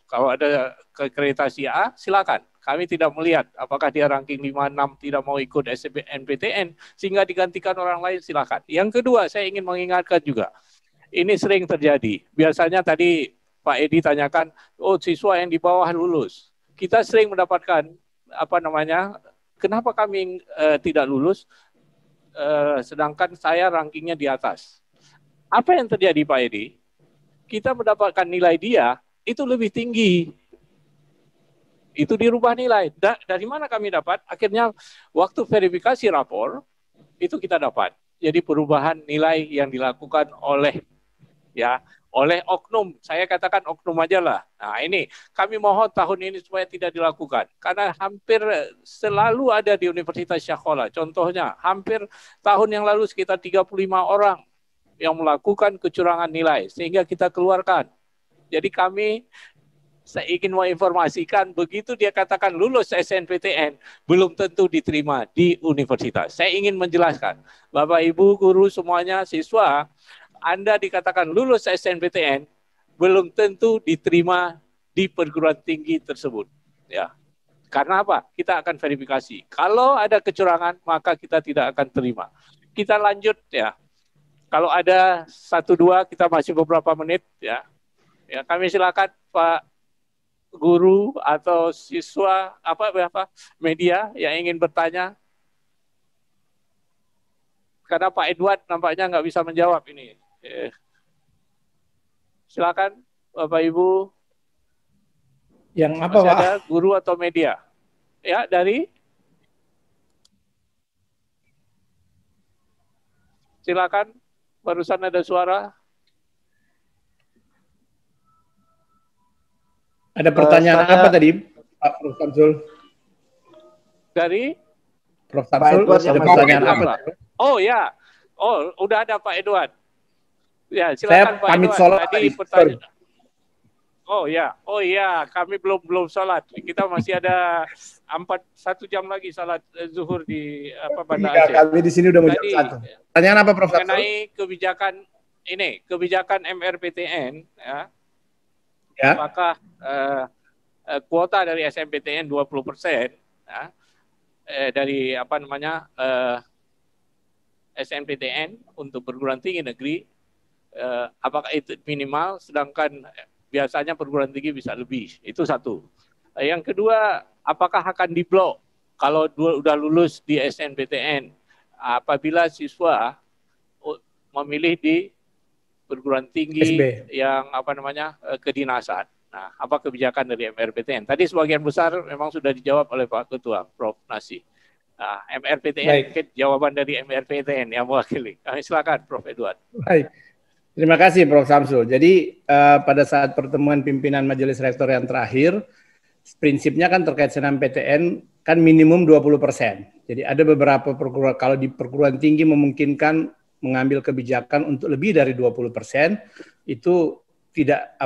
S1: Kalau ada akreditasi A, silakan. Kami tidak melihat apakah dia ranking 5, 6 tidak mau ikut SNMPTN sehingga digantikan orang lain, silakan. Yang kedua, saya ingin mengingatkan juga. Ini sering terjadi. Biasanya tadi Pak Edi tanyakan, siswa yang di bawah lulus. Kita sering mendapatkan kenapa kami tidak lulus sedangkan saya rankingnya di atas. Apa yang terjadi Pak Edi? Kita mendapatkan nilai dia itu lebih tinggi. Itu dirubah nilai. Dari mana kami dapat? Akhirnya waktu verifikasi rapor itu kita dapat. Jadi perubahan nilai yang dilakukan oleh oknum. Saya katakan oknum aja lah. Nah ini kami mohon tahun ini supaya tidak dilakukan. Karena hampir selalu ada di Universitas Syakhola. Contohnya hampir tahun yang lalu sekitar 35 orang yang melakukan kecurangan nilai. Sehingga kita keluarkan. Jadi saya ingin menginformasikan begitu dia katakan lulus SNPTN, belum tentu diterima di universitas. Saya ingin menjelaskan, Bapak, Ibu, guru semuanya, siswa, Anda dikatakan lulus SNPTN, belum tentu diterima di perguruan tinggi tersebut. Ya, karena apa? Kita akan verifikasi. Kalau ada kecurangan, maka kita tidak akan terima. Kita lanjut ya. Kalau ada 1-2, kita masih beberapa menit ya. Ya, kami silakan Pak guru atau siswa media yang ingin bertanya, karena Pak Edward nampaknya nggak bisa menjawab ini. Silakan Bapak Ibu.
S6: Yang apa
S1: Masih
S6: Pak?
S1: ada guru atau media? Ya, dari silakan. Barusan ada suara.
S6: Ada pertanyaan apa tadi, Pak Prof. Samsul?
S1: Dari
S6: Prof. Samsul, ada pertanyaan apa?
S1: Oh ya, udah ada Pak Edward. Ya,
S6: Saya
S1: silakan Pak
S6: pamit
S1: Edward.
S6: sholat
S1: Tadi pertanyaan. Oh ya, kami belum sholat. Kita masih ada 1 jam lagi sholat zuhur di Banda Aceh.
S6: Kami di sini udah mau jam 1. Pertanyaan apa Prof.
S1: Mengenai kebijakan MRPTN ya. Apakah kuota dari SNMPTN 20% ya, dari SNMPTN untuk perguruan tinggi negeri, apakah itu minimal, sedangkan biasanya perguruan tinggi bisa lebih. Itu satu. Yang kedua, apakah akan diblok kalau sudah lulus di SNMPTN apabila siswa memilih di perguruan tinggi yang kedinasan. Nah, apa kebijakan dari MRPTN? Tadi sebagian besar memang sudah dijawab oleh Pak Ketua, Prof. Nasi. Nah, MRPTN, jawaban dari MRPTN yang mewakili. Silakan, Prof. Edward.
S6: Baik. Terima kasih, Prof. Samsul. Jadi pada saat pertemuan pimpinan Majelis Rektor yang terakhir, prinsipnya kan terkait SNMPTN kan minimum 20%. Jadi ada beberapa perguruan, kalau di perguruan tinggi memungkinkan mengambil kebijakan untuk lebih dari 20%, itu tidak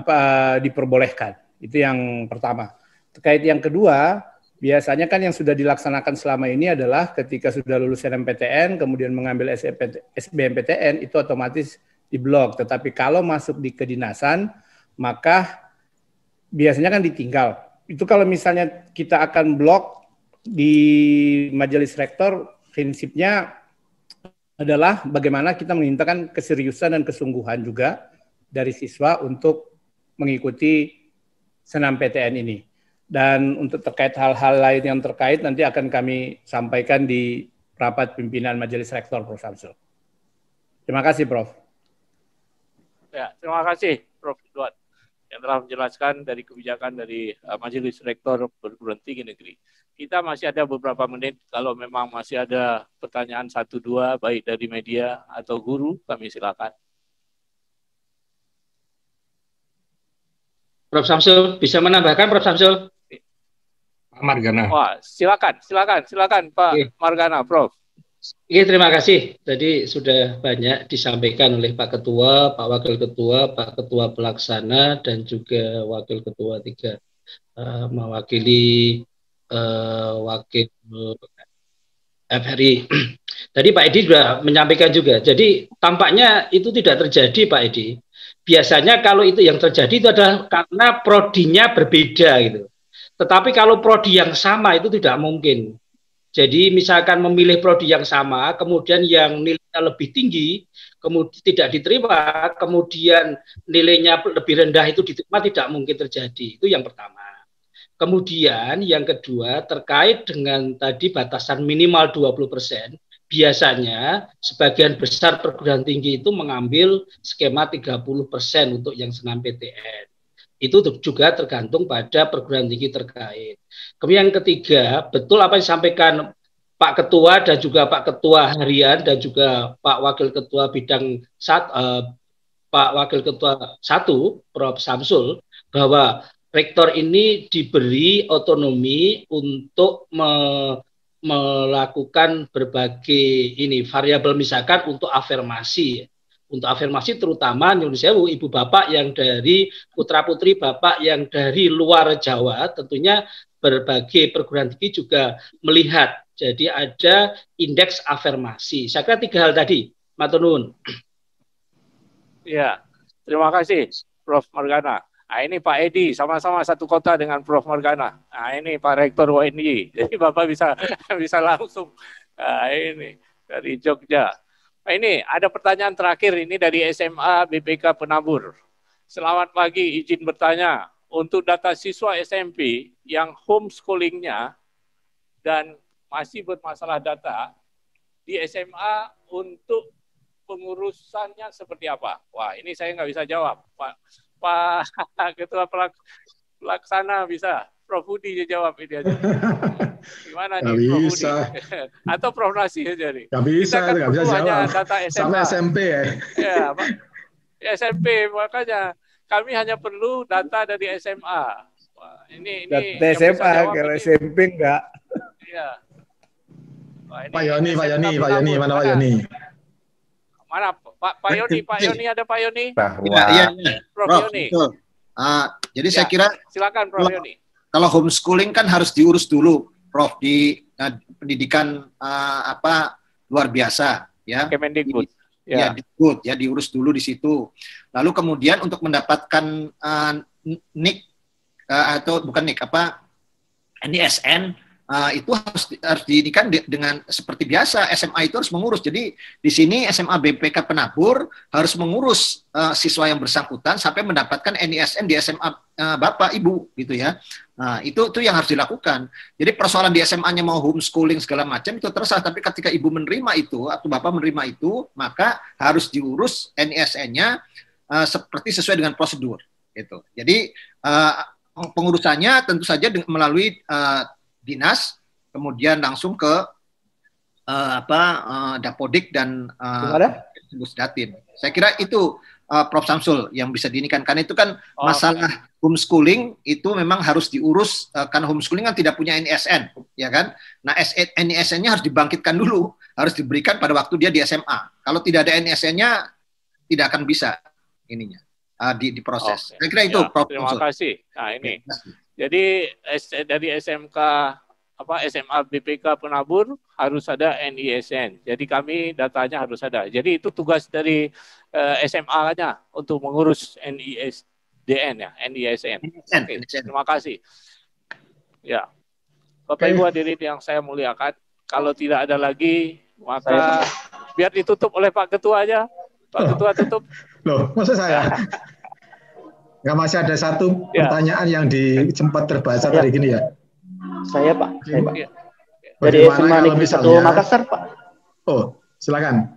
S6: diperbolehkan. Itu yang pertama. Terkait yang kedua, biasanya kan yang sudah dilaksanakan selama ini adalah ketika sudah lulus SNMPTN, kemudian mengambil SBMPTN, itu otomatis diblok. Tetapi kalau masuk di kedinasan, maka biasanya kan ditinggal. Itu kalau misalnya kita akan blok di majelis rektor, prinsipnya adalah bagaimana kita memintakan keseriusan dan kesungguhan juga dari siswa untuk mengikuti SNMPTN ini. Dan untuk terkait hal-hal lain yang terkait nanti akan kami sampaikan di rapat pimpinan Majelis Rektor, Prof. Samsul. Terima kasih, Prof.
S1: Ya, terima kasih, Prof. Ridwan, yang telah menjelaskan dari kebijakan dari Majelis Rektor Perguruan Tinggi Negeri. Kita masih ada beberapa menit, kalau memang masih ada pertanyaan 1-2, baik dari media atau guru, kami silakan.
S13: Prof. Samsul, bisa menambahkan Prof. Samsul?
S7: Pak Margana.
S1: Wah, silakan Pak Margana, Prof.
S13: Oke, terima kasih. Tadi sudah banyak disampaikan oleh Pak Ketua, Pak Wakil Ketua, Pak Ketua Pelaksana, dan juga Wakil Ketua 3 mewakili Wakil FRI. Tadi Pak Edi juga menyampaikan juga. Jadi tampaknya itu tidak terjadi, Pak Edi. Biasanya kalau itu yang terjadi itu adalah karena prodinya berbeda gitu. Tetapi kalau prodi yang sama itu tidak mungkin. Jadi misalkan memilih prodi yang sama, kemudian yang nilainya lebih tinggi, kemudian tidak diterima, kemudian nilainya lebih rendah itu diterima, tidak mungkin terjadi. Itu yang pertama. Kemudian yang kedua terkait dengan tadi batasan minimal 20%. Biasanya sebagian besar perguruan tinggi itu mengambil skema 30% untuk yang SNMPTN. Itu juga tergantung pada perguruan tinggi terkait. Kemudian yang ketiga, betul apa yang disampaikan Pak Ketua dan juga Pak Ketua Harian dan juga Pak Wakil Ketua Bidang Pak Wakil Ketua 1, Prof. Samsul, bahwa rektor ini diberi otonomi untuk melakukan berbagai variabel, misalkan untuk afirmasi. Untuk afirmasi terutama nyuwun sewu ibu bapak yang dari putra putri bapak yang dari luar Jawa, tentunya berbagai perguruan tinggi juga melihat. Jadi ada indeks afirmasi. Saya kira 3 hal tadi, matur nuwun.
S1: Ya, terima kasih Prof. Margana. Nah, ini Pak Edi, sama-sama satu kota dengan Prof. Margana. Nah, ini Pak Rektor UNY. Jadi Bapak bisa langsung. Nah, ini dari Jogja. Nah, ini ada pertanyaan terakhir ini dari SMA BPK Penabur. Selamat pagi, izin bertanya. Untuk data siswa SMP yang homeschoolingnya dan masih bermasalah data di SMA, untuk pengurusannya seperti apa? Wah, ini saya nggak bisa jawab. Pak Ketua Pelaksana bisa. Prof. Budi jawab ini aja. Gimana nih, Prof. Budi? Atau Prof. Nasi aja nih.
S5: Nggak bisa, nggak bisa jawab.
S1: Data SMA.
S5: Sama SMP ya.
S1: Ya, Pak. SMP, makanya kami hanya perlu data dari SMA. Wah, ini
S6: data SMA, kalau SMP enggak.
S1: Iya. Wah,
S5: Pak Yoni, mana Pak Yoni?
S1: Mana Pak Yoni, ada Pak Yoni?
S14: Iya.
S1: Prof. Yoni.
S14: Jadi saya kira
S1: silakan Prof. Yoni.
S14: Kalau homeschooling kan harus diurus dulu, Prof, di pendidikan luar biasa, ya.
S1: Kemendikbud.
S14: Ya, diurus dulu di situ. Lalu kemudian untuk mendapatkan NIK atau bukan NIK NISN itu harus didikan dengan seperti biasa. SMA itu harus mengurus. Jadi di sini SMA BPK Penabur harus mengurus siswa yang bersangkutan sampai mendapatkan NISN di SMA Bapak Ibu gitu ya. Nah, itu yang harus dilakukan. Jadi persoalan di SMA-nya mau homeschooling segala macam itu terserah, tapi ketika Ibu menerima itu atau Bapak menerima itu, maka harus diurus NISN-nya seperti sesuai dengan prosedur gitu. Jadi pengurusannya tentu saja melalui dinas, kemudian langsung ke Dapodik dan Pusdatin. Saya kira itu Prof. Samsul yang bisa diinikan, karena itu kan masalah homeschooling itu memang harus diurus karena homeschooling kan tidak punya NISN, ya kan? Nah, NISN-nya harus dibangkitkan dulu, harus diberikan pada waktu dia di SMA. Kalau tidak ada NISN-nya tidak akan bisa ininya. diproses.
S1: Oke.
S14: Saya kira itu,
S1: Ya,
S14: Prof.
S1: terima
S14: Unsur.
S1: kasih. Nah, ini. Jadi dari SMK SMA BPK Penabur harus ada NISN. Jadi kami datanya harus ada. Jadi itu tugas dari SMA-nya untuk mengurus NISDN ya, NISN. Oke, terima kasih. Ya. Bapak Ibu hadirin yang saya muliakan, kalau tidak ada lagi maka biar ditutup oleh Pak Ketua aja. Pak Ketua tutup.
S5: Loh, maksud saya? Nggak, masih ada satu pertanyaan yang sempat terbaca tadi gini ya.
S15: Saya Pak. Saya, Pak. Dari
S5: Bagaimana
S15: SMA
S5: kalau
S15: Negeri 1
S5: misalnya,
S15: Makassar Pak.
S5: Oh, silakan.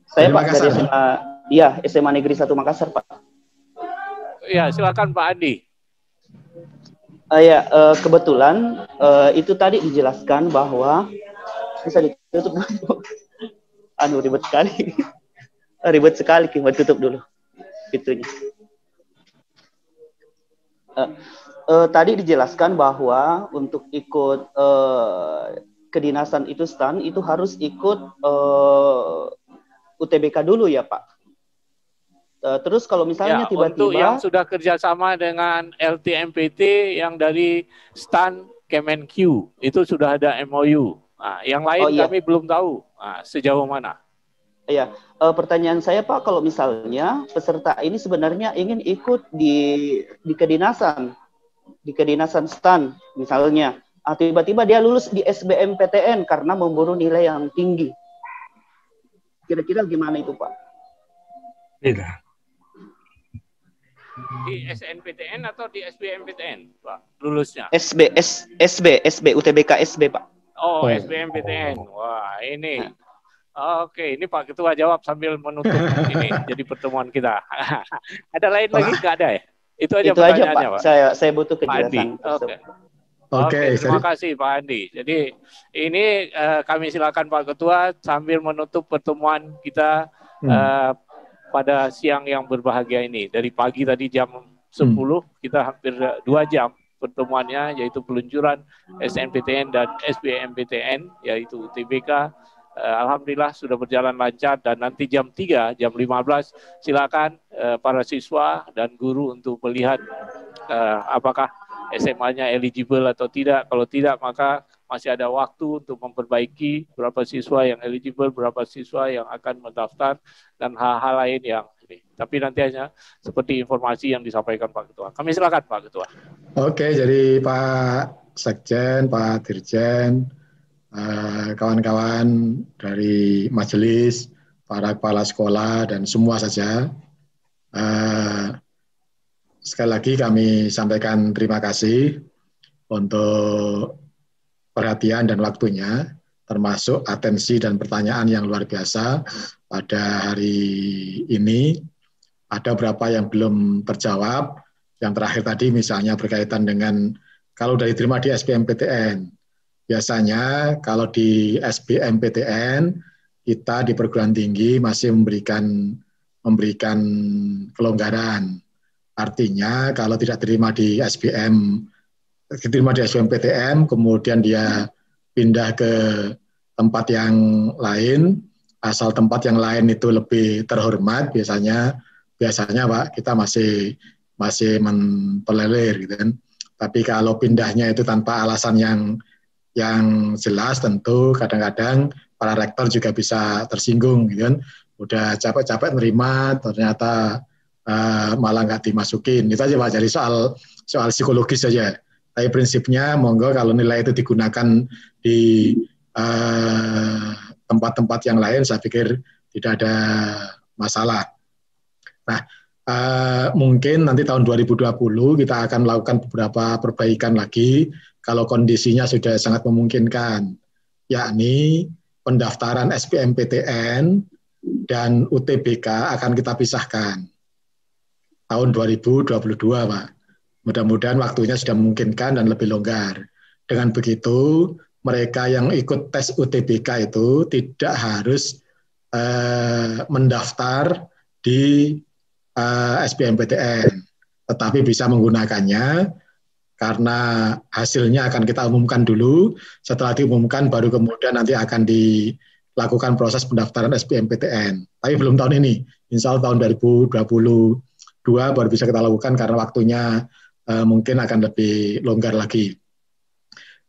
S15: Saya
S5: Dari
S15: Pak
S5: Makassar.
S15: dari SMA, iya SMA Negeri 1 Makassar Pak.
S1: Ya, silakan Pak Andi.
S15: Ya, kebetulan itu tadi dijelaskan bahwa bisa ditutup dulu. Anu ribet sekali. Ribet sekali, kita tutup dulu pintunya. Tadi dijelaskan bahwa untuk ikut kedinasan itu STAN itu harus ikut UTBK dulu ya Pak. Terus kalau misalnya
S1: ya, untuk
S15: tiba-tiba
S1: yang sudah kerjasama dengan LTMPT yang dari STAN Kemenq itu sudah ada MOU. Nah, yang lain kami belum tahu sejauh mana.
S15: Iya, pertanyaan saya Pak, kalau misalnya peserta ini sebenarnya ingin ikut di kedinasan STAN misalnya, tiba-tiba dia lulus di SBMPTN karena memburu nilai yang tinggi. Kira-kira gimana itu Pak?
S7: Tidak.
S1: Di SNPTN atau di SBMPTN, Pak, lulusnya?
S15: SB, UTBK SB, Pak.
S1: Oh, SBMPTN. Wah, ini. Oke, ini Pak Ketua jawab sambil menutup ini jadi pertemuan kita. Ada lain lagi? Nggak ada ya? Itu aja pertanyaannya, Pak.
S15: Saya butuh kejelasan.
S1: Oke, terima kasih Pak Andi. Jadi ini kami silakan Pak Ketua sambil menutup pertemuan kita pada siang yang berbahagia ini. Dari pagi tadi jam 10, kita hampir 2 jam pertemuannya, yaitu peluncuran SNPTN dan SBMPTN, yaitu UTBK. Alhamdulillah sudah berjalan lancar, dan nanti jam 3, jam 15, silakan para siswa dan guru untuk melihat apakah SMA-nya eligible atau tidak. Kalau tidak, maka masih ada waktu untuk memperbaiki berapa siswa yang eligible, berapa siswa yang akan mendaftar, dan hal-hal lain yang ini. Tapi nanti hanya seperti informasi yang disampaikan Pak Ketua. Kami silakan Pak Ketua.
S5: Oke, jadi Pak Sekjen, Pak Dirjen, kawan-kawan dari majelis, para kepala sekolah, dan semua saja. Sekali lagi kami sampaikan terima kasih untuk perhatian dan waktunya, termasuk atensi dan pertanyaan yang luar biasa pada hari ini. Ada beberapa yang belum terjawab. Yang terakhir tadi misalnya berkaitan dengan kalau sudah diterima di SBMPTN. Biasanya kalau di SBMPTN kita di perguruan tinggi masih memberikan kelonggaran. Artinya kalau tidak diterima di SBMPTN, kemudian dia pindah ke tempat yang lain, asal tempat yang lain itu lebih terhormat, biasanya Pak, kita masih mentolerir gitu kan. Tapi kalau pindahnya itu tanpa alasan yang jelas, tentu kadang-kadang para rektor juga bisa tersinggung gitu kan. Udah capek-capek nerima, ternyata malah nggak dimasukin. Itu aja Pak, jadi soal psikologis saja. Tapi prinsipnya monggo kalau nilai itu digunakan di tempat-tempat yang lain, saya pikir tidak ada masalah. Nah, mungkin nanti tahun 2020 kita akan melakukan beberapa perbaikan lagi kalau kondisinya sudah sangat memungkinkan, yakni pendaftaran SBMPTN dan UTBK akan kita pisahkan tahun 2022, Pak. Mudah-mudahan waktunya sudah memungkinkan dan lebih longgar. Dengan begitu, mereka yang ikut tes UTBK itu tidak harus mendaftar di SBMPTN, tetapi bisa menggunakannya karena hasilnya akan kita umumkan dulu. Setelah diumumkan, baru kemudian nanti akan lakukan proses pendaftaran SBMPTN. Tapi belum tahun ini. Insya Allah tahun 2022 baru bisa kita lakukan karena waktunya mungkin akan lebih longgar lagi.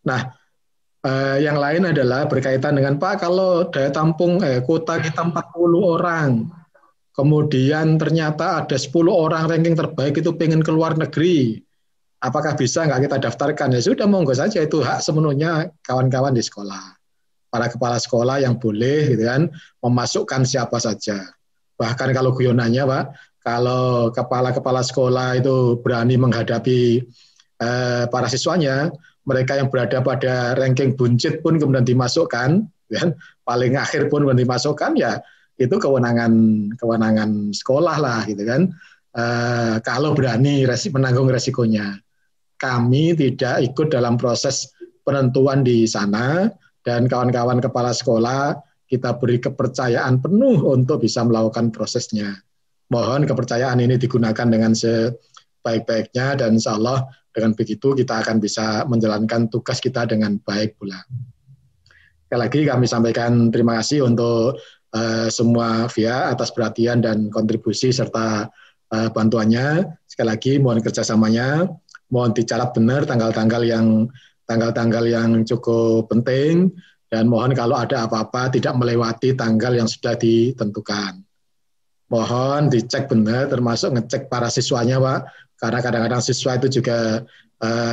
S5: Nah, yang lain adalah berkaitan dengan Pak, kalau daya tampung kuota kita 40 orang, kemudian ternyata ada 10 orang ranking terbaik itu pengen keluar negeri, apakah bisa nggak kita daftarkan? Ya sudah, monggo saja, itu hak sepenuhnya kawan-kawan di sekolah. Para kepala sekolah yang boleh gitu kan memasukkan siapa saja. Bahkan kalau guyonannya Pak, kalau kepala-kepala sekolah itu berani menghadapi para siswanya, mereka yang berada pada ranking buncit pun kemudian dimasukkan, kan? Paling akhir pun kemudian dimasukkan, ya itu kewenangan sekolah lah, gitu kan. Kalau berani menanggung resikonya, kami tidak ikut dalam proses penentuan di sana, dan kawan-kawan kepala sekolah kita beri kepercayaan penuh untuk bisa melakukan prosesnya. Mohon kepercayaan ini digunakan dengan sebaik-baiknya, dan insya Allah dengan begitu kita akan bisa menjalankan tugas kita dengan baik pula. Sekali lagi kami sampaikan terima kasih untuk semua pihak atas perhatian dan kontribusi serta bantuannya. Sekali lagi mohon kerjasamanya, mohon dicatat benar tanggal-tanggal yang cukup penting, dan mohon kalau ada apa-apa tidak melewati tanggal yang sudah ditentukan. Mohon dicek benar, termasuk ngecek para siswanya Pak, karena kadang-kadang siswa itu juga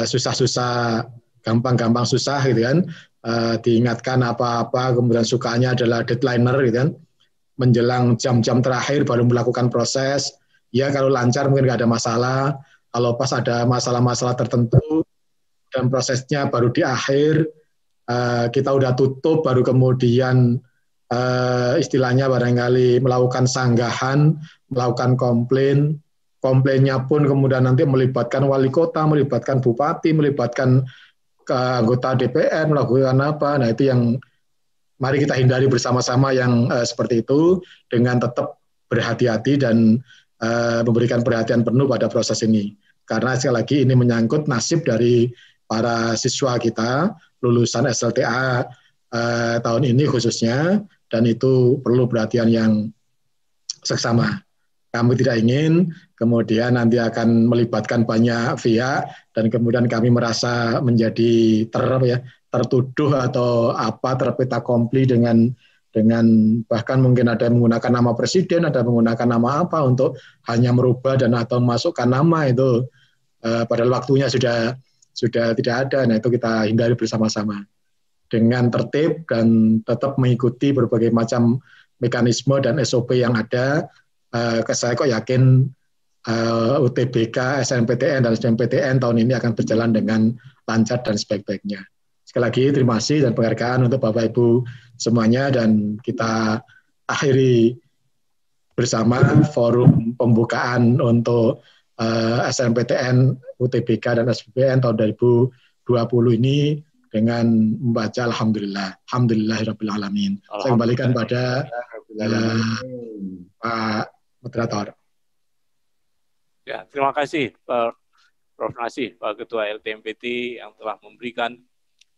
S5: susah-susah, gampang-gampang susah gitu kan, diingatkan apa-apa, kemudian sukanya adalah deadliner gitu kan, menjelang jam-jam terakhir baru melakukan proses. Ya kalau lancar mungkin nggak ada masalah, kalau pas ada masalah-masalah tertentu dan prosesnya baru di akhir, kita udah tutup, baru kemudian istilahnya barangkali melakukan sanggahan, melakukan komplainnya pun kemudian nanti melibatkan wali kota, melibatkan bupati, melibatkan anggota DPR, melakukan apa. Nah itu yang mari kita hindari bersama-sama yang seperti itu, dengan tetap berhati-hati dan memberikan perhatian penuh pada proses ini. Karena sekali lagi ini menyangkut nasib dari para siswa kita, lulusan SLTA tahun ini khususnya, dan itu perlu perhatian yang seksama. Kami tidak ingin kemudian nanti akan melibatkan banyak pihak, dan kemudian kami merasa menjadi tertuduh atau terpeta kompli dengan bahkan mungkin ada yang menggunakan nama presiden, ada yang menggunakan nama apa untuk hanya merubah dan atau memasukkan nama itu, padahal waktunya sudah tidak ada. Nah itu kita hindari bersama-sama dengan tertib dan tetap mengikuti berbagai macam mekanisme dan SOP yang ada. Saya kok yakin UTBK, SNMPTN, dan SBMPTN tahun ini akan berjalan dengan lancar dan sebaik-baiknya. Sekali lagi terima kasih dan penghargaan untuk Bapak Ibu semuanya, dan kita akhiri bersama forum pembukaan untuk SNMPTN, UTBK, dan SBMPTN tahun 2020 ini dengan membaca Alhamdulillahirabbil alamin. Saya kembalikan pada Pak Moderator.
S1: Ya, terima kasih Prof. Nasih, Pak Ketua LTMPT yang telah memberikan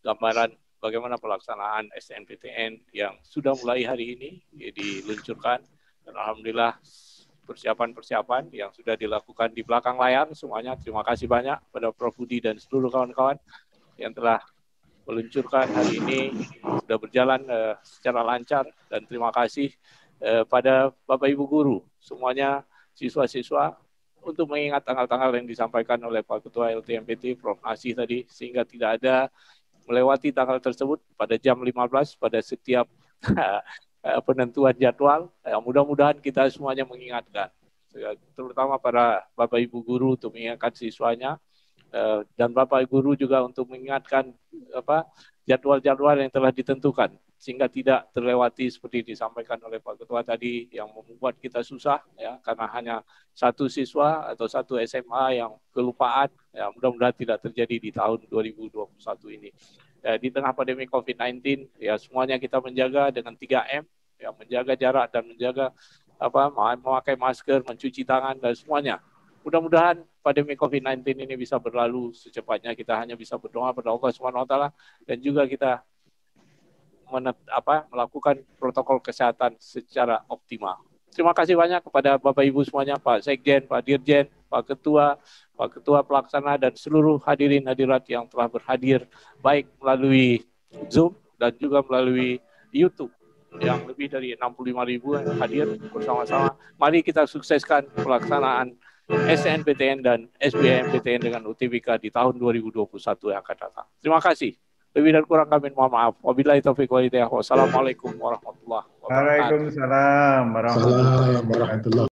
S1: gambaran bagaimana pelaksanaan SNMPTN yang sudah mulai hari ini diluncurkan, dan alhamdulillah persiapan-persiapan yang sudah dilakukan di belakang layar semuanya. Terima kasih banyak pada Prof. Budi dan seluruh kawan-kawan yang telah meluncurkan hari ini, sudah berjalan secara lancar, dan terima kasih pada Bapak Ibu guru semuanya, siswa-siswa, untuk mengingat tanggal-tanggal yang disampaikan oleh Pak Ketua LTMPT, Prof. Nasih tadi, sehingga tidak ada melewati tanggal tersebut pada jam 15 pada setiap penentuan jadwal. Mudah-mudahan kita semuanya mengingatkan, terutama para Bapak Ibu guru untuk mengingatkan siswanya, dan Bapak Ibu guru juga untuk mengingatkan jadwal-jadwal yang telah ditentukan, sehingga tidak terlewati seperti disampaikan oleh Pak Ketua tadi, yang membuat kita susah ya, karena hanya satu siswa atau satu SMA yang kelupaan. Ya, mudah-mudahan tidak terjadi di tahun 2021 ini. Di tengah pandemi COVID-19, ya semuanya kita menjaga dengan 3M, ya, menjaga jarak dan menjaga memakai masker, mencuci tangan, dan semuanya. Mudah-mudahan pandemi COVID-19 ini bisa berlalu secepatnya. Kita hanya bisa berdoa pada Allah SWT, dan juga kita melakukan protokol kesehatan secara optimal. Terima kasih banyak kepada Bapak Ibu semuanya, Pak Sekjen, Pak Dirjen, Pak Ketua Pelaksana, dan seluruh hadirin hadirat yang telah berhadir, baik melalui Zoom dan juga melalui YouTube, yang lebih dari 65.000 yang hadir bersama-sama. Mari kita sukseskan pelaksanaan SNMPTN dan SBMPTN dengan UTBK di tahun 2021 yang akan datang. Terima kasih. Lebih dan kurang kami mohon maaf. Wabillahi taufiq wal hidayah. Wassalamualaikum warahmatullahi wabarakatuh.
S9: Waalaikumsalam warahmatullahi wabarakatuh.